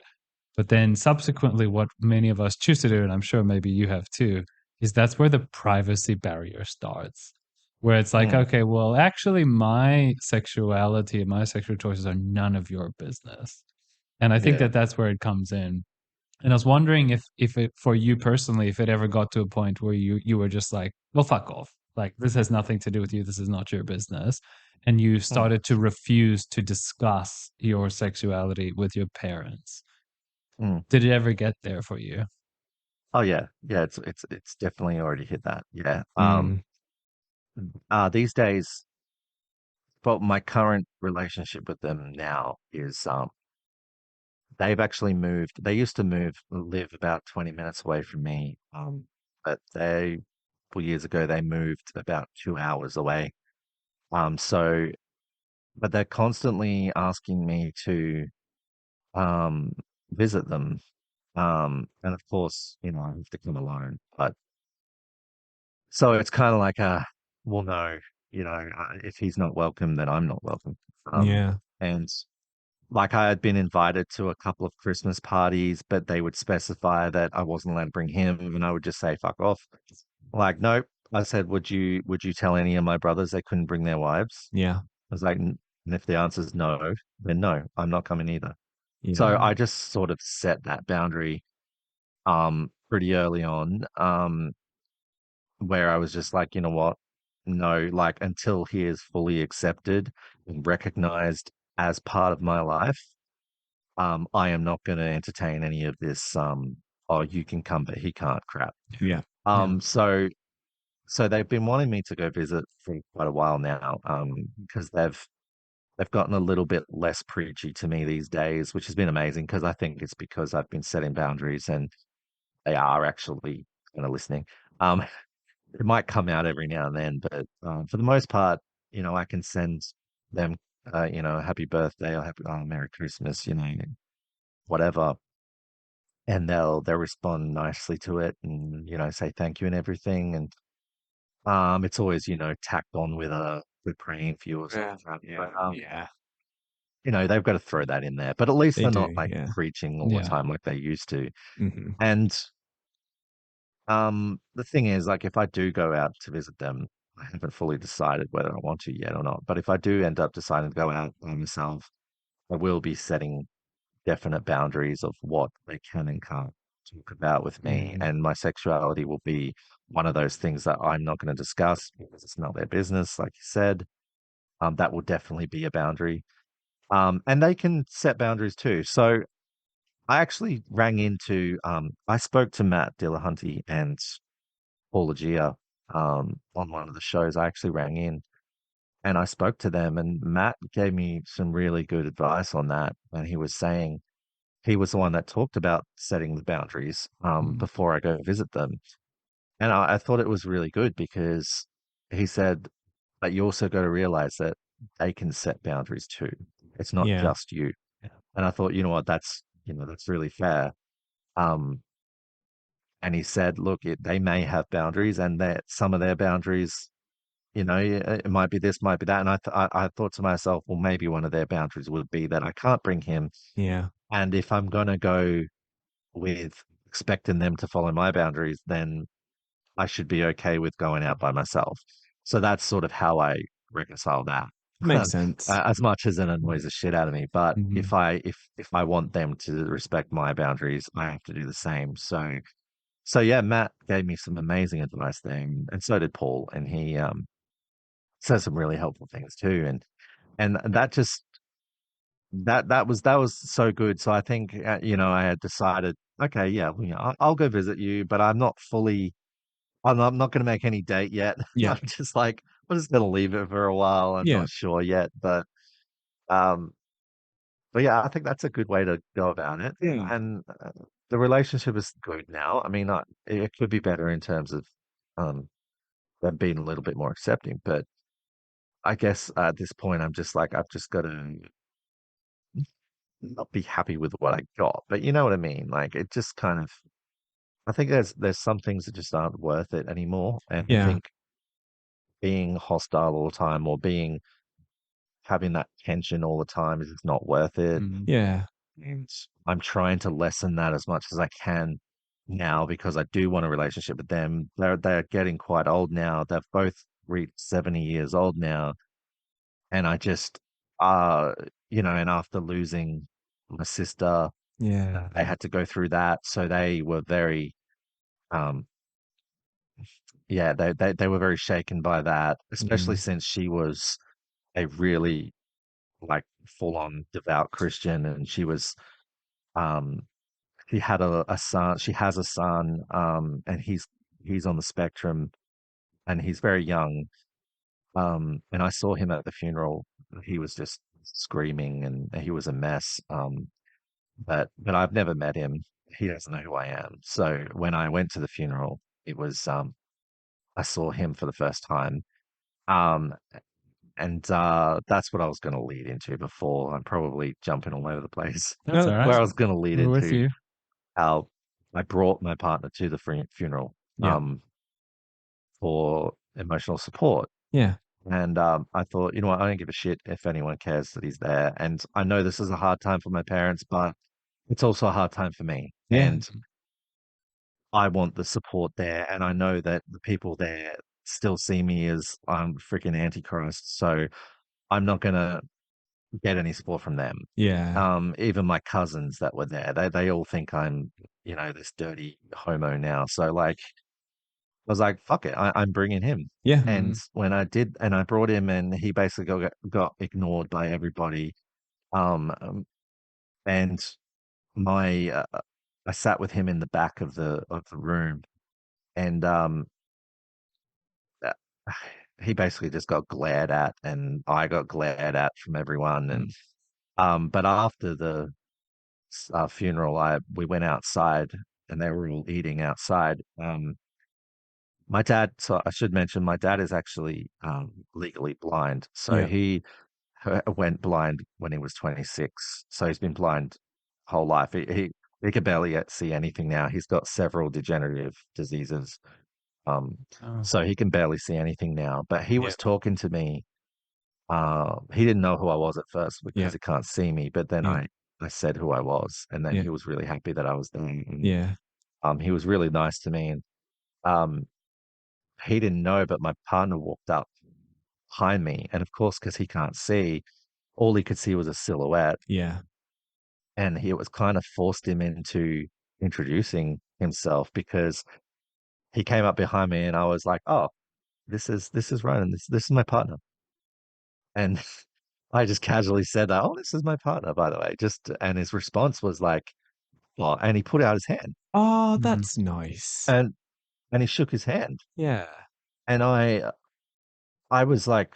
then subsequently, what many of us choose to do, and I'm sure maybe you have too, is that's where the privacy barrier starts. Where it's like, mm, okay, well, actually, my sexuality and my sexual choices are none of your business. And I think yeah. that that's where it comes in. And I was wondering if it for you personally, if it ever got to a point where you were just like, well, fuck off. Like this has nothing to do with you. This is not your business. And you Mm. started to refuse to discuss your sexuality with your parents. Mm. Did it ever get there for you? Oh yeah, yeah. It's definitely already hit that. Yeah. Mm. These days, but my current relationship with them now is they've actually moved. They used to live about 20 minutes away from me. But couple years ago they moved about 2 hours away. So but they're constantly asking me to um visit them. And of course, you know, I have to come alone. But so it's kind of like well, no, you know, if he's not welcome, then I'm not welcome. Yeah. And like I had been invited to a couple of Christmas parties, but they would specify that I wasn't allowed to bring him, and I would just say fuck off. Like, nope. I said, would you tell any of my brothers they couldn't bring their wives? Yeah. I was like, And if the answer is no, then no, I'm not coming either." So Yeah. I just sort of set that boundary pretty early on, where I was just like, you know what? No, like until he is fully accepted and recognized as part of my life, I am not going to entertain any of this oh, you can come but he can't crap. Yeah. So they've been wanting me to go visit for quite a while now, because they've gotten a little bit less preachy to me these days, which has been amazing because I think it's because I've been setting boundaries and they are actually kind of listening. Um, it might come out every now and then, but for the most part, you know, I can send them, you know, happy birthday or happy, Merry Christmas, you know, whatever, and they'll respond nicely to it, and you know, say thank you and everything, and it's always, you know, tacked on with a we're praying for you or something. But, Yeah. you know, they've got to throw that in there, but at least They they're not do. like Yeah. preaching all the Yeah. time like they used to. Hmm. And the thing is, like, if I do go out to visit them, I haven't fully decided whether I want to yet or not. But if I do end up deciding to go out by myself, I will be setting definite boundaries of what they can and can't talk about with me. Mm. And my sexuality will be one of those things that I'm not going to discuss because it's not their business, like you said. That will definitely be a boundary. And they can set boundaries too. So I actually I spoke to Matt Dillahunty and Paula Gia on one of the shows. I actually rang in and I spoke to them, and Matt gave me some really good advice on that. And he was saying he was the one that talked about setting the boundaries Mm. before I go visit them. And I thought it was really good because he said that you also got to realize that they can set boundaries too. It's not Yeah. just you. And I thought, you know what, that's really fair. Um, and he said, look, they may have boundaries, and that some of their boundaries, you know, it might be this, might be that. And I thought to myself, well, maybe one of their boundaries would be that I can't bring him. Yeah. And if I'm going to go with expecting them to follow my boundaries, then I should be okay with going out by myself. So that's sort of how I reconcile that. Makes sense. As much as it annoys the shit out of me, but Hmm. if I want them to respect my boundaries, I have to do the same. So yeah, Matt gave me some amazing advice there, and so did Paul, and he says some really helpful things too, and that just that was so good. So I think you know, I had decided, okay, yeah, well, you know, I'll go visit you, but I'm not going to make any date yet. Yeah. I'm just like, I'm just going to leave it for a while. I'm Yeah. not sure yet, um, but yeah, I think that's a good way to go about it. Yeah. And the relationship is good now. I mean, it could be better in terms of um, them being a little bit more accepting, but I guess at this point, I'm just like, I've just got to not be happy with what I got. But you know what I mean? Like, it just kind of, I think there's some things that just aren't worth it anymore. And I Yeah. think being hostile all the time or being having that tension all the time is just not worth it. Yeah. And I'm trying to lessen that as much as I can now because I do want a relationship with them. They're getting quite old now. They've both reached 70 years old now. And I just uh you know, and after losing my sister, Yeah. they had to go through that. So they were very um yeah, they were very shaken by that, especially Mm. since she was a really like full on devout Christian, and she was um she had a son, she has a son, and he's on the spectrum and he's very young. And I saw him at the funeral. He was just screaming and he was a mess. But I've never met him. He doesn't know who I am. So when I went to the funeral, it was I saw him for the first time. Um, and that's what I was going to lead into before. I'm probably jumping all over the place. That's No, all Where right. I was going to lead we're with into you. how I brought my partner to the funeral Yeah. for emotional support. Yeah. And I thought, you know what, I don't give a shit if anyone cares that he's there. And I know this is a hard time for my parents, but it's also a hard time for me. Yeah. And I want the support there. And I know that the people there still see me as freaking Antichrist. So I'm not going to get any support from them. Yeah. Even my cousins that were there, they all think I'm, this dirty homo now. So like, I was like, fuck it, I'm bringing him. Yeah. And when I did, and I brought him, and he basically got ignored by everybody. And my I sat with him in the back of the room, and uh, he basically just got glared at, and I got glared at from everyone. And but after the funeral, we went outside, and they were all eating outside. My dad, so I should mention, my dad is actually legally blind. So Yeah. he went blind when he was 26. So he's been blind whole life. He can barely yet see anything now. He's got several degenerative diseases. Um, Oh. so he can barely see anything now. But he Yeah. was talking to me. He didn't know who I was at first Yeah. because he can't see me. But then Yeah. I said who I was, and then Yeah. he was really happy that I was there. And Yeah. he was really nice to me. And um, he didn't know, but my partner walked up behind me, and of course, because he can't see, all he could see was a silhouette, Yeah. and it was kind of forced him into introducing himself because he came up behind me, and I was like, "Oh, this is Ryan. This is my partner," and I just casually said that, "Oh, this is my partner, by the way." And his response was like, "Oh," and he put out his hand, Oh, Mhm. that's nice. and he shook his hand, Yeah. and I was like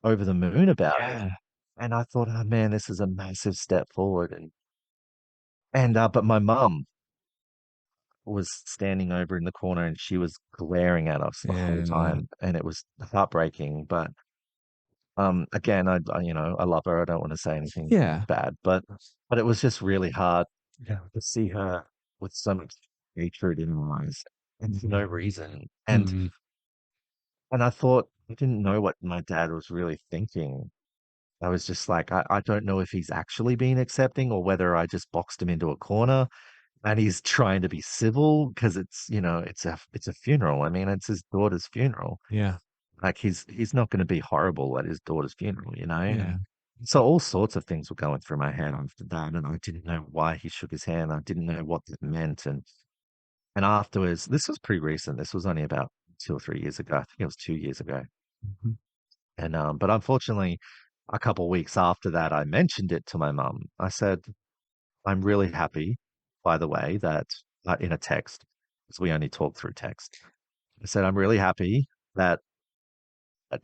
over the moon about it. Yeah. And I thought, oh man, this is a massive step forward. But my mum was standing over in the corner, and she was glaring at us the whole Yeah. time, and it was heartbreaking. But again, I love her. I don't want to say anything Yeah. bad, but it was just really hard, to see her with so much hatred in her eyes and for no reason. Mhm. And I thought, I didn't know what my dad was really thinking. I was just like, I don't know if he's actually been accepting or whether I just boxed him into a corner and he's trying to be civil because it's a funeral. I mean, it's his daughter's funeral. Yeah. Like he's not going to be horrible at his daughter's funeral, you know? Yeah. And so all sorts of things were going through my head after that, and I didn't know why he shook his hand. I didn't know what that meant. And afterwards, this was pretty recent. This was only about 2 or 3 years ago. I think it was 2 years ago. Mhm. And but unfortunately, a couple of weeks after that, I mentioned it to my mum. I said, "I'm really happy, by the way, that in a text, because we only talk through text. I said, I'm really happy that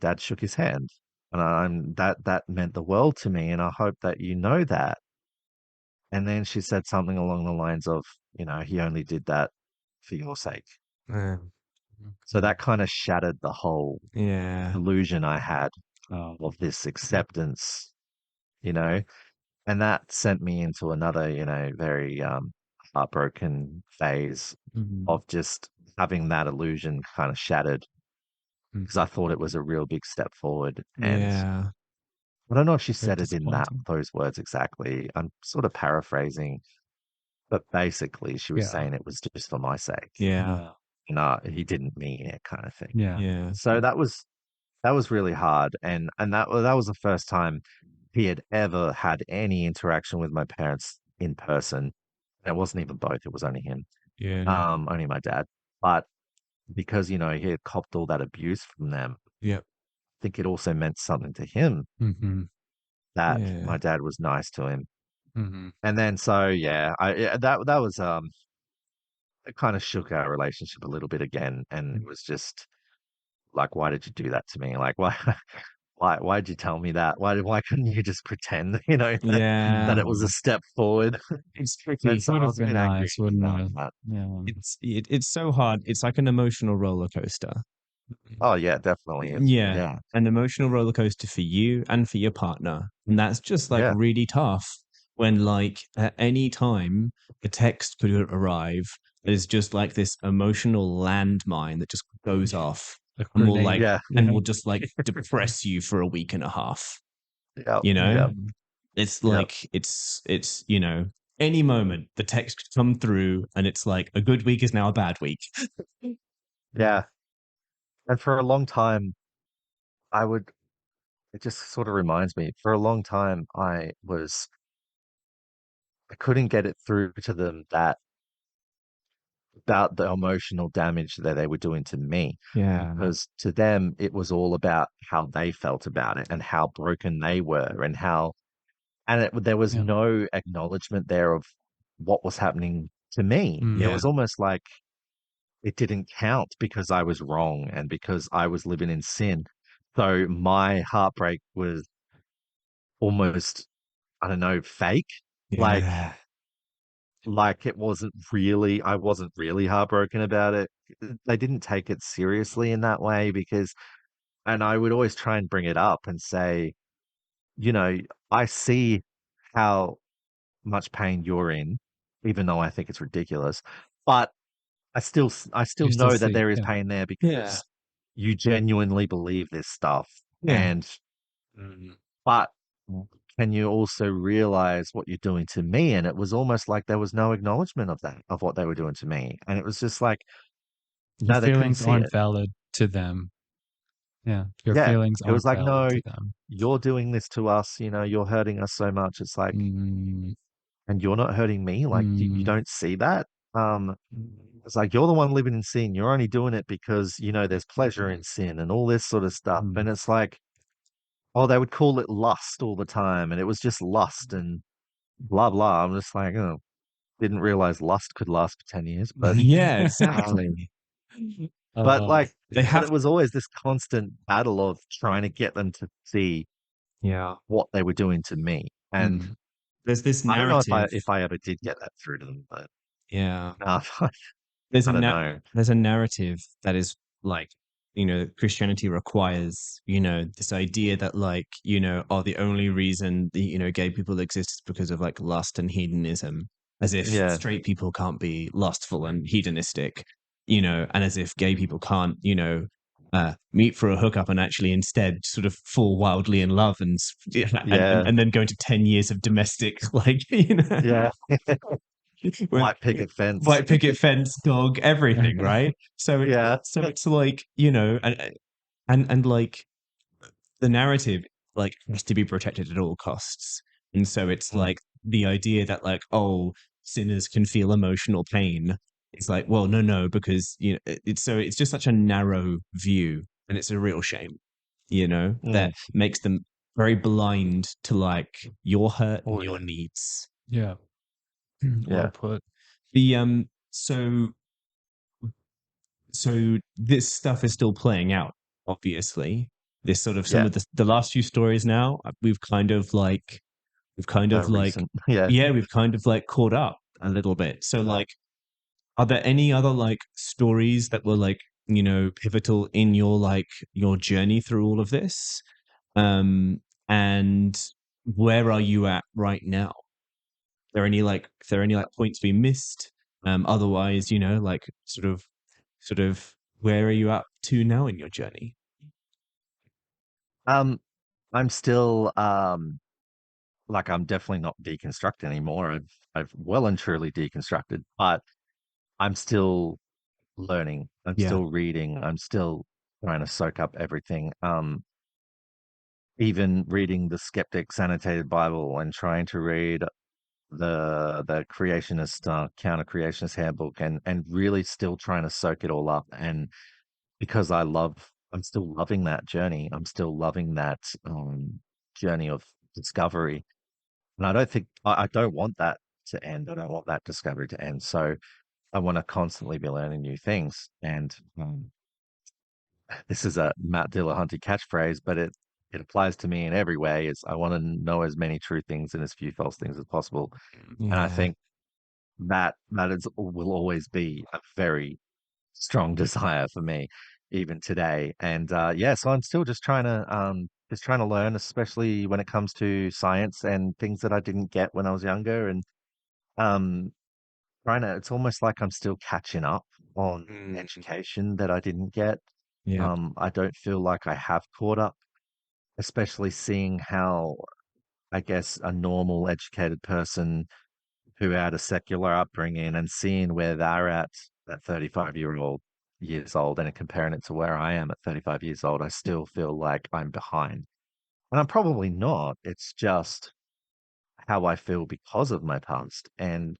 Dad shook his hand, and that meant the world to me, and I hope that you know that." And then she said something along the lines of, he only did that for your sake. Um, So that kind of shattered the whole yeah. illusion I had Oh. of this acceptance, you know. And that sent me into another, very heartbroken phase Mhm. of just having that illusion kind of shattered Mm. because I thought it was a real big step forward. And Yeah. I don't know if she Very said it in disappointing. those words exactly. I'm sort of paraphrasing, but basically she was Yeah. saying it was just for my sake. Yeah. Yeah. No, he didn't mean it, kind of thing. Yeah. Yeah. So that was really hard, and that was the first time he had ever had any interaction with my parents in person. It wasn't even both; it was only him, Yeah. only my dad. But because he had copped all that abuse from them, Yeah. I think it also meant something to him Mhm. that Yeah. my dad was nice to him. Mhm. And then so yeah, that was it kind of shook our relationship a little bit again, and it was just like, why did you do that to me? Like, why? Why'd you tell me that? Why couldn't you just pretend, that Yeah. it was a step forward? It's And tricky. so Would I have was a been bit angry nice, wouldn't about it? that. Yeah. It's so hard. It's like an emotional roller coaster. Oh yeah, definitely. Yeah. Yeah, An emotional roller coaster for you and for your partner. And that's just like yeah, really tough. when like at any time a text could arrive, there's just like this emotional landmine that just goes off A and will like grenade. Yeah. and will just like depress you for a week and a half. Yep. You know, Yep. Mm. it's Yep. like it's any moment the text could come through and it's like a good week is now a bad week. Yeah. And for a long time, I would, it just sort of reminds me, for a long time, I couldn't get it through to them that about the emotional damage that they were doing to me, Yeah. because to them, it was all about how they felt about it and how broken they were and there was Yeah. no acknowledgement there of what was happening to me. It Yeah. was almost like it didn't count because I was wrong and because I was living in sin. So my heartbreak was almost, I don't know, fake. Like, Yeah. I wasn't really heartbroken about it. They didn't take it seriously in that way and I would always try and bring it up and say, you know, I see how much pain you're in, even though I think it's ridiculous. But I still You still know that see. there is Yeah. pain there Yeah. because you genuinely believe this stuff. Yeah. And, Mm. but can you also realize what you're doing to me? And it was almost like there was no acknowledgement of that, of what they were doing to me. And it was just like, Your no, they couldn't feelings see aren't it. valid to them. Yeah. Your Yeah. feelings It was aren't like, valid no, to them. you're doing this to us. You're hurting us so much. It's like, Mm. and you're not hurting me. Like, you Mm. don't see that. Um, it's like you're the one living in sin. You're only doing it because there's pleasure in sin and all this sort of stuff. Mm. And it's like, oh, they would call it lust all the time, and it was just lust and blah blah. I'm just like, oh, didn't realize lust could last for 10 years, but Yeah, um, exactly. but like, They but have it was always this constant battle of trying to get them to see yeah. what they were doing to me. And Mm. There's this I don't know narrative. if I ever did get that through to them, but Yeah. uh, There's I a don't know. there's a narrative that is like, Christianity requires, this idea that like, oh, the only reason the, gay people exist is because of like lust and hedonism, as if Yeah, straight people can't be lustful and hedonistic, and as if gay people can't, meet for a hookup and actually instead sort of fall wildly in love yeah, and then go into 10 years of domestic, like, yeah. with White picket fence. white picket fence, dog, everything, right? Yeah. So it's like, and like the narrative like has to be protected at all costs. And so it's Mm, like the idea that like, oh, sinners can feel emotional pain. It's like, well, no, because it's just such a narrow view, and it's a real shame, that mm. makes them very blind to like your hurt and Oh your yeah. Yeah. needs. Well Yeah. put. The so this stuff is still playing out, obviously. This sort of some Yeah. of the last few stories now, we've kind of like Recent. Yeah. yeah, we've kind of like caught up a little bit. So like, are there any other like stories that were like, pivotal in your like your journey through all of this? And where are you at right now? If there are any like points we missed? Otherwise, like sort of where are you up to now in your journey? Um, I'm still like I'm definitely not deconstructed anymore. I've well and truly deconstructed, but I'm still learning. I'm Yeah. still reading. I'm still trying to soak up everything. Even reading the Skeptic's Annotated Bible and trying to read the creationist counter creationist handbook and really still trying to soak it all up and because I'm still loving that journey. I'm still loving that journey of discovery. And I don't want that to end. I don't want that discovery to end. So I want to constantly be learning new things. And this is a Matt Dillahunty catchphrase, but it applies to me in every way. Is I want to know as many true things and as few false things as possible. And I Yeah. think will always be a very strong desire for me, even today. And yeah, so I'm still just trying to just trying to learn, especially when it comes to science and things that I didn't get when I was younger. And um, trying to, it's almost like I'm still catching up on Mm. education that I didn't get. Yeah. I don't feel like I have caught up, especially seeing how, I guess, a normal educated person who had a secular upbringing and seeing where they're at 35 years old and comparing it to where I am at 35 years old, I still feel like I'm behind. And I'm probably not. It's just how I feel because of my past and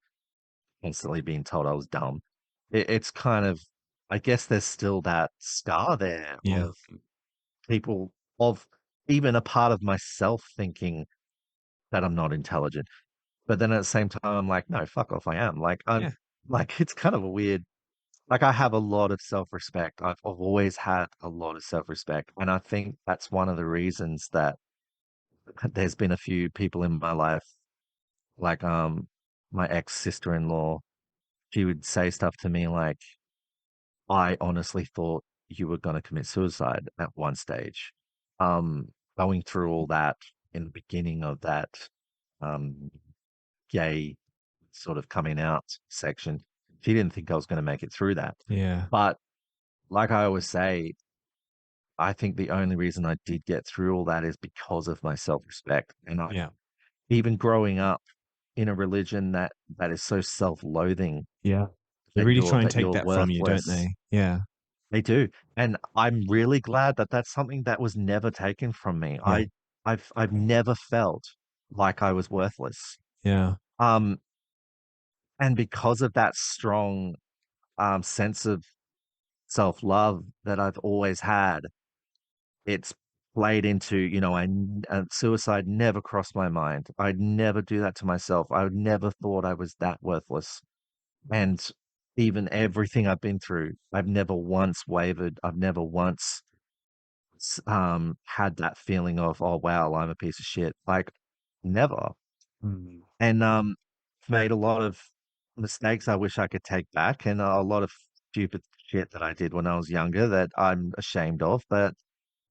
constantly being told I was dumb. It's kind of, I guess there's still that scar there Yeah. of people, of even a part of myself thinking that I'm not intelligent. But then at the same time, I'm like, no, fuck off, I am. Like, I'm Yeah. like, it's kind of a weird, like, I have a lot of self respect. I've always had a lot of self respect. And I think that's one of the reasons that there's been a few people in my life, like, my ex sister in law, she would say stuff to me like, I honestly thought you were going to commit suicide at one stage. Going through all that in the beginning of that, um, gay sort of coming out section. She didn't think I was going to make it through that. Yeah. But like I always say, I think the only reason I did get through all that is because of my self-respect. And I, Yeah. even growing up in a religion that is so self-loathing Yeah. They that really you're try and take that from you, don't worthless. they? Yeah. They do. And I'm really glad that that's something that was never taken from me. Yeah. I've never felt like I was worthless. Yeah. Um, and because of that strong sense of self love that I've always had, it's played into, suicide never crossed my mind. I'd never do that to myself. I would never thought I was that worthless. And even everything I've been through, I've never once wavered. I've never once had that feeling of, oh wow, I'm a piece of shit. Like, never. Mm. And made a lot of mistakes I wish I could take back, and a lot of stupid shit that I did when I was younger that I'm ashamed of. But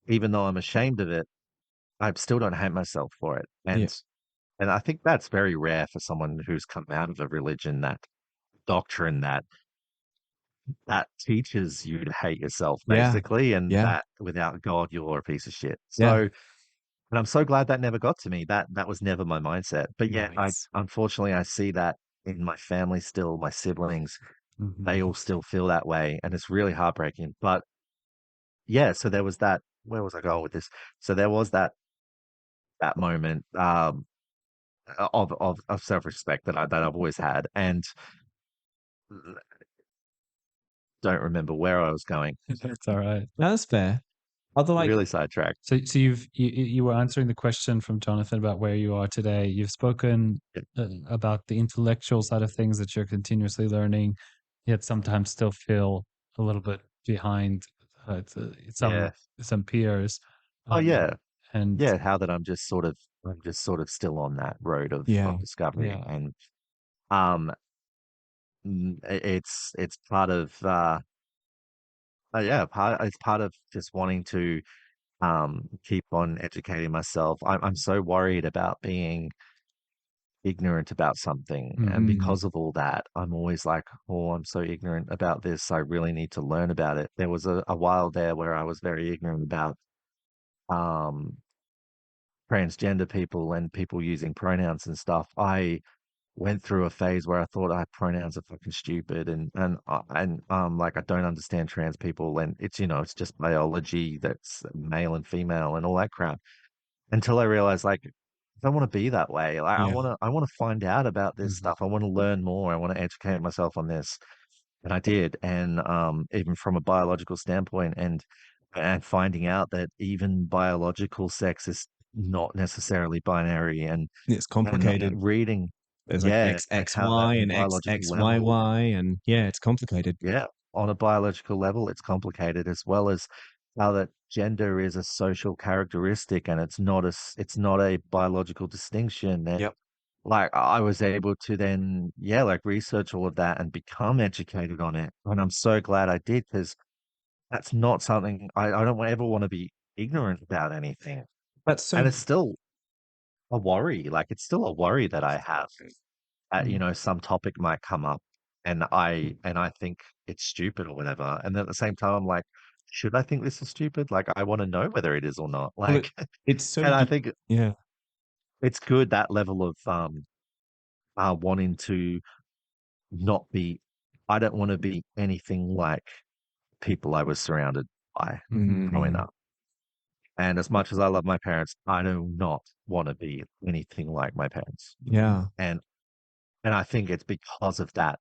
even though I'm ashamed of it, I still don't hate myself for it. Yeah. And I think that's very rare for someone who's come out of a religion, that doctrine that teaches you to hate yourself, Yeah. basically, and Yeah. that without God you're a piece of shit. Yeah. So, and I'm so glad that never got to me. That was never my mindset. But yeah, I Nice. unfortunately I see that in my family still, my siblings, they Mhm. all still feel that way, and it's really heartbreaking. But yeah, so there was that. Where was I going with this? So there was that moment of self respect that I've always had, and don't remember where I was going. That's all right. No, that's fair. Other like, Really sidetracked. So you were answering the question from Jonathan about where you are today. You've spoken Yeah, about the intellectual side of things that you're continuously learning, yet sometimes still feel a little bit behind yeah. some peers. Oh yeah, And yeah. How that I'm just sort of still on that road yeah. of discovery, yeah, and um, it's part of yeah, it's part of just wanting to keep on educating myself. I'm so worried about being ignorant about something. And Mm. because of all that, I'm always like, oh, I'm so ignorant about this. I really need to learn about it. There was a while there where I was very ignorant about um, transgender people and people using pronouns and stuff. I went through a phase where I thought pronouns are fucking stupid and like I don't understand trans people and it's it's just biology that's male and female and all that crap until I realized like I don't want to be that way. Like Yeah. I want to find out about this Mhm. stuff. I want to learn more. I want to educate myself on this. And I did. And even from a biological standpoint and finding out that even biological sex is not necessarily binary It's and complicated. reading, There's like yeah, and how that XXY on a and biological level, XXYY, and yeah, it's complicated. yeah, on a biological level, it's complicated as well as how that gender is a social characteristic and it's not a biological distinction. And Yep. like I was able to then, yeah, like research all of that and become educated on it. And I'm so glad I did because that's not something I don't ever want to be ignorant about anything. That's so. And it's still a worry. Like it's still a worry that I have. Mm. Some topic might come up, and I think it's stupid or whatever. And then at the same time, I'm like, should I think this is stupid? Like I want to know whether it is or not. Well, Like, it's so. and I think Yeah. it's good that level of wanting to not be. I don't want to be anything like people I was surrounded by growing Mm, up. And as much as I love my parents, I do not want to be anything like my parents. yeah. And and I think it's because of that.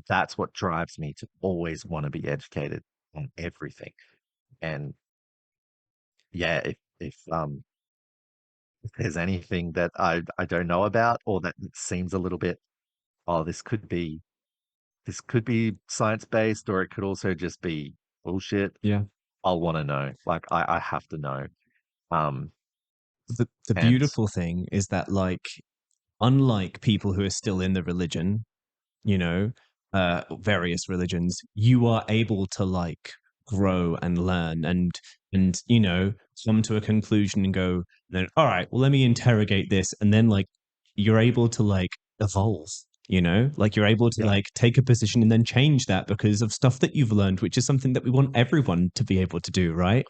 That's what drives me to always want to be educated on everything. And yeah, if there's anything that I don't know about or that it seems a little bit, oh, this could be science based or it could also just be bullshit, Yeah. I'll want to know. Like I have to know. Um The and beautiful thing is that, like, unlike people who are still in the religion, you know, various religions, you are able to like grow and learn and come to a conclusion and go, then all right, well, let me interrogate this, and then like you're able to like evolve. Like you're able to yeah, like take a position and then change that because of stuff that you've learned, which is something that we want everyone to be able to do, right?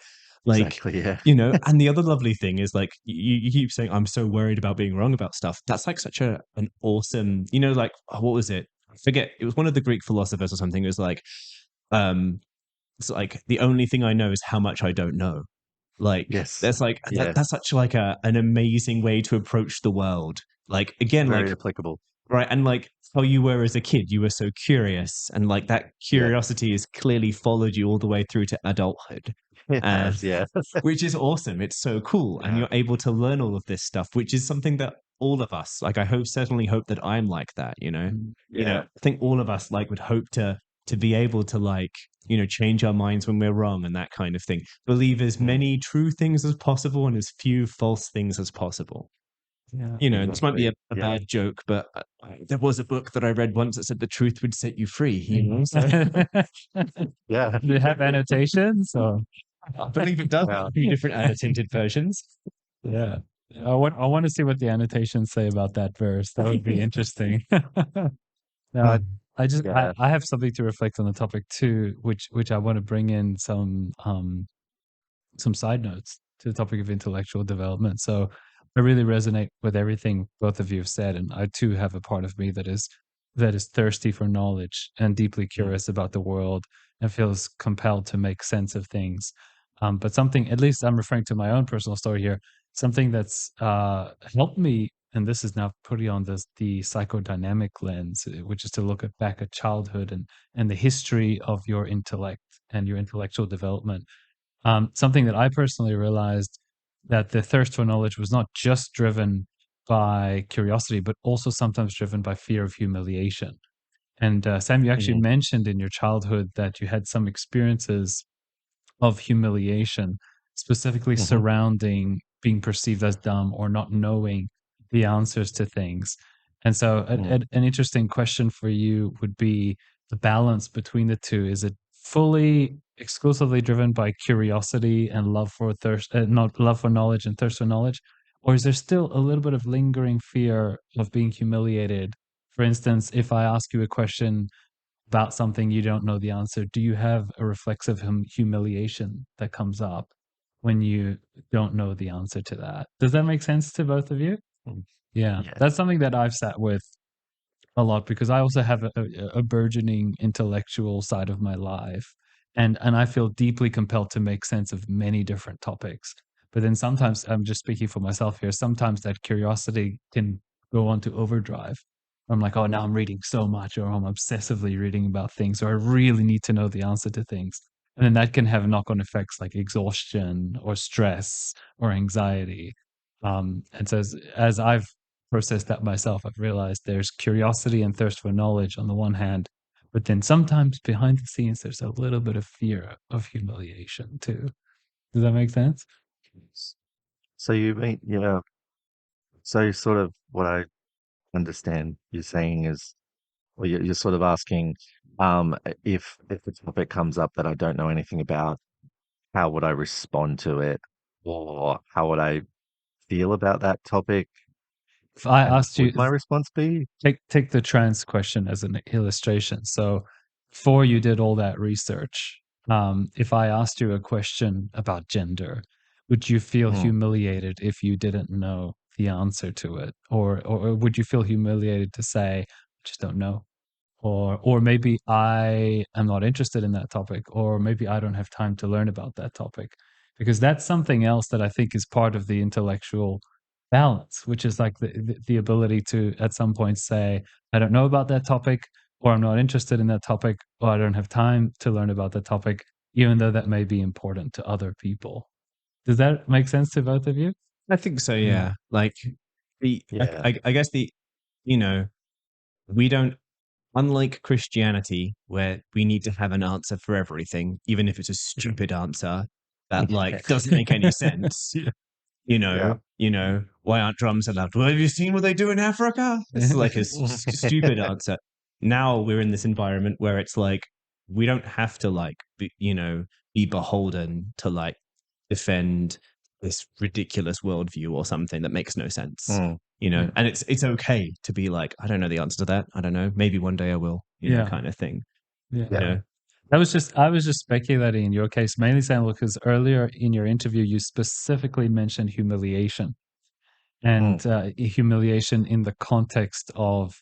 Like, exactly. Yeah. and the other lovely thing is like you keep saying, I'm so worried about being wrong about stuff. That's like such an awesome, like, what was it? I forget. It was one of the Greek philosophers or something. It was like, um, it's like the only thing I know is how much I don't know. Like Yes. that's like Yeah. that's such like an amazing way to approach the world. Like again, Very like applicable. right, and like how you were as a kid, you were so curious, and like that Yeah. curiosity has clearly followed you all the way through to adulthood. It Uh, has. Yeah. which is awesome. It's so cool. And Yeah. you're able to learn all of this stuff, which is something that all of us, like, I hope, certainly hope that I'm like that. Yeah. I think all of us like would hope to be able to like, change our minds when we're wrong and that kind of thing. Believe as Mm, many true things as possible and as few false things as possible. Yeah. This might be exactly. a Yeah. bad joke, but there was a book that I read once that said the truth would set you free. So Yeah. Do you have annotations or? I believe it does. Yeah. A few different annotated versions. Yeah. I want to see what the annotations say about that verse. That would be interesting. No, Mm. I just Yeah. I have something to reflect on the topic too, which I want to bring in some side notes to the topic of intellectual development. So I really resonate with everything both of you have said, and I too have a part of me that is thirsty for knowledge and deeply Mm, curious about the world and feels compelled to make sense of things. But something, at least I'm referring to my own personal story here, something that's helped me, and this is now putting on the psychodynamic lens, which is to look back at childhood and the history of your intellect and your intellectual development. Something that I personally realized, that the thirst for knowledge was not just driven by curiosity, but also sometimes driven by fear of humiliation. And Sam, you actually mm, mentioned in your childhood that you had some experiences of humiliation, specifically mhm, surrounding being perceived as dumb or not knowing the answers to things. And so, mm, an interesting question for you would be the balance between the two. Is it fully exclusively driven by curiosity and love for thirst, not love for knowledge and thirst for knowledge, or is there still a little bit of lingering fear of being humiliated? For instance, if I ask you a question about something you don't know the answer, do you have a reflexive humiliation that comes up when you don't know the answer to that? Does that make sense to both of you? mm. Yeah, Yeah. that's something that I've sat with a lot because I also have a burgeoning intellectual side of my life, and I feel deeply compelled to make sense of many different topics. But then sometimes, I'm just speaking for myself here, sometimes that curiosity can go on to overdrive. I'm like, oh, now I'm reading so much, or I'm obsessively reading about things, or I really need to know the answer to things. And then that can have knock-on effects like exhaustion or stress or anxiety. And so as I've processed that myself, I've realized there's curiosity and thirst for knowledge on the one hand, but then sometimes behind the scenes, there's a little bit of fear of humiliation too. Does that make sense? So you mean, so sort of what I understand you're saying is, or you're sort of asking, if the topic comes up that I don't know anything about, how would I respond to it, or how would I? feel about that topic, If I and what asked you, would my response be? take the trans question as an illustration. So, before you did all that research, if I asked you a question about gender, would you feel Mm, humiliated if you didn't know the answer to it, or would you feel humiliated to say, "I just don't know"? Or maybe I am not interested in that topic, or maybe I don't have time to learn about that topic, because that's something else that I think is part of the intellectual balance, which is like the ability to at some point say, I don't know about that topic, or I'm not interested in that topic, or I don't have time to learn about that topic, even though that may be important to other people. Does that make sense to both of you? I think so. Yeah. Yeah. Like yeah. I guess you know, we don't, unlike Christianity, where we need to have an answer for everything, even if it's a stupid answer that like doesn't make any sense. Yeah. Yeah. Why aren't drums allowed? Well, have you seen what they do in Africa? It's like a stupid answer. Now we're in this environment where it's like we don't have to like be beholden to like defend this ridiculous worldview or something that makes no sense. Mm, Yeah. And it's okay to be like, I don't know the answer to that. I don't know. Maybe one day I will, Yeah. kind of thing. Yeah. You yeah. know, I was just speculating in your case, mainly saying because earlier in your interview you specifically mentioned humiliation Mm, and humiliation in the context of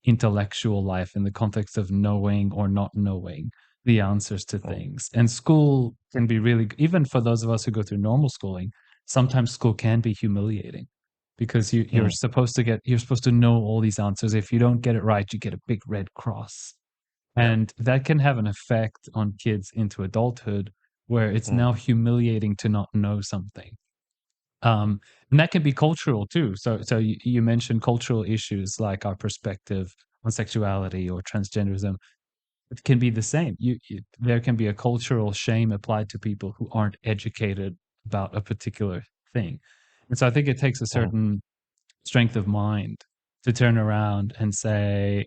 intellectual life, in the context of knowing or not knowing the answers to mm, things. And school can be really, even for those of us who go through normal schooling, sometimes school can be humiliating because mm, you're supposed to know all these answers. If you don't get it right, you get a big red cross, yeah. and that can have an effect on kids into adulthood where it's Mm, now humiliating to not know something. And that can be cultural too. So you mentioned cultural issues like our perspective on sexuality or transgenderism. It can be the same. There can be a cultural shame applied to people who aren't educated about a particular thing. And so I think it takes a mm, certain strength of mind to turn around and say,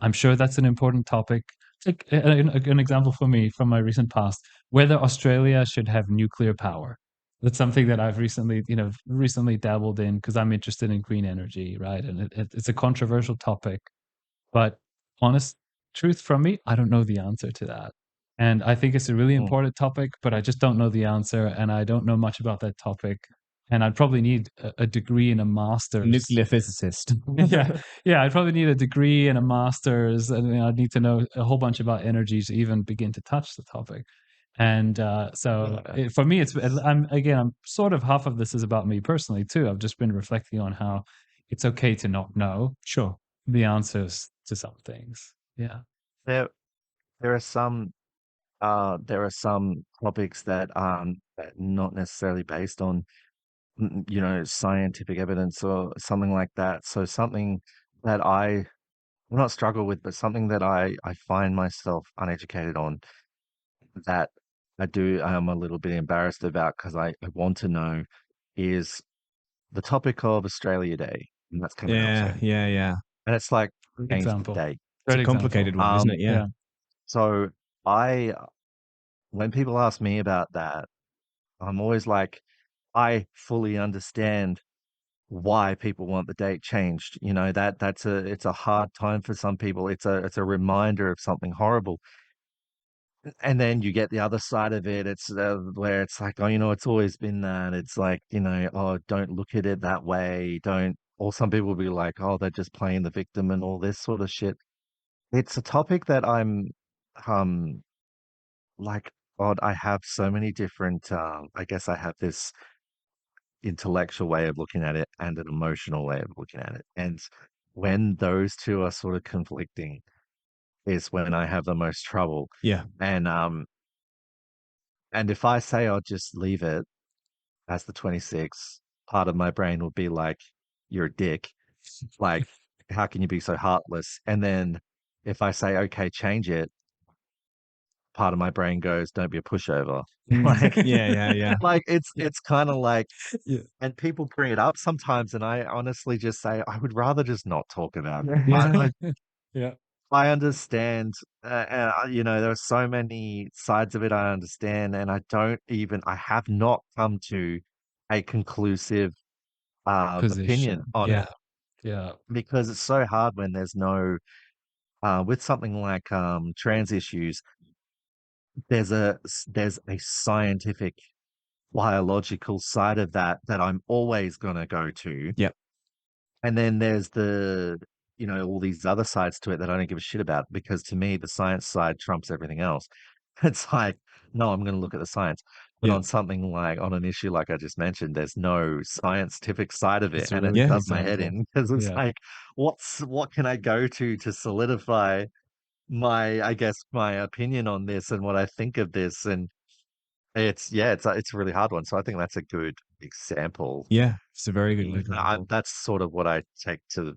I'm sure that's an important topic. Take an example for me from my recent past, whether Australia should have nuclear power. That's something that I've recently dabbled in because I'm interested in green energy, right? And it's a controversial topic, but honest truth from me, I don't know the answer to that. And I think it's a really mm, important topic, but I just don't know the answer. And I don't know much about that topic. And I'd probably need a degree and a master's. nuclear physicist. Yeah. Yeah. I'd probably need a degree and a master's. And I'd need to know a whole bunch about energy to even begin to touch the topic. And yeah. for me, I'm sort of half of this is about me personally, too. I've just been reflecting on how it's okay to not know Sure. the answers to some things. Yeah. There, there are some, there are some topics that not necessarily based on, scientific evidence or something like that. So something that I well, not struggle with, but something that I find myself uneducated on that I'm a little bit embarrassed about because I want to know is the topic of Australia Day, and that's coming up Yeah, soon. yeah, yeah. And it's like Great change the example. date. It's Great a example. complicated one, isn't it? Um, Yeah. Yeah. so I when people ask me about that, I'm always like, I fully understand why people want the date changed. It's a hard time for some people. It's a reminder of something horrible. And then you get the other side of it. It's where it's like, oh, it's always been that. It's like, oh, don't look at it that way. Don't. Or some people will be like, oh, they're just playing the victim and all this sort of shit. It's a topic that I'm, um, like, God, I have so many different. I guess I have this intellectual way of looking at it and an emotional way of looking at it. And when those two are sort of conflicting, is when I have the most trouble. Yeah. And if I say I'll just leave it as the 26th, part of my brain will be like, "You're a dick. Like, how can you be so heartless?" And then if I say, "Okay, change it," part of my brain goes, "Don't be a pushover." Like, Yeah, yeah, yeah. like Yeah. it's kind of like, Yeah. and people bring it up sometimes, and I honestly just say, I would rather just not talk about it. Yeah. Yeah. I understand, there are so many sides of it I understand, and I have not come to a conclusive opinion Position. on Yeah. it, Yeah. because it's so hard when there's no with something like trans issues. There's a scientific biological side of that I'm always gonna go to. Yep. And then there's all these other sides to it that I don't give a shit about, because to me, the science side trumps everything else. It's like, no, I'm going to look at the science. But Yeah. on something like, on an issue like I just mentioned, there's no scientific side of it. That's a And it really Yeah. good does my head example. in, because it's Yeah. like, what can I go to solidify I guess, my opinion on this and what I think of this? And it's a really hard one. So I think that's a good example. Yeah. It's a very good Example. That's sort of what I take to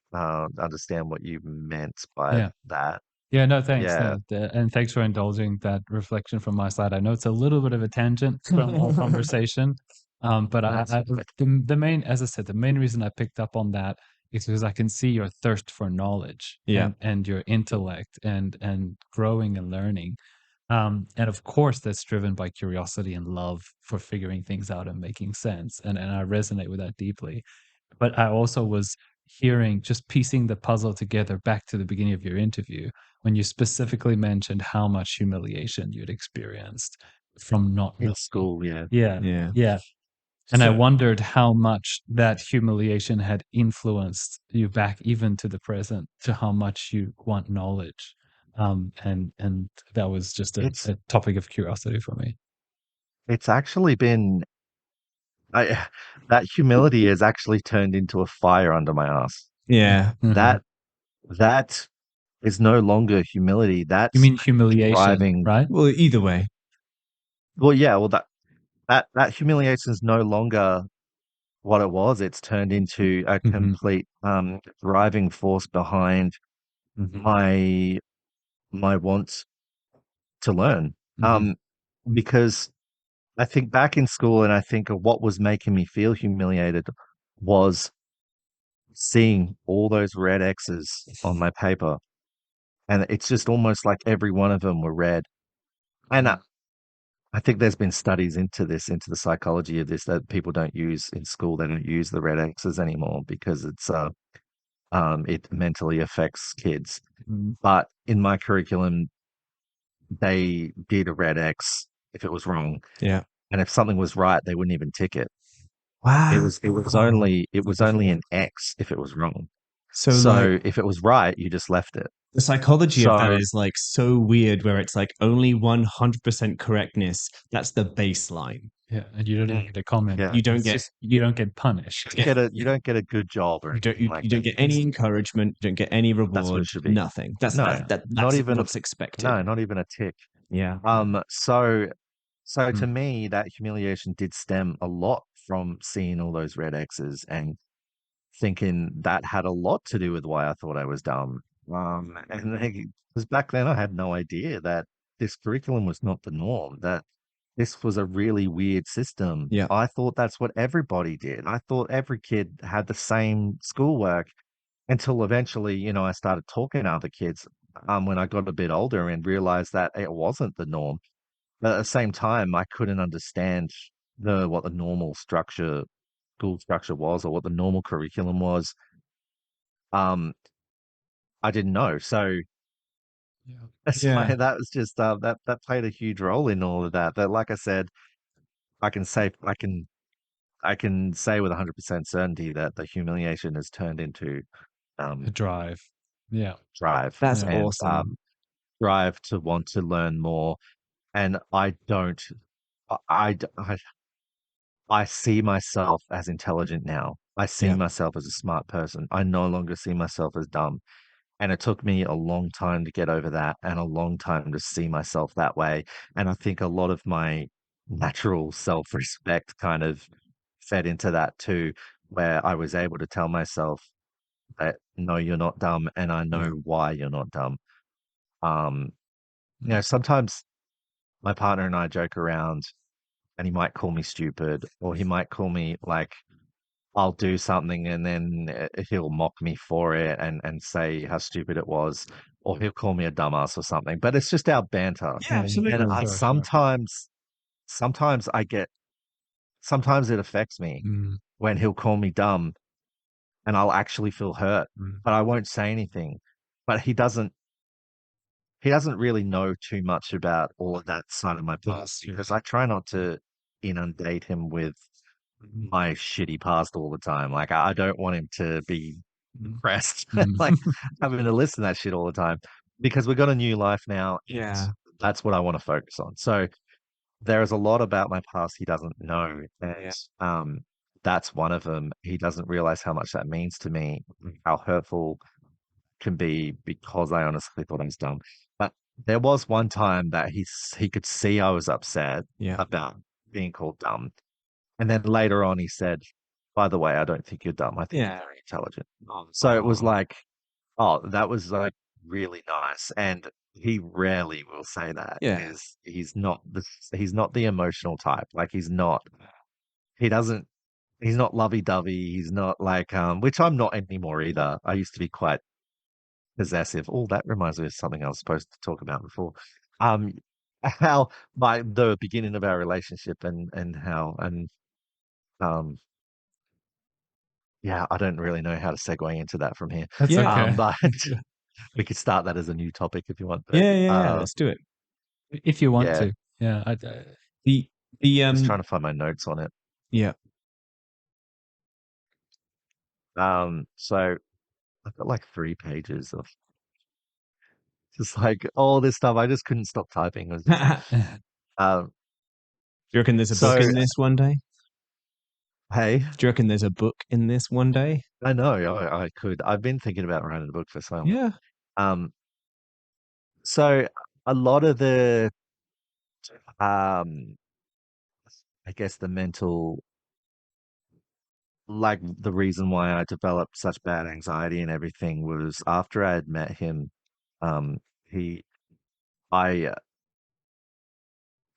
understand what you meant by Yeah. that. Yeah, no, thanks. Yeah, And thanks for indulging that reflection from my side. I know it's a little bit of a tangent from our conversation, but that's the main, as I said, the main reason I picked up on that is because I can see your thirst for knowledge Yeah. and your intellect and growing and learning. And of course, that's driven by curiosity and love for figuring things out and making sense. And I resonate with that deeply. But I also was hearing, just piecing the puzzle together back to the beginning of your interview, when you specifically mentioned how much humiliation you'd experienced from not in knowing. school. Yeah, Yeah, Yeah. yeah. And I So wondered how much that humiliation had influenced you back even to the present, to how much you want knowledge. And that was just it's a topic of curiosity for me. it's actually been I that humility has actually turned into a fire under my ass. yeah. Mhm. That that is no longer humility. You That's mean humiliation, driving. right? Well, either way. Well, yeah, well that humiliation is no longer what it was. It's turned into a Hmm. complete driving force behind Hmm. my my want to learn. Hmm. Um, because I think back in school, and I think of what was making me feel humiliated was seeing all those red X's on my paper. And it's just almost like every one of them were red. And I think there's been studies into this, into the psychology of this, that people don't use in school. They don't use the red X's anymore because it mentally affects kids. Hmm. But in my curriculum, they did a red X if it was wrong. Yeah. And if something was right, they wouldn't even tick it. Wow. It was only an X if it was wrong. So like So if it was right, you just left it. the psychology of that So is like so weird where it's like only 100% correctness. That's the baseline. Yeah, and you don't even get a comment. yeah, You don't It's get just you don't get punished. you don't get a good job or anything like you don't that. get any encouragement, you don't get any That's what reward, it should be. nothing. That's No, not that's even what's expected. no, not even a tick. Yeah. So to Mm. me, that humiliation did stem a lot from seeing all those red X's and thinking that had a lot to do with why I thought I was dumb. And because back then I had no idea that this curriculum was not the norm, that this was a really weird system. Yeah. I thought that's what everybody did. I thought every kid had the same schoolwork, until eventually, I started talking to other kids when I got a bit older and realized that it wasn't the norm. But at the same time, I couldn't understand what the normal school structure was, or what the normal curriculum was. Um, I didn't know. So Yeah. that's Yeah. why that was just that played a huge role in all of that. But like I said, I can say I can say with 100% certainty that the humiliation has turned into A um drive. Yeah. drive, That's Yeah. and awesome. drive to want to learn more. And I don't I, I I see myself as intelligent now. I see Yeah. myself as a smart person. I no longer see myself as dumb. And it took me a long time to get over that, and a long time to see myself that way. And I think a lot of my natural self-respect kind of fed into that too, where I was able to tell myself that no, you're not dumb, and I Yeah. know why you're not dumb. Um, sometimes my partner and I joke around, and he might call me stupid, or he might call me like I'll do something and then he'll mock me for it and say how stupid it was, or he'll call me a dumbass or something. But it's just our banter. Yeah, And absolutely. I Sure. sometimes I get sometimes it affects me. Mm. when he'll call me dumb and I'll actually feel hurt, Mm. but I won't say anything. But he doesn't really know too much about all of that side of my past because I try not to inundate him with my shitty past all the time. Like I don't want him to be depressed, like having to listen to that shit all the time. Because we've got a new life now. Yeah. That's what I want to focus on. So there is a lot about my past he doesn't know, Yeah. and that's one of them. He doesn't realize how much that means to me, how hurtful can be because I honestly thought I was dumb. But there was one time that he could see I was upset Yeah. about being called dumb, and then later on he said, "By the way, I don't think you're dumb. I think you're Yeah. very intelligent." So it was like, oh, that was like really nice. And he rarely will say that Yeah. because he's not the emotional type. Like he doesn't he's not lovey dovey. He's not like which I'm not anymore either. I used to be quite possessive. Oh, that reminds me of something I was supposed to talk about before. Um how by the beginning of our relationship and how and um yeah, I don't really know how to segue into that from here. That's Yeah. okay. But we could start that as a new topic if you want. But Yeah. Let's do it. If you want yeah, to. Yeah. The just trying to find my notes on it. yeah. So I've got like 3 pages of just like all this stuff. I just couldn't stop typing. It was just, Do um, you reckon there's a book so in this one day? hey, Do you reckon there's a book in this one day? I know I could. I've been thinking about writing a book for so long. Yeah. Um, so a lot of the um, I guess the mental, like the reason why I developed such bad anxiety and everything was after I had met him. Um, he, I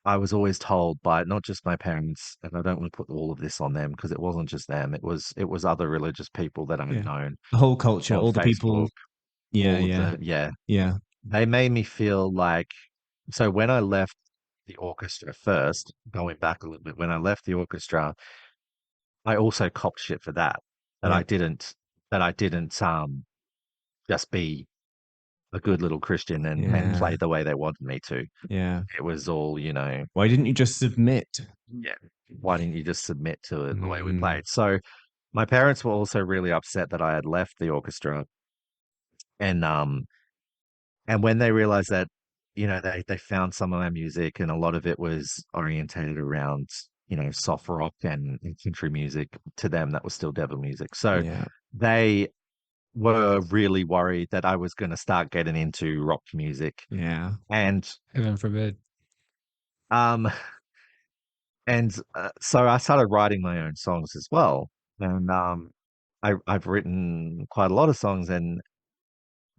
I was always told by not just my parents, and I don't want to put all of this on them because it wasn't just them. It was other religious people that I had Yeah. known The whole culture, on all the people. Facebook, Yeah. all of Yeah. the yeah. Yeah. They made me feel like so when I left the orchestra first, going back a little bit, when I left the orchestra, I also copped shit for that. That Yeah. I didn't that I didn't just be a good little Christian and Yeah. play the way they wanted me to. Yeah. It was all, Why didn't you just submit? yeah, why didn't you just submit to it the way we Mm, played? So my parents were also really upset that I had left the orchestra, and when they realized that, they found some of my music, and a lot of it was orientated around, soft rock and country music. To them, that was still devil music. So yeah. they were really worried that I was going to start getting into rock music, Yeah. and Heaven forbid. um, so I started writing my own songs as well, and I've written quite a lot of songs, and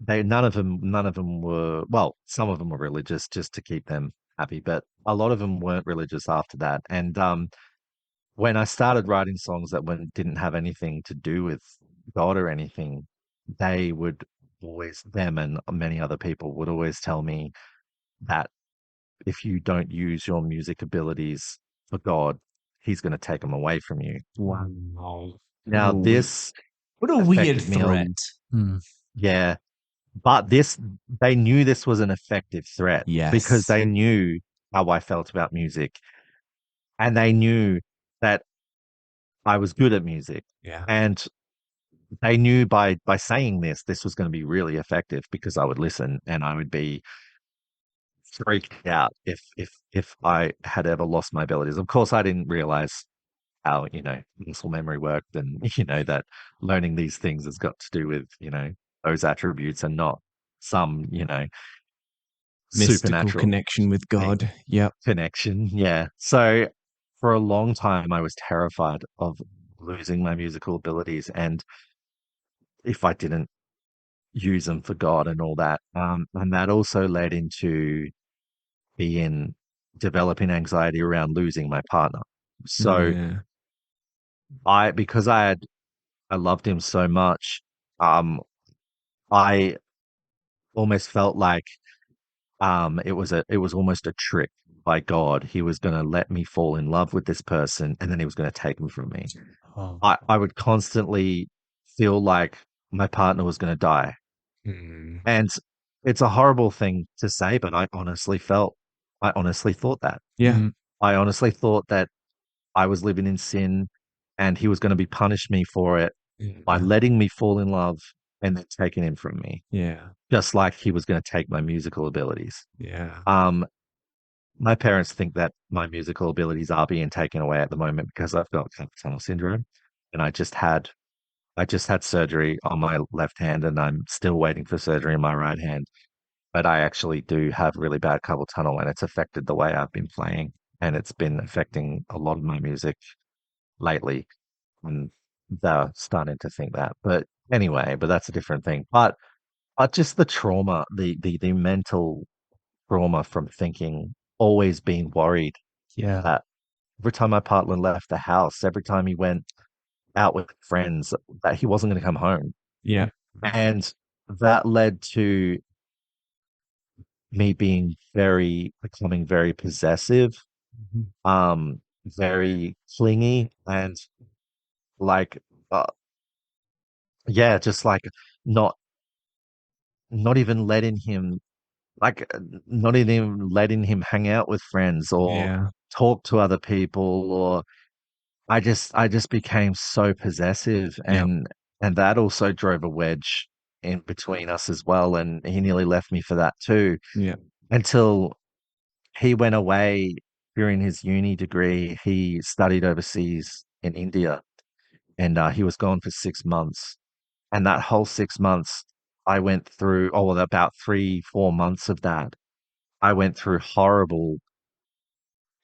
they none of them were, well, some of them were religious just to keep them happy, but a lot of them weren't religious after that. And when I started writing songs that didn't have anything to do with God or anything, they would always, them and many other people would always tell me that if you don't use your music abilities for God, He's going to take them away from you. Wow. Now, this What a weird affected me threat. yeah, but they knew this was an effective threat because Yes. they knew how I felt about music, and they knew that I was good at music, Yeah. and they knew by saying this was going to be really effective because I would listen and I would be freaked out if I had ever lost my abilities. Of course, I didn't realize how, muscle memory worked, and that learning these things has got to do with, those attributes and not some, Mystical supernatural connection with thing, God. Yep. connection. Yeah. So for a long time I was terrified of losing my musical abilities, and if I didn't use them for God and all that. And that also led into being developing anxiety around losing my partner. So Yeah. because I loved him so much, I almost felt like it was almost a trick by God, he was going to let me fall in love with this person and then he was going to take me from me. Oh. I would constantly feel like my partner was going to die. Mm. And it's a horrible thing to say, but I honestly thought that. Yeah. Mhm. I honestly thought that I was living in sin and he was going to be punish me for it by Yeah. letting me fall in love and then taking him from me, Yeah. just like he was going to take my musical abilities. Yeah. My parents think that my musical abilities are being taken away at the moment because I've got carpal tunnel syndrome, and I just had surgery on my left hand, and I'm still waiting for surgery on my right hand. But I actually do have really bad carpal tunnel, and it's affected the way I've been playing, and it's been affecting a lot of my music lately. And they're starting to think that. But anyway, but that's a different thing. But just the trauma, the mental trauma from thinking, always being worried Yeah. that every time my partner left the house, every time he went out with friends, that he wasn't going to come home. Yeah. And that led to me becoming very possessive, Mhm. very clingy, and like, uh, yeah, just like not, not even letting him, like, not even letting him hang out with friends or Yeah. talk to other people, or I just became so possessive, Yeah. and that also drove a wedge in between us as well, and he nearly left me for that too, Yeah. until he went away during his uni degree. He studied overseas in India, and he was gone for 6 months. And that whole 6 months, I went through, oh, well, about 3, 4 months of that, I went through horrible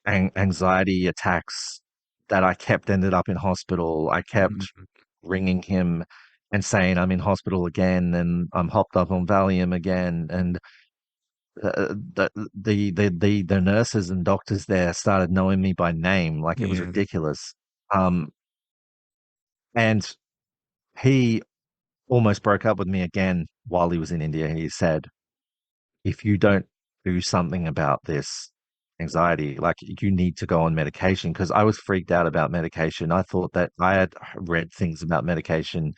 anxiety attacks that I kept ended up in hospital. I kept Mhm. ringing him and saying I'm in hospital again and I'm hopped up on Valium again. And the nurses and doctors there started knowing me by name, like it was Yeah. ridiculous. Um, and he almost broke up with me again while he was in India. He said, if you don't do something about this anxiety, like you need to go on medication. Because I was freaked out about medication. I thought that I had read things about medication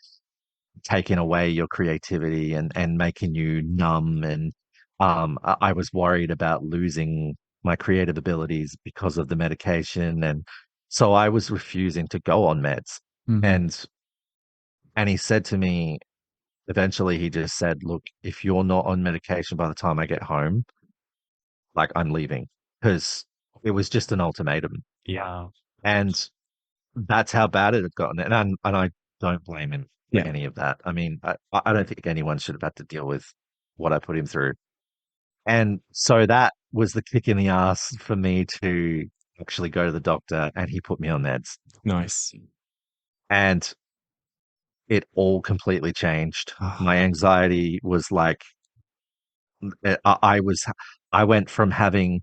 taking away your creativity and making you numb. And I was worried about losing my creative abilities because of the medication. And so I was refusing to go on meds. Mhm. And he said to me, eventually he just said, look, if you're not on medication by the time I get home, like I'm leaving, because it was just an ultimatum. Yeah. And that's how bad it had gotten. And I don't blame him for Yeah. any of that. I mean, I don't think anyone should have had to deal with what I put him through. And so that was the kick in the ass for me to actually go to the doctor, and he put me on meds. Nice. And it all completely changed. My Ah. anxiety was like, I went from having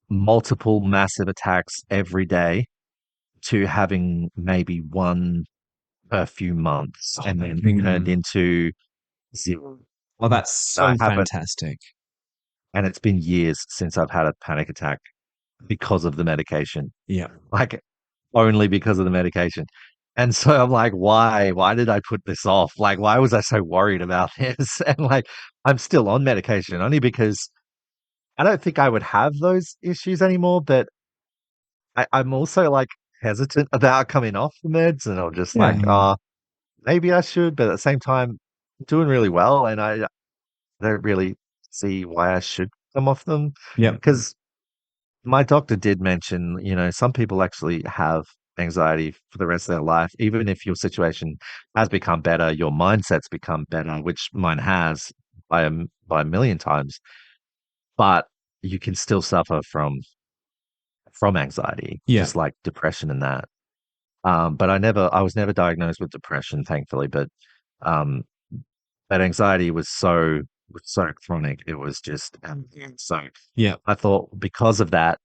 multiple massive attacks every day to having maybe one per few months, Oh and my then turned Mhm. goodness. into zero. Oh, that's That so happened, fantastic. and it's been years since I've had a panic attack because of the medication, Yeah. like only because of the medication. And so I'm like, why? Why did I put this off? Like, why was I so worried about this? And like, I'm still on medication only because I don't think I would have those issues anymore. But I'm also like hesitant about coming off the meds, and I'm just like, Yeah. Mhm. maybe I should, but at the same time, I'm doing really well, and I don't really see why I should come off them. Yep. Because my doctor did mention, some people actually have anxiety for the rest of their life. Even if your situation has become better, your mindset's become better, which mine has by a million times. But you can still suffer from anxiety, Yeah. just like depression and that. But I was never diagnosed with depression, thankfully. But um, that anxiety was so chronic. It was just, so Yeah. I thought because of that,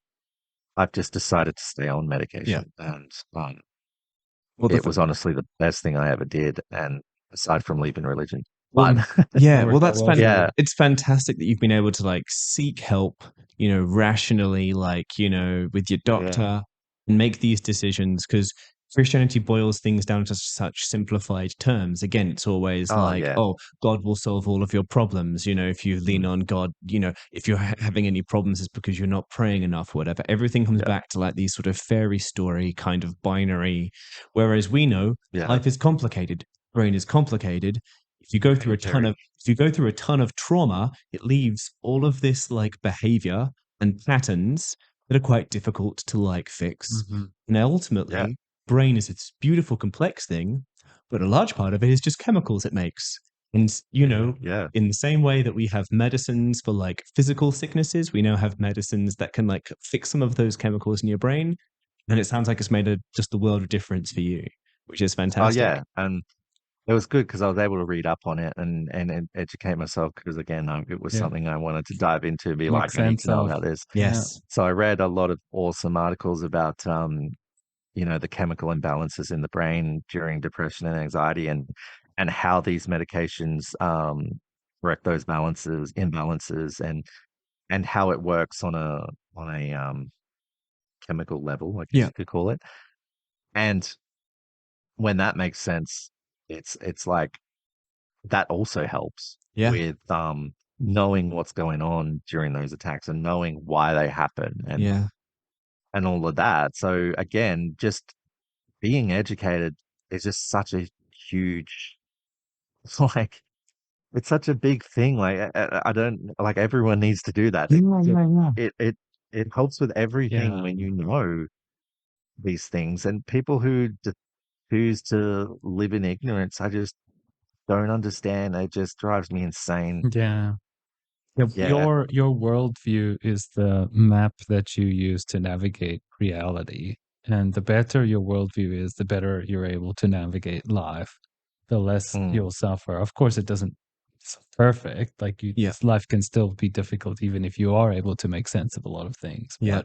I've just decided to stay on Yeah. medication, and Well, it was honestly the best thing I ever did, and aside from leaving religion. well, But yeah. Well, Worked out well for It's yeah, you. fantastic that you've been able to like seek help, rationally, like, with your Yeah. doctor, and make these decisions, because Christianity boils things down to such simplified terms. Again, it's always Oh, like, yeah. oh, God will solve all of your problems. If you lean Mm, on God, if you're having any problems, it's because you're not praying enough, whatever. Everything comes yeah. back to like these sort of fairy story kind of binary. Whereas we know Yeah. life is complicated, brain is complicated. If you go through Very, a ton of very. if you go through a ton of trauma, it leaves all of this like behavior and patterns that are quite difficult to like fix. Hmm. And Yeah. ultimately, brain is this beautiful, complex thing, but a large part of it is just chemicals it makes. And, Yeah. in the same way that we have medicines for like physical sicknesses, we now have medicines that can like fix some of those chemicals in your brain. And it sounds like it's made just a world of difference for you, which is Oh, fantastic. yeah. And it was good because I was able to read up on it and educate myself because, again, it was Yeah. something I wanted to dive into, be Make like, I need to sense know of. about this. Yeah. Yes. So I read a lot of awesome articles about, the chemical imbalances in the brain during depression and anxiety and how these medications correct those imbalances and how it works on a chemical level, I guess Yeah. you could call it. And when that makes sense, it's like that also helps Yeah. with knowing what's going on during those attacks and knowing why they happen Yeah. and all of that. So again, just being educated is just such a huge like it's such a big thing. Like I don't like everyone needs to do that. Yeah. Yeah. Yeah. It helps with everything Yeah. when you know these things. And people who choose to live in ignorance, I just don't understand. It just drives me insane. Yeah. Yeah, Yeah. your worldview is the map that you use to navigate reality. And the better your worldview is, the better you're able to navigate life, the less Mm, you'll suffer. Of course, it's perfect. Like Yeah. life can still be difficult even if you are able to make sense of a lot of things. Yeah.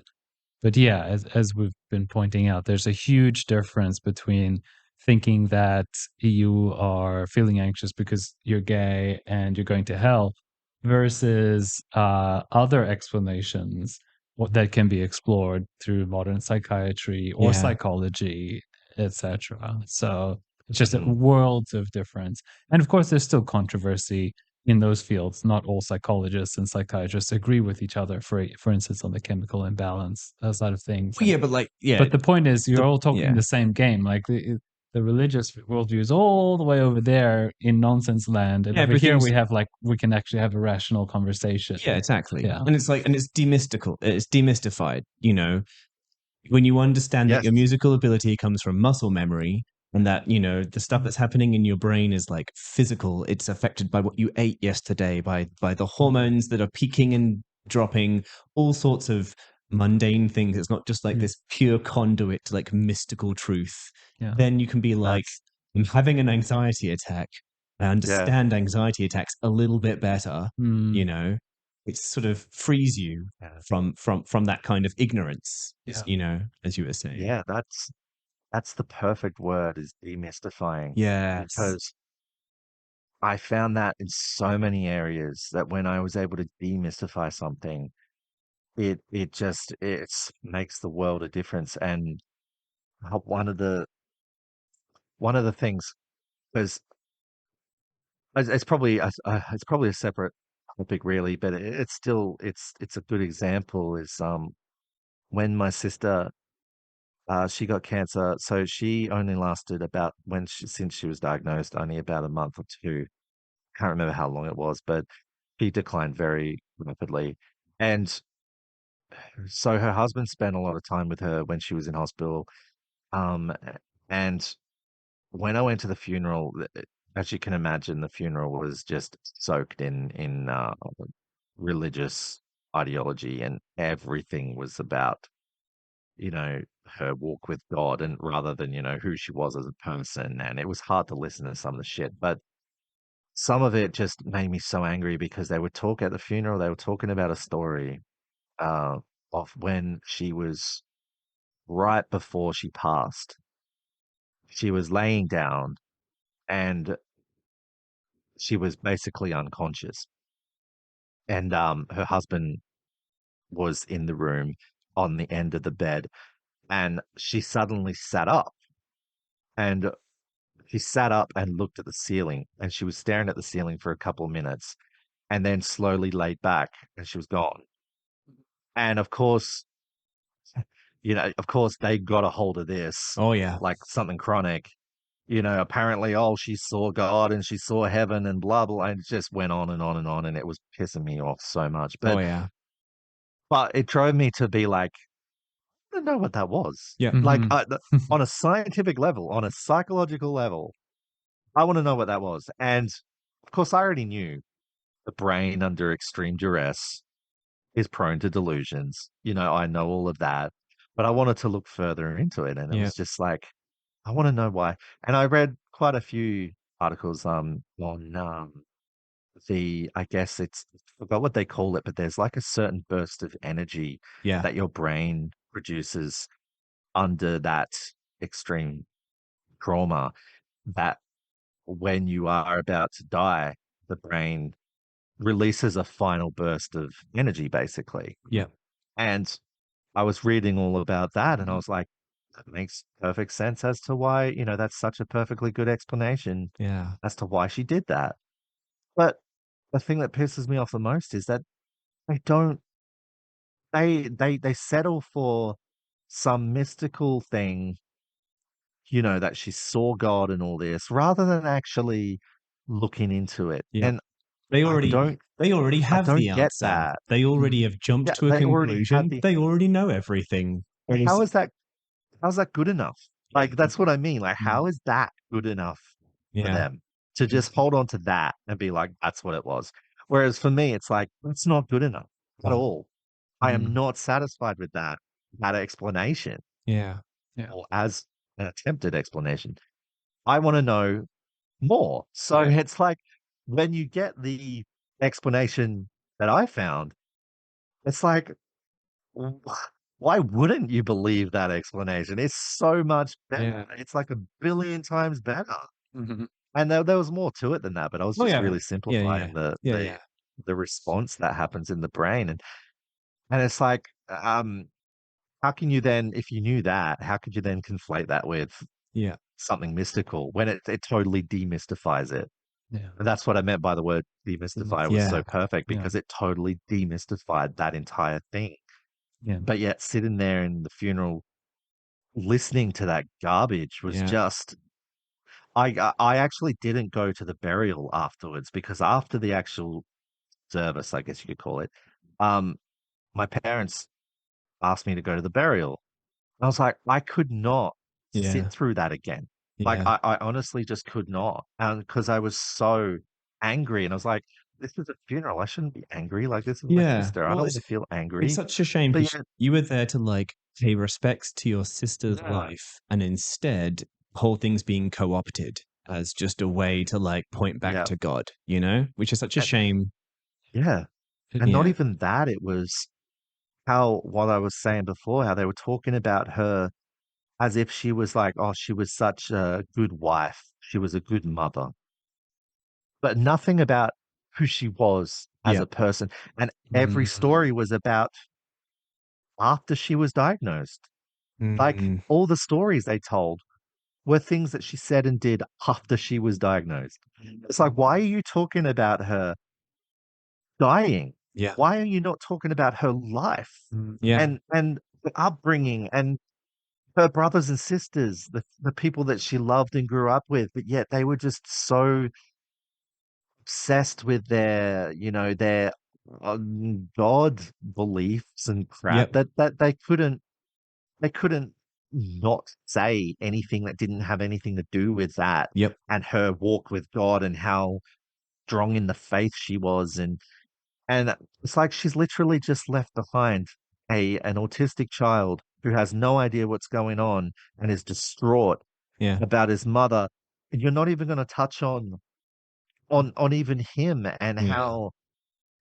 But yeah, as we've been pointing out, there's a huge difference between thinking that you are feeling anxious because you're gay and you're going to hell versus other explanations that can be explored through modern psychiatry or Yeah. psychology, etc. So it's just a mm, worlds of difference. And of course, there's still controversy in those fields. Not all psychologists and psychiatrists agree with each other, for instance, on the chemical imbalance side of things. Well, yeah, but like, yeah, But the point is, you're all talking yeah. the same game. Like the religious worldview is all the way over there in nonsense land, and over here Everything's we can actually have a rational conversation. Yeah, exactly. Yeah. And it's demystical. It's demystified, when you understand that yes. your musical ability comes from muscle memory and that, the stuff that's happening in your brain is like physical. It's affected by what you ate yesterday, by the hormones that are peaking and dropping, all sorts of mundane things. It's not just like Mm. this pure conduit to like mystical truth. Yeah. Then you can be like, That's I'm having an anxiety attack. I yeah. understand anxiety attacks a little bit better, Mm. you know. It sort of frees you Yeah. from that kind of ignorance, Yeah. as you were saying. Yeah, that's the perfect word is demystifying Yes. because I found that in so many areas that when I was able to demystify something, it makes the world a difference. And one of the things is it's probably a separate topic really, but it's still it's a good example is when my sister she got cancer, so she only lasted about since she was diagnosed only about a month or two. Can't remember how long it was, but she declined very rapidly. And so her husband spent a lot of time with her when she was in hospital. And when I went to the funeral, as you can imagine, the funeral was just soaked in religious ideology, and everything was about, her walk with God, and rather than, who she was as a person. And it was hard to listen to some of the shit, but some of it just made me so angry because they would talk at the funeral, they were talking about a story uh, of when she was right before she passed. She was laying down and she was basically unconscious. And her husband was in the room on the end of the bed, and she suddenly sat up, and she sat up and looked at the ceiling, and she was staring at the ceiling for a couple of minutes, and then slowly laid back, and she was gone. And of course, of course, they got a hold of this Oh yeah. like something chronic. Apparently, oh, she saw God and she saw heaven and blah blah, and it just went on and on and on, and it was pissing me off so much. Oh But yeah. but it drove me to be like, I don't know what that was. Yeah. Like Mhm. on a scientific level, on a psychological level, I want to know what that was. And of course, I already knew the brain under extreme duress is prone to delusions. I know all of that, but I wanted to look further into it, and it Yeah. was just like, I want to know why. And I read quite a few articles on I guess it's I forgot what they call it, but there's like a certain burst of energy Yeah. that your brain produces under that extreme trauma, that when you are about to die, the brain releases a final burst of energy, basically. Yeah. And I was reading all about that, and I was like, that makes perfect sense as to why, that's such a perfectly good explanation Yeah. as to why she did that. But the thing that pisses me off the most is that they don't they settle for some mystical thing, that she saw God and all this, rather than actually looking into it. Yeah. And They I already don't they already I have the don't get answer. that. They already have jumped Yeah, to a they already have conclusion. the They already know everything. how Whereas, is that how's that good enough? yeah. Like, that's what I mean. Like, Mm. how is that good enough for Yeah. them to just hold on to that and be like, that's what it was? Whereas for me, it's like, that's not good enough at Mm. all. I am Mm. not satisfied with that explanation, Yeah. Yeah. or as an attempted explanation. I want to know more. So Yeah. it's like, when you get the explanation that I found, it's like, w- why wouldn't you believe that explanation? It's so much better. Yeah. It's like a billion times better. Mhm. And there was more to it than that, but I was Oh just yeah. really Yeah. Yeah. simplifying Yeah. Yeah. the response that happens in the brain. And it's like, how can you then, if you knew that, how could you then conflate that with Yeah. something mystical when it totally demystifies it? Yeah. And that's what I meant by the word demystify. It was Yeah. so perfect Yeah. because it totally demystified that entire thing. Yeah. But yet sitting there in the funeral listening to that garbage was Yeah. just, I actually didn't go to the burial afterwards, because after the actual service, I guess you could call it, um, my parents asked me to go to the burial. I was like, I could not sit Yeah. through that again. Like, Yeah. I honestly just could not. And because I was so angry, and I was like, this is a funeral. I shouldn't be angry. Like, this is my Yeah. sister. I Well, don't want to feel it's angry. such a shame But because yeah, you were there to like pay respects to your sister's yeah, life, and instead, whole thing's being co-opted as just a way to like point back yeah, to God, which is such a and- shame. yeah. And not Yeah. even that, it was how, what I was saying before, how they were talking about her as if she was like, oh, she was such a good wife. She was a good mother, but nothing about who she was as Yeah. a person. And every Mm. story was about after she was diagnosed. Like, Mm, all the stories they told were things that she said and did after she was diagnosed. It's like, why are you talking about her dying? yeah. Why are you not talking about her life Yeah. and the upbringing and her brothers and sisters, the people that she loved and grew up with, but yet they were just so obsessed with their God beliefs and crap Yep. that they couldn't not say anything that didn't have anything to do with that, Yep. and her walk with God and how strong in the faith she was. And it's like she's literally just left behind an autistic child who has no idea what's going on and is distraught Yeah. about his mother. And you're not even going to touch on even him, and Yeah. how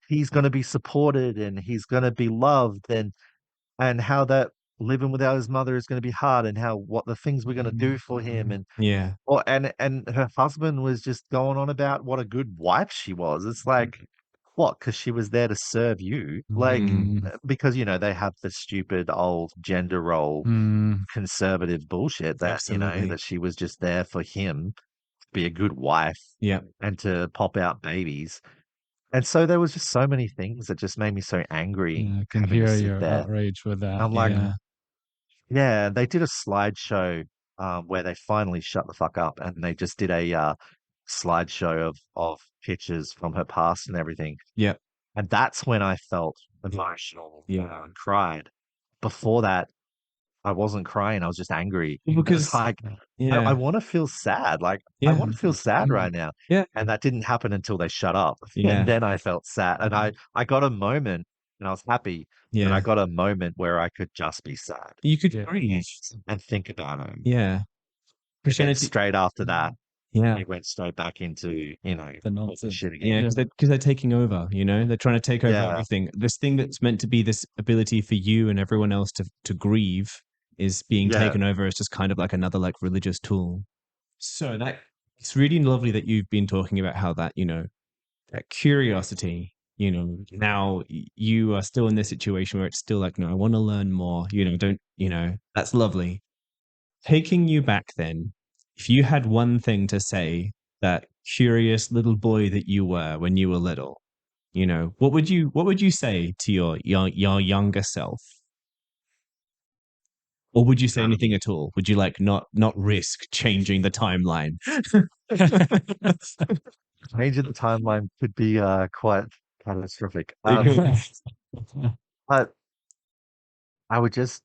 he's going to be supported and he's going to be loved, and how that living without his mother is going to be hard, and how what the things we're going to do for him. Yeah. And her husband was just going on about what a good wife she was. It's like, What? Because she was there to serve you, like because they have the stupid old gender role conservative bullshit that Absolutely. that she was just there for him to be a good wife Yeah. and to pop out babies. And so there was just so many things that just made me so angry Yeah, I can having to hear sit your there. outrage with that. I'm like, Yeah. yeah, they did a slideshow where they finally shut the fuck up and they just did a slideshow of pictures from her past and everything. Yeah. And that's when I felt emotional and cried. Before that, I wasn't crying. I was just angry. It was Because like, I yeah. want to feel sad. Like, I Yeah. want to feel sad right now. Yeah. And that didn't happen until they shut up. And Yeah. then I felt sad. And I got a moment and I was happy. But I Yeah. got a moment where I could just be sad You could Yeah. breathe. and think about it. Yeah. And then Christianity. straight after that, Yeah. it went straight back into, The all the nonsense. shit again. Yeah, because they're taking over, they're trying to take over Yeah. everything. This thing that's meant to be this ability for you and everyone else to grieve is being Yeah. taken over as just kind of like another like religious tool. So that it's really lovely that you've been talking about how that, that curiosity, now you are still in this situation where it's still like, no, I want to learn more, don't, that's lovely. Taking you back then, if you had one thing to say, that curious little boy that you were when you were little, what would you say to your younger self? Or would you say anything at all? Would you like not risk changing the timeline? Changing the timeline could be quite catastrophic. But I would just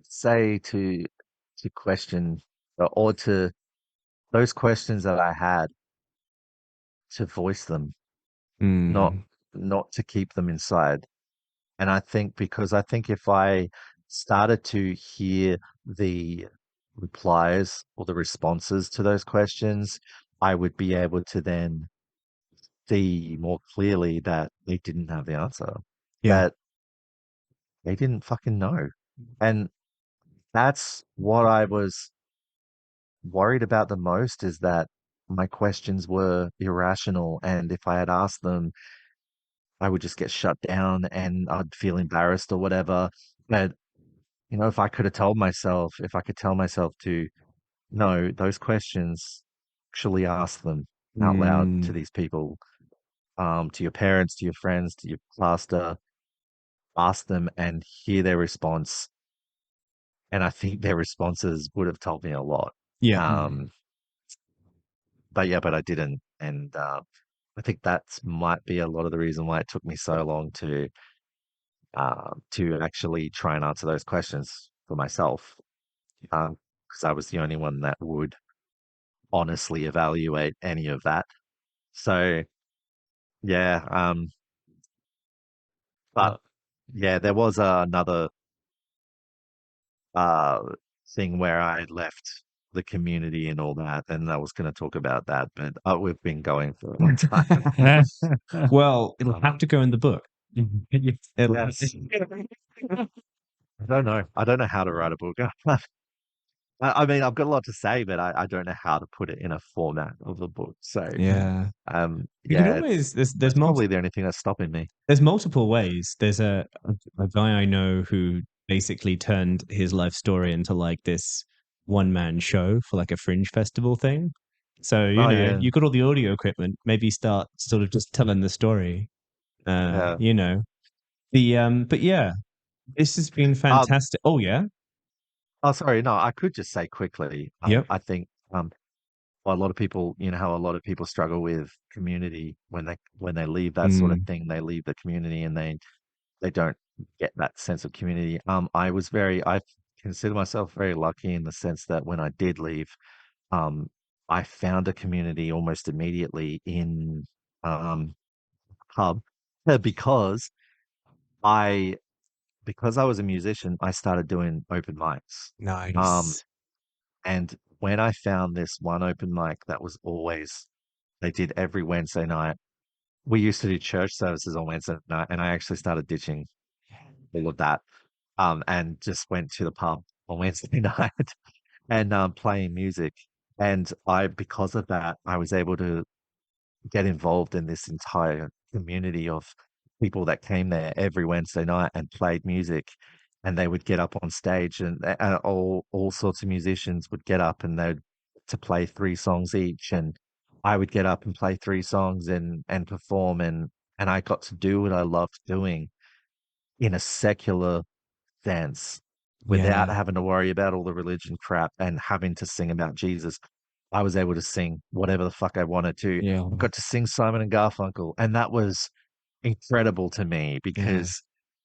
say to question or to those questions that I had to voice them, not Mm, not to keep them inside. And I think if I started to hear the replies or the responses to those questions, I would be able to then see more clearly that they didn't have the answer, yeah, that they didn't fucking know. And that's what I was worried about the most, is that my questions were irrational. And if I had asked them, I would just get shut down and I'd feel embarrassed or whatever. But, if I could have told myself, if I could tell myself to, no, those questions, actually ask them out loud to mm, these people, to your parents, to your friends, to your pastor, ask them and hear their response. And I think their responses would have told me a lot. yeah, Um, but I didn't. And I think that might be a lot of the reason why it took me so long to actually try and answer those questions for myself. Because I was the only one that would honestly evaluate any of that. So yeah, but yeah, there was another uh thing where I left the community and all that, and I was going to talk about that, but we've been going for a long time. well, it'll have to go in the book. It'll- Yes. I don't know. I don't know how to write a book. I mean, I've got a lot to say, but I don't know how to put it in a format of a book. So, yeah, you can yeah, always that's probably the only thing that's stopping me. there's multiple ways. There's a guy I know who basically turned his life story into like this one man show for like a fringe festival thing. So, Oh yeah, you got all the audio equipment, maybe start sort of just telling the story. yeah. You know. But yeah, this has been Uh, fantastic. Oh yeah. oh, sorry. No, I could just say quickly. Yep. I think a lot of people, how a lot of people struggle with community when they leave that sort of Mm, thing. They leave the community and they don't get that sense of community. I consider myself very lucky in the sense that when I did leave, um, I found a community almost immediately in um pub because I because I was a musician, I started doing open mics. Um, nice. and when I found this one open mic that was always they did every Wednesday night. We used to do church services on Wednesday night, and I actually started ditching all of that, and just went to the pub on Wednesday night and playing music. And because of that, I was able to get involved in this entire community of people that came there every Wednesday night and played music. And they would get up on stage, and all sorts of musicians would get up and they'd to play 3 songs each. And I would get up and play 3 songs and perform, and I got to do what I loved doing in a secular sense without Yeah. having to worry about all the religion crap and having to sing about Jesus. I was able to sing whatever the fuck I wanted to. Yeah. I got to sing Simon and Garfunkel, and that was incredible to me Yeah. because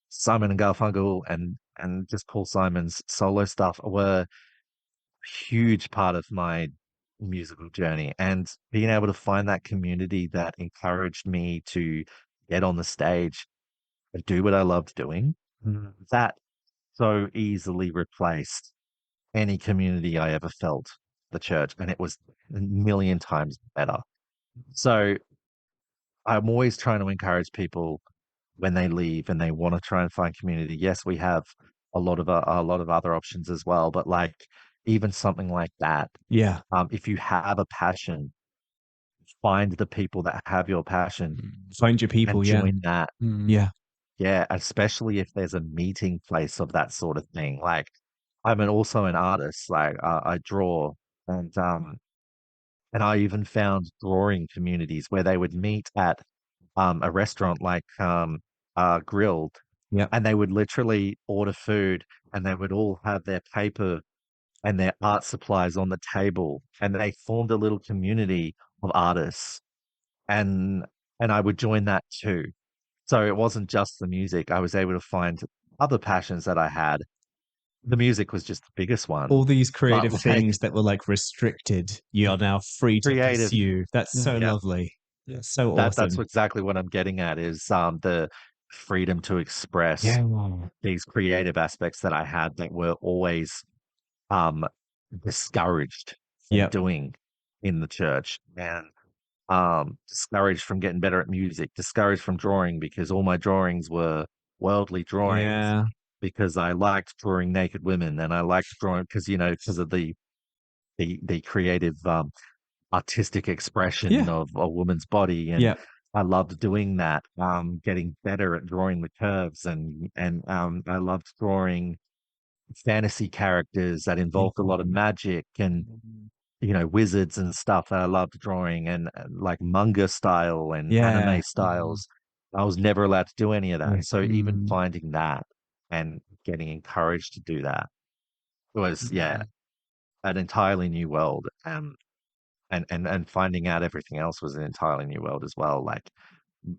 Simon and Garfunkel and just Paul Simon's solo stuff were a huge part of my musical journey. And being able to find that community that encouraged me to get on the stage and do what I loved doing, that so easily replaced any community I ever felt the church, and it was a million times better. So I'm always trying to encourage people when they leave and they want to try and find community. Yes, we have a lot of other options as well, but like even something like that, Yeah. if you have a passion, find the people that have your passion Find your people. and Yeah. join that. Yeah. Yeah, especially if there's a meeting place of that sort of thing. Like also an artist. Like I draw, and and I even found drawing communities where they would meet at a restaurant like Grilled, Yep. and they would literally order food, and they would all have their paper and their art supplies on the table, and they formed a little community of artists, and I would join that too. So it wasn't just the music. I was able to find other passions that I had. The music was just the biggest one, All these creative but like things that were like restricted, you're now free to creative, pursue. That's so yeah, lovely. Yeah. So that's awesome. exactly what I'm getting at is the freedom to express Yeah. these creative aspects that I had that were always um discouraged from Yep. doing in the church, and discouraged from getting better at music, discouraged from drawing because all my drawings were worldly drawings, Yeah. because I liked drawing naked women, and I liked drawing because because of the creative artistic expression Yeah. of a woman's body, and Yep. I loved doing that, getting better at drawing the curves, and I loved drawing fantasy characters that involved a lot of magic and wizards and stuff that I loved drawing, and like manga style and Yeah. anime styles. I was never allowed to do any of that. Yeah. So even finding that and getting encouraged to do that was, yeah, an entirely new world. And finding out everything else was an entirely new world as well. Like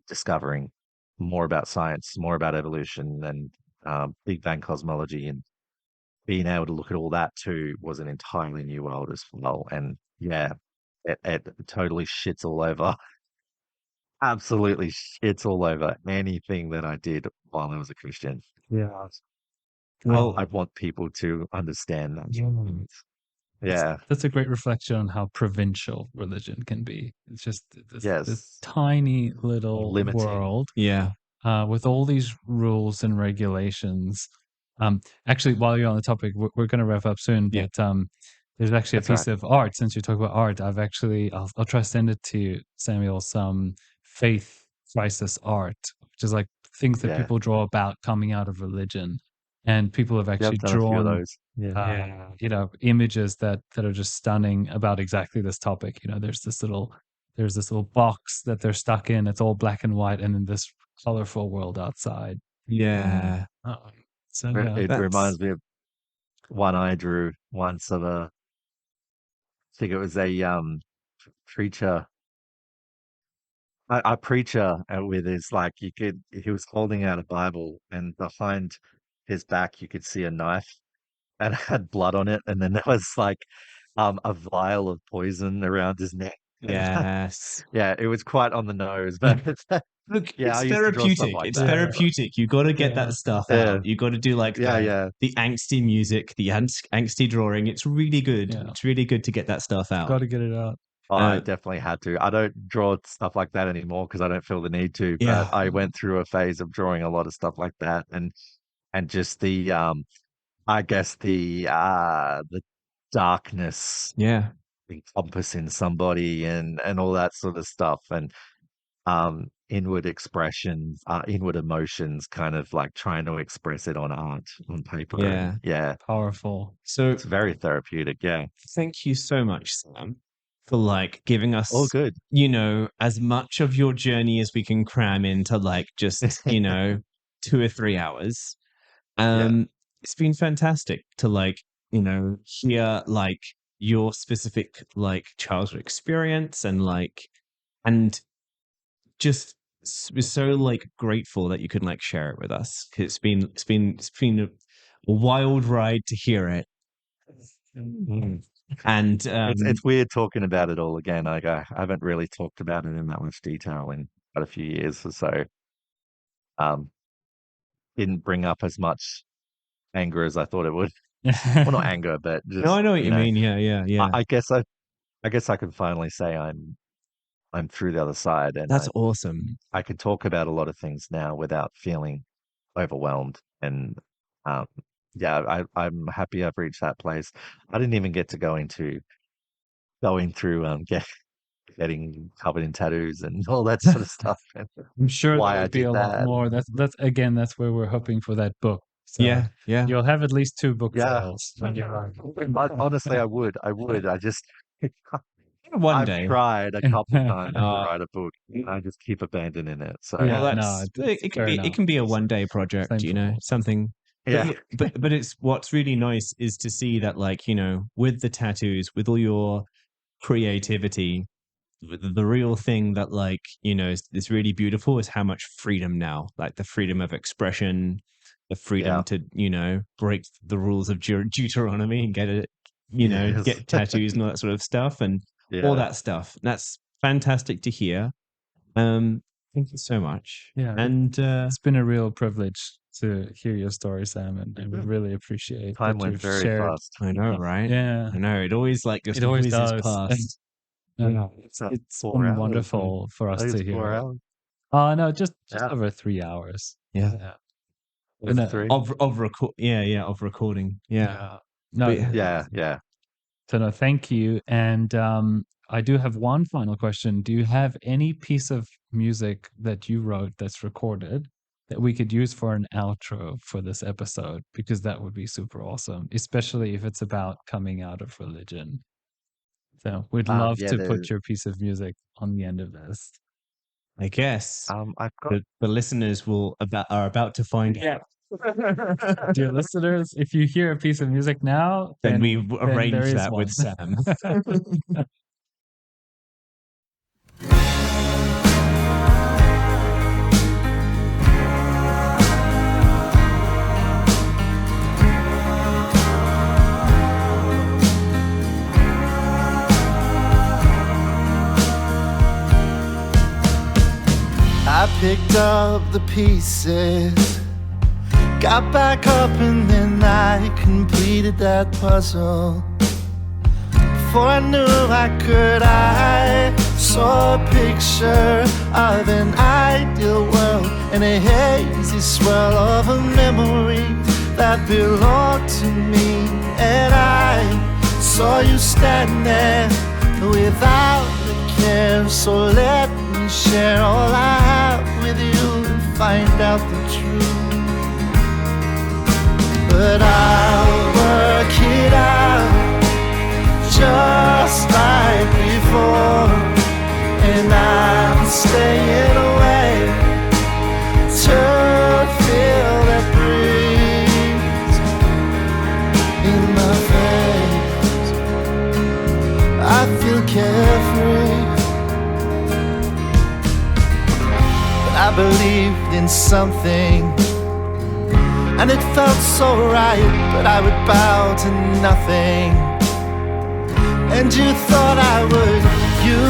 discovering more about science, more about evolution and Big Bang cosmology, and being able to look at all that too was an entirely new world as well. And yeah, it totally shits all over, absolutely shits all over anything that I did while I was a Christian. Yeah. Well, I want people to understand that. That's, Yeah. that's a great reflection on how provincial religion can be. It's just this Yes. tiny little Limiting. world yeah. with all these rules and regulations. Actually, while you're on the topic, we're going to wrap up soon, Yeah. but there's actually a That's right. piece of art. Since you talk about art, I'll try to send it to you, Samuel, some faith crisis art, which is like things that Yeah. people draw about coming out of religion. And people have Yeah, actually I've done a few of drawn those. Yeah. images that are just stunning about exactly this topic. There's this little box that they're stuck in. It's all black and white, and then this colorful world outside. Yeah. So It That's reminds me of one I drew once of I think it was a preacher, a preacher with his like he was holding out a Bible, and behind his back you could see a knife and it had blood on it, and then there was like a vial of poison around his neck. And yes. yeah, it was quite on the nose, but Look, yeah, I it's used to draw stuff therapeutic. like It's that. therapeutic. You got to get that stuff Yeah, out. You got to do like yeah, yeah, the angsty music, the angsty drawing. It's really good. yeah, It's really good to get that stuff out. got to get it out. oh, I Uh, definitely had to. I don't draw stuff like that anymore because I don't feel the need to, but yeah. I went through a phase of drawing a lot of stuff like that, and just I guess the darkness Yeah. encompassing somebody and all that sort of stuff, and inward expressions, inward emotions, kind of like trying to express it on art, on paper. Yeah. And yeah, Powerful. So it's very therapeutic. Yeah. thank you so much, Sam, for like giving All us, good. as much of your journey as we can cram into like just, 2 or 3 hours. Yeah. It's been fantastic to like, hear like your specific like childhood experience and like, and just was so like grateful that you could like share it with us. It's been a wild ride to hear it. Mm. And It's weird talking about it all again. Like I haven't really talked about it in that much detail in quite a few years or so. Um, didn't bring up as much anger as I thought it would. Well, not anger, but no, I just, know what you mean. Yeah, yeah, I, yeah. I guess I guess I can finally say I'm through the other side, and That's awesome. I can talk about a lot of things now without feeling overwhelmed. And um, yeah, I'm happy I've reached that place. I didn't even get to going through getting covered in tattoos and all that sort of stuff, and I'm sure why there I would be did a lot that. more. That's where we're hoping for that book. So Yeah, yeah. you'll have at least 2 book Yeah, sales when you're on. honestly, I would. I just One I've day. tried a couple times to Uh, write a book. I just keep abandoning it. So well, Yeah, no, that's it can fair be enough. a one day project, Same for me. something. But yeah, but it's what's really nice is to see that like, with the tattoos, with all your creativity, the real thing that like, is really beautiful is how much freedom now, like the freedom of expression, the freedom yeah, to, break the rules of Deuteronomy and get it, yes, get tattoos and all that sort of stuff and all yeah. that stuff. That's fantastic to hear. Thank you so much. Yeah, And it's been a real privilege to hear your story, Sam, and we really appreciate Time that went you've very shared. fast. I know, right? Yeah, I know. It always like just it always whizzes does. past. Yeah, It's at it's 4 been hours. wonderful for us It's to hear 4 it. hours. No, just Yeah, over 3 hours. Yeah. Yeah. was No, 3. Of record, yeah, of recording. Yeah. yeah. No, But Yeah, yeah. so no, thank you. And I do have one final question. Do you have any piece of music that you wrote that's recorded that we could use for an outro for this episode? Because that would be super awesome, especially if it's about coming out of religion. So we'd love Yeah, to put your piece of music on the end of this. I guess I've got the listeners are about to find out. Dear listeners, if you hear a piece of music now, Then we then arrange there is that one. with Sam. I picked up the pieces, got back up, and then I completed that puzzle. Before I knew I could, I saw a picture of an ideal world and a hazy swirl of a memory that belonged to me. And I saw you stand there without a care, so let me share all I have with you and find out the truth. But I'll work it out just like before, and I'm staying away to feel that breeze in my face. I feel carefree, but I believed in something, and it felt so right, but I would bow to nothing. And you thought I would. You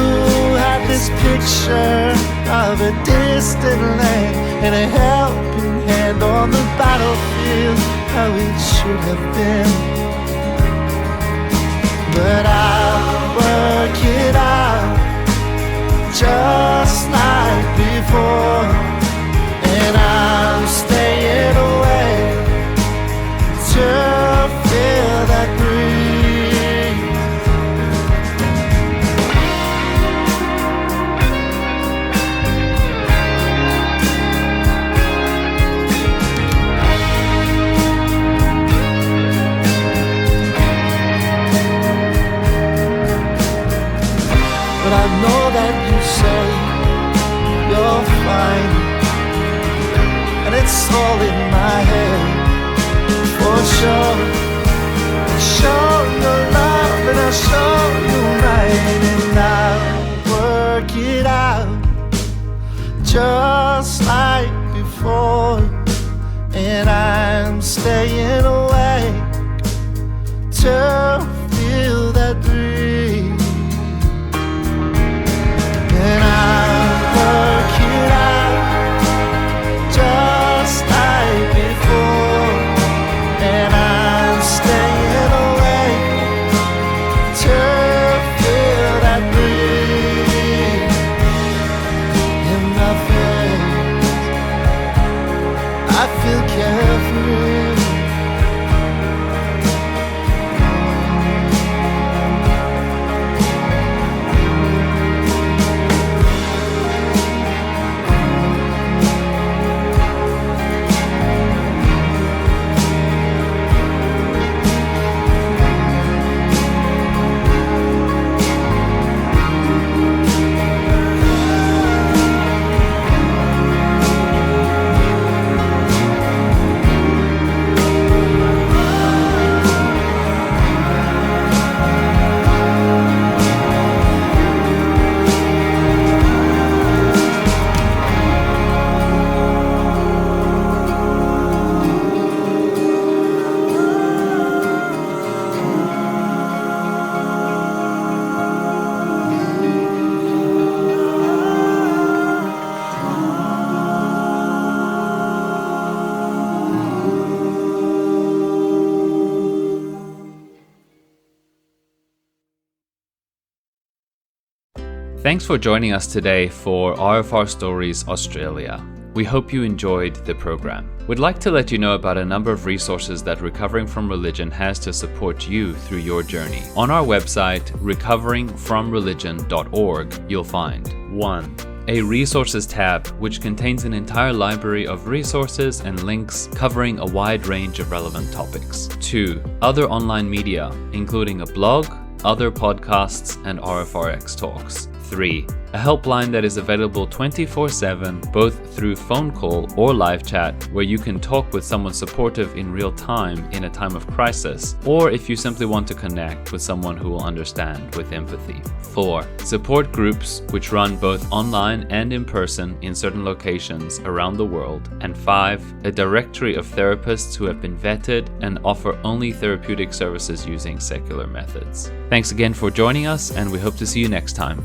had this picture of a distant land and a helping hand on the battlefield, how it should have been. But I'll work it out just like before, and I'm staying away to feel that breeze. all in my head. For sure, show your love and I'll show you mine, and I'll work it out just like before. And I'm staying awake to feel that breeze, and I'll work it out just like before. And I'm staying awake to feel that breeze in my face. I feel carefree. Thanks for joining us today for RfR Stories Australia. We hope you enjoyed the program. We'd like to let you know about a number of resources that Recovering from Religion has to support you through your journey. On our website, recoveringfromreligion.org, you'll find 1. A resources tab, which contains an entire library of resources and links covering a wide range of relevant topics. 2. Other online media, including a blog, other podcasts, and RFRX talks. 3. A helpline that is available 24/7, both through phone call or live chat, where you can talk with someone supportive in real time in a time of crisis, or if you simply want to connect with someone who will understand with empathy. 4. Support groups, which run both online and in person in certain locations around the world. And 5. A directory of therapists who have been vetted and offer only therapeutic services using secular methods. Thanks again for joining us, and we hope to see you next time.